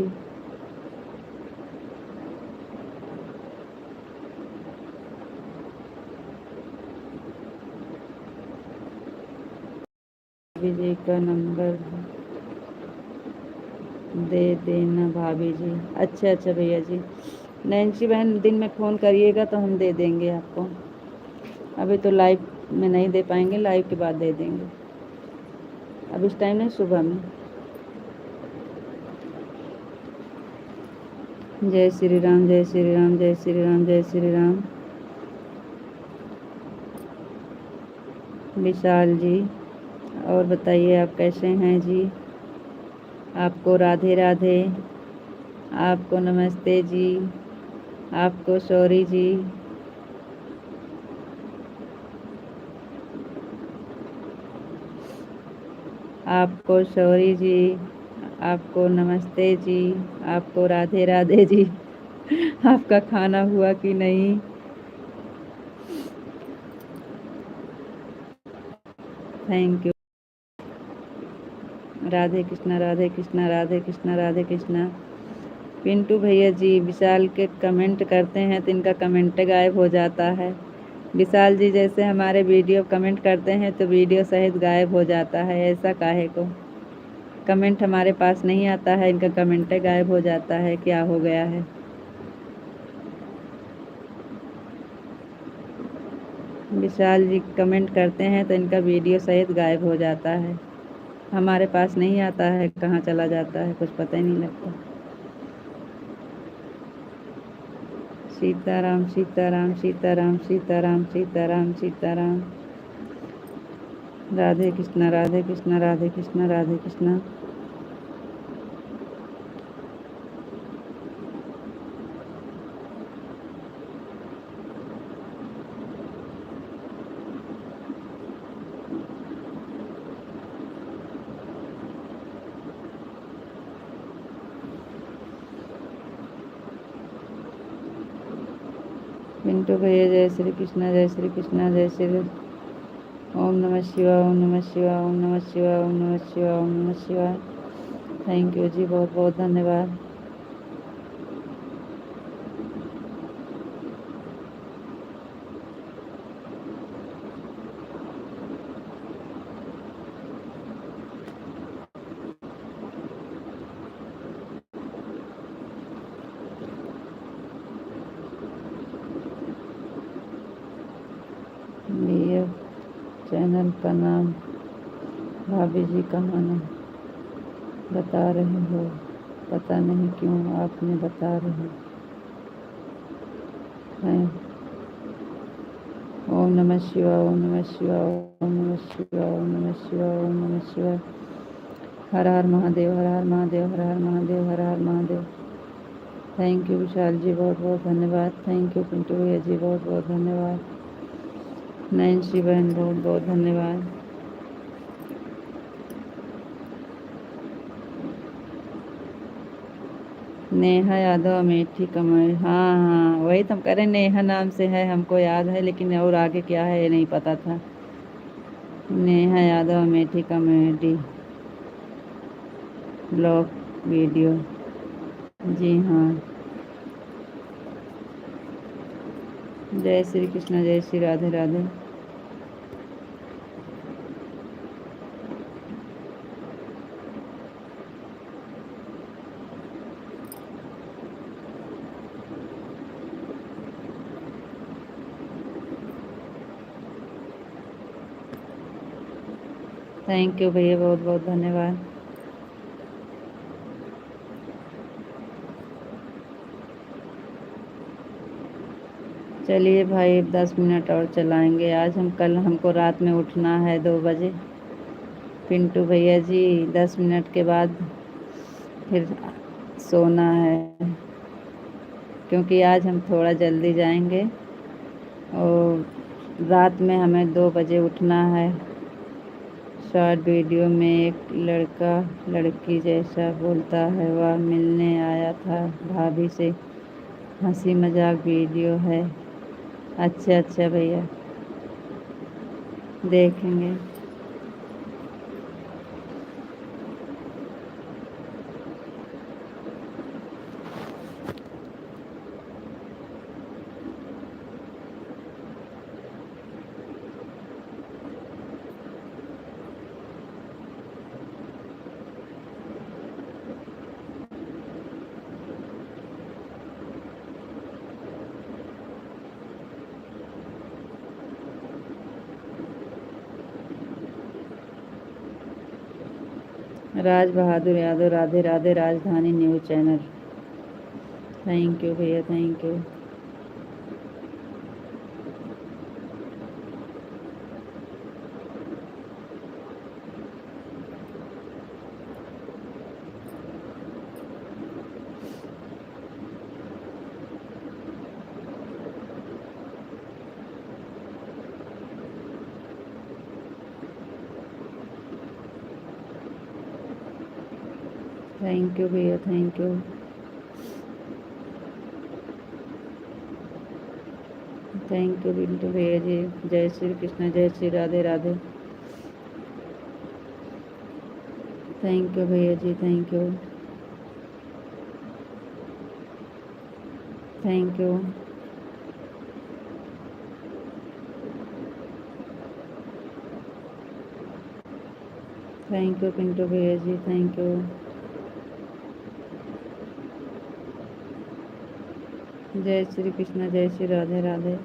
भाभी जी का नंबर दे देना भाभी जी। अच्छा अच्छा भैया जी। नैन्सी बहन दिन में फ़ोन करिएगा तो हम दे देंगे आपको। अभी तो लाइव में नहीं दे पाएंगे, लाइव के बाद दे देंगे। अब इस टाइम नहीं, सुबह में। जय श्री राम, जय श्री राम, जय श्री राम, जय श्री राम। विशाल जी, और बताइए आप कैसे हैं जी? आपको राधे राधे, आपको नमस्ते जी, आपको सॉरी जी। आपको सॉरी जी, आपको नमस्ते जी, आपको राधे राधे जी। आपका खाना हुआ कि नहीं? Thank you. राधे कृष्णा, राधे कृष्णा, राधे कृष्णा, राधे कृष्णा। पिंटू भैया जी, विशाल के कमेंट करते हैं तो इनका कमेंट गायब हो जाता है। विशाल जी, जैसे हमारे वीडियो कमेंट करते हैं तो वीडियो सहित गायब हो जाता है, ऐसा काहे को? कमेंट हमारे पास नहीं आता है, इनका कमेंट गायब हो जाता है, क्या हो गया है? विशाल जी कमेंट करते हैं तो इनका वीडियो सहित गायब हो जाता है, हमारे पास नहीं आता है, कहाँ चला जाता है कुछ पता ही नहीं लगता। सीताराम सीताराम सीताराम सीताराम सीताराम सीताराम। राधे कृष्णा, राधे कृष्णा, राधे कृष्णा, राधे कृष्णा। पिंटू भैया, जय श्री कृष्णा, जय श्री कृष्णा, जय श्री। ओम नमः शिवाय, ओम नमः शिवाय, ओम नमः शिवाय, ओम नमः शिवाय, ओम नमः शिवाय। थैंक यू जी, बहुत बहुत धन्यवाद। भैया चैनल का नाम भाभी जी कहाँ न बता रहे हो, पता नहीं क्यों आपने बता रहे हैं। ओम नमः शिवाय, ओम नमः शिवाय, ओम नमः शिवाय, ओम नमः शिवाय, ओम नमः शिवाय। हर हर महादेव, हर हर महादेव, हर हर महादेव, हर हर महादेव। थैंक यू विशाल जी, बहुत बहुत धन्यवाद। थैंक यू पिंटू भैया जी, बहुत बहुत धन्यवाद। नैन्सी बहन, बहुत बहुत धन्यवाद। नेहा यादव, अमेठी कमर। हाँ हाँ, वही तो हम कह रहे हैं, नेहा नाम से है, हमको याद है, लेकिन और आगे क्या है ये नहीं पता था। Neha Yadav, Amethi comedy blog video. जी हाँ। जय श्री कृष्ण, जय श्री राधे राधे। थैंक यू भैया, बहुत बहुत धन्यवाद। चलिए भाई, 10 मिनट और चलाएंगे आज हम। कल हमको रात में उठना है 2 बजे। पिंटू भैया जी, 10 मिनट के बाद फिर सोना है, क्योंकि आज हम थोड़ा जल्दी जाएंगे और रात में हमें 2 बजे उठना है। शॉर्ट वीडियो में एक लड़का लड़की जैसा बोलता है, वह मिलने आया था भाभी से, हंसी मजाक वीडियो है। अच्छा भैया, देखेंगे। Raj Bahadur Yadav, Radhe Radhe, Rajdhani news channel. Thank you भैया, थैंक यू। थैंक यू भैया, thank you. Thank you Biltu भैया जी। जय श्री कृष्ण, जय श्री राधे राधे। थैंक यू भैया जी, thank you, thank you. Thank you Pintu भैया जी, थैंक यू। जय श्री कृष्ण, जय श्री राधे राधे।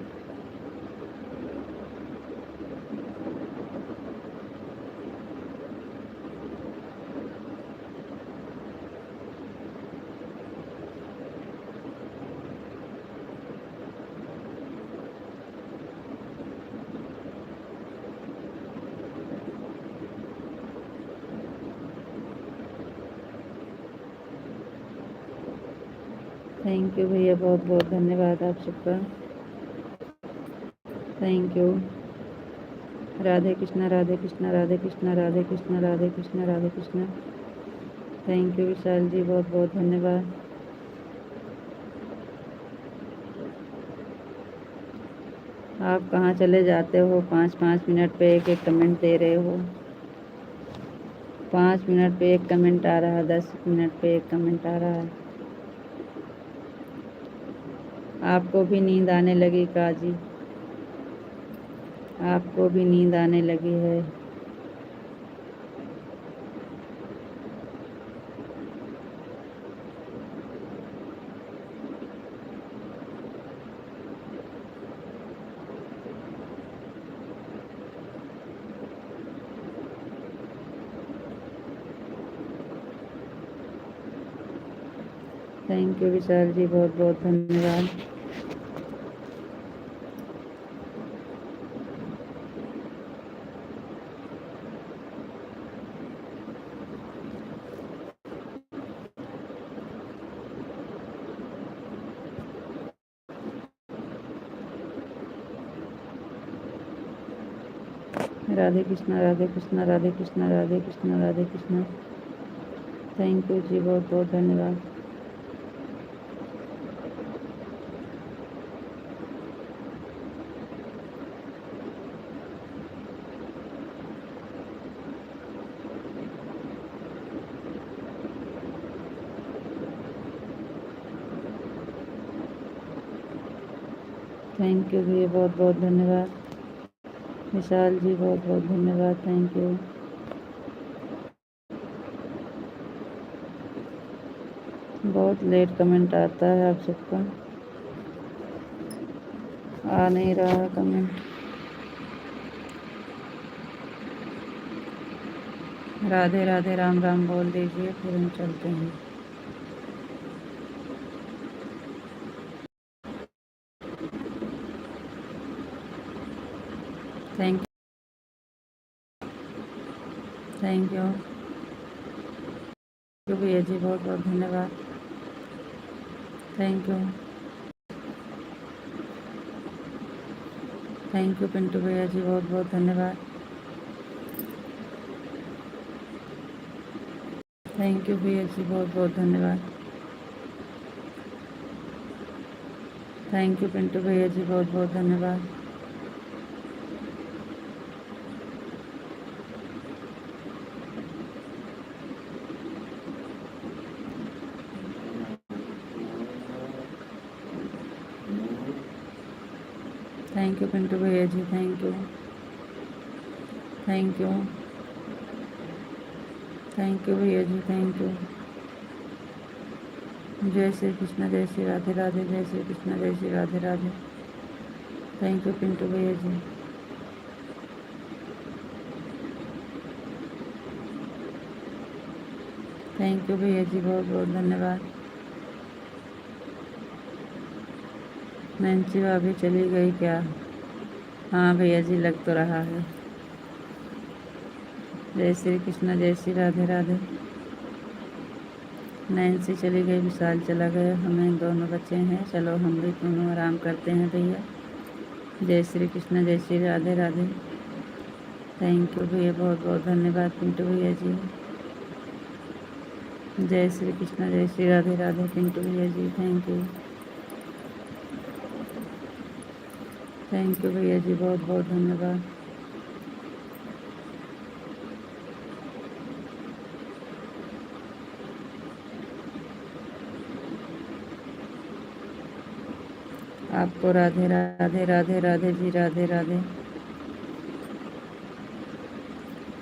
थैंक यू भैया, बहुत बहुत धन्यवाद आप सबका। Thank you. Radhe Krishna, Radhe Krishna, Radhe Krishna, Radhe Krishna, Radhe Krishna, Radhe Krishna. Thank you Vishal ji, बहुत बहुत धन्यवाद। आप कहाँ चले जाते हो? 5-5 मिनट पे एक एक कमेंट दे रहे हो। 5 मिनट पे एक कमेंट आ रहा है, 10 मिनट पे एक कमेंट आ रहा है। आपको भी नींद आने लगी काजी? आपको भी नींद आने लगी है? थैंक यू विशाल जी, बहुत बहुत धन्यवाद। राधे कृष्णा, राधे कृष्णा, राधे कृष्णा, राधे कृष्णा, राधे कृष्णा। थैंक यू जी, बहुत बहुत धन्यवाद। थैंक यू भैया, बहुत बहुत धन्यवाद। विशाल जी, बहुत बहुत धन्यवाद, थैंक यू। बहुत लेट कमेंट आता है आप सबका, आ नहीं रहा कमेंट। राधे राधे, राम राम बोल दीजिए, फिर हम चलते हैं। Thank you. यू भैया जी, बहुत बहुत धन्यवाद। Thank you. Thank you Pintu भैया जी, बहुत बहुत धन्यवाद। थैंक यू भैया जी, बहुत बहुत धन्यवाद। थैंक यू पिंटू भैया जी, बहुत बहुत धन्यवाद। थैंक यू पिंटू भैया जी, thank you. Thank you. Thank you भैया जी, थैंक यू। जय श्री कृष्ण, जय श्री राधे राधे, जय श्री कृष्ण, जय श्री राधे राधे। थैंक यू पिंटू भैया जी। थैंक यू भैया जी, बहुत बहुत धन्यवाद। नैन्सी भाभी चली गई क्या? हाँ भैया जी, लग तो रहा है। जय श्री कृष्ण, जय श्री राधे राधे। नैन्सी चली गई, विशाल चला गया, हमें दोनों बच्चे हैं। चलो हम भी दोनों आराम करते हैं भैया। जय श्री कृष्ण, जय श्री राधे राधे। थैंक यू भैया, बहुत बहुत धन्यवाद पिंटू भैया जी। जय श्री कृष्ण, जय श्री राधे राधे पिंटू भैया जी, थैंक यू। थैंक यू भैया जी, बहुत बहुत धन्यवाद। आपको राधे राधे, राधे राधे जी, राधे राधे।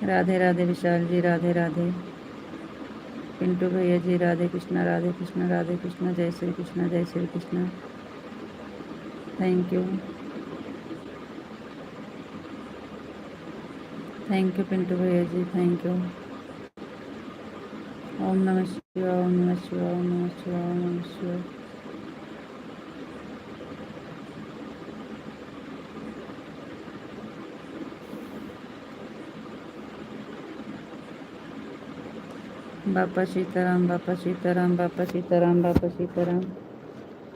राधे राधे विशाल जी, राधे राधे। पिंटू भैया जी, राधे कृष्णा, राधे कृष्णा, राधे कृष्णा, जय श्री कृष्णा, जय Shri Krishna. Thank you. Thank you Pintu भैया जी, थैंक यू। ओम नमः शिवाय, ओम नमः शिवाय, ओम नमः शिवाय, ओम नमः शिवाय। बापा सीताराम, बापा सीताराम, बापा सीताराम, बापा सीताराम।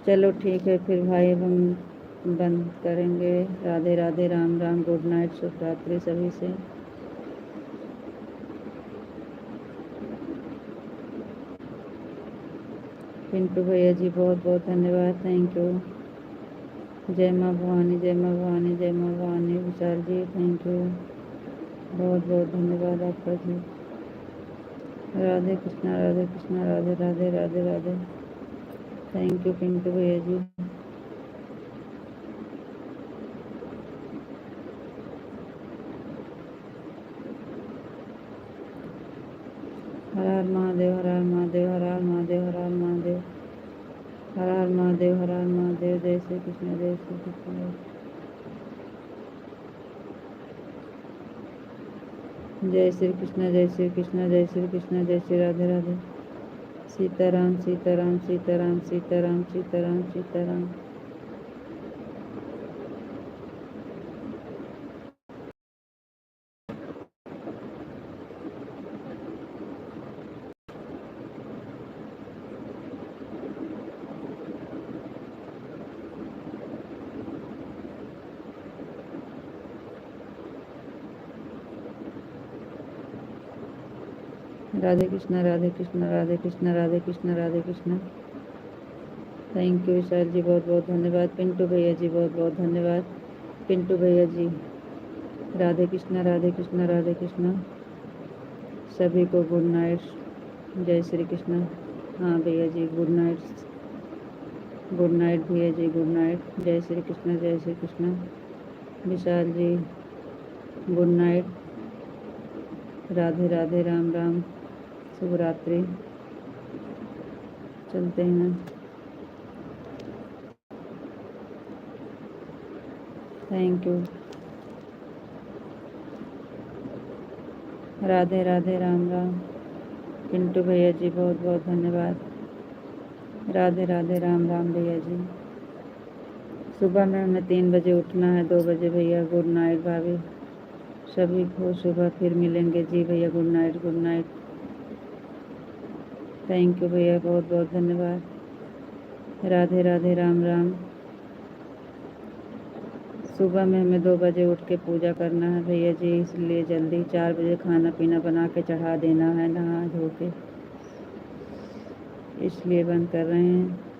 चलो ठीक है फिर भाई, अब हम बंद करेंगे। राधे राधे, राम राम, गुड नाइट, शुभ रात्रि सभी से। पिंटू भैया जी, बहुत बहुत धन्यवाद, थैंक यू। जय माँ भवानी, जय माँ भवानी, जय माँ भवानी। विशाल जी, थैंक यू, बहुत बहुत धन्यवाद आपका जी। राधे कृष्णा, राधे कृष्णा, राधे राधे, राधे राधे। थैंक यू पिंटू भैया जी। हर हर महादेव, हर हर महादेव, हर हर महादेव, हर हर महादेव, हर हर महादेव, हर हर महादेव। जय श्री कृष्ण, जय श्री कृष्ण। जय श्री कृष्ण, जय श्री कृष्ण, जय श्री कृष्ण, जय श्री राधे राधे। सीताराम, सीताराम, सीताराम, सीताराम, सीताराम, सीताराम। राधे कृष्ण, राधे कृष्ण, राधे कृष्ण, राधे कृष्ण, राधे कृष्ण। थैंक यू विशाल जी, बहुत बहुत धन्यवाद। पिंटू भैया जी, बहुत बहुत धन्यवाद। पिंटू भैया जी, राधे कृष्ण, राधे कृष्ण, राधे कृष्ण। सभी को गुड नाइट, जय श्री कृष्ण। हाँ भैया जी, गुड नाइट, गुड नाइट भैया जी, गुड नाइट। जय श्री कृष्ण, जय श्री कृष्ण। Vishal ji, good night. राधे राधे, राम राम, शुभ रात्रि। चलते हैं। Thank you. राधे राधे, राम राम। पिंटू भैया जी, बहुत बहुत धन्यवाद। राधे राधे, राम राम भैया जी। सुबह में हमें 3 बजे उठना है, 2 बजे भैया। गुड नाइट भाभी, सभी को सुबह फिर मिलेंगे जी भैया। Good night, good night. Thank you भैया, बहुत बहुत धन्यवाद। राधे राधे, राम राम। सुबह में हमें 2 बजे उठ के पूजा करना है भैया जी, इसलिए जल्दी 4 बजे खाना पीना बना के चढ़ा देना है, नहा धो के, इसलिए बंद कर रहे हैं।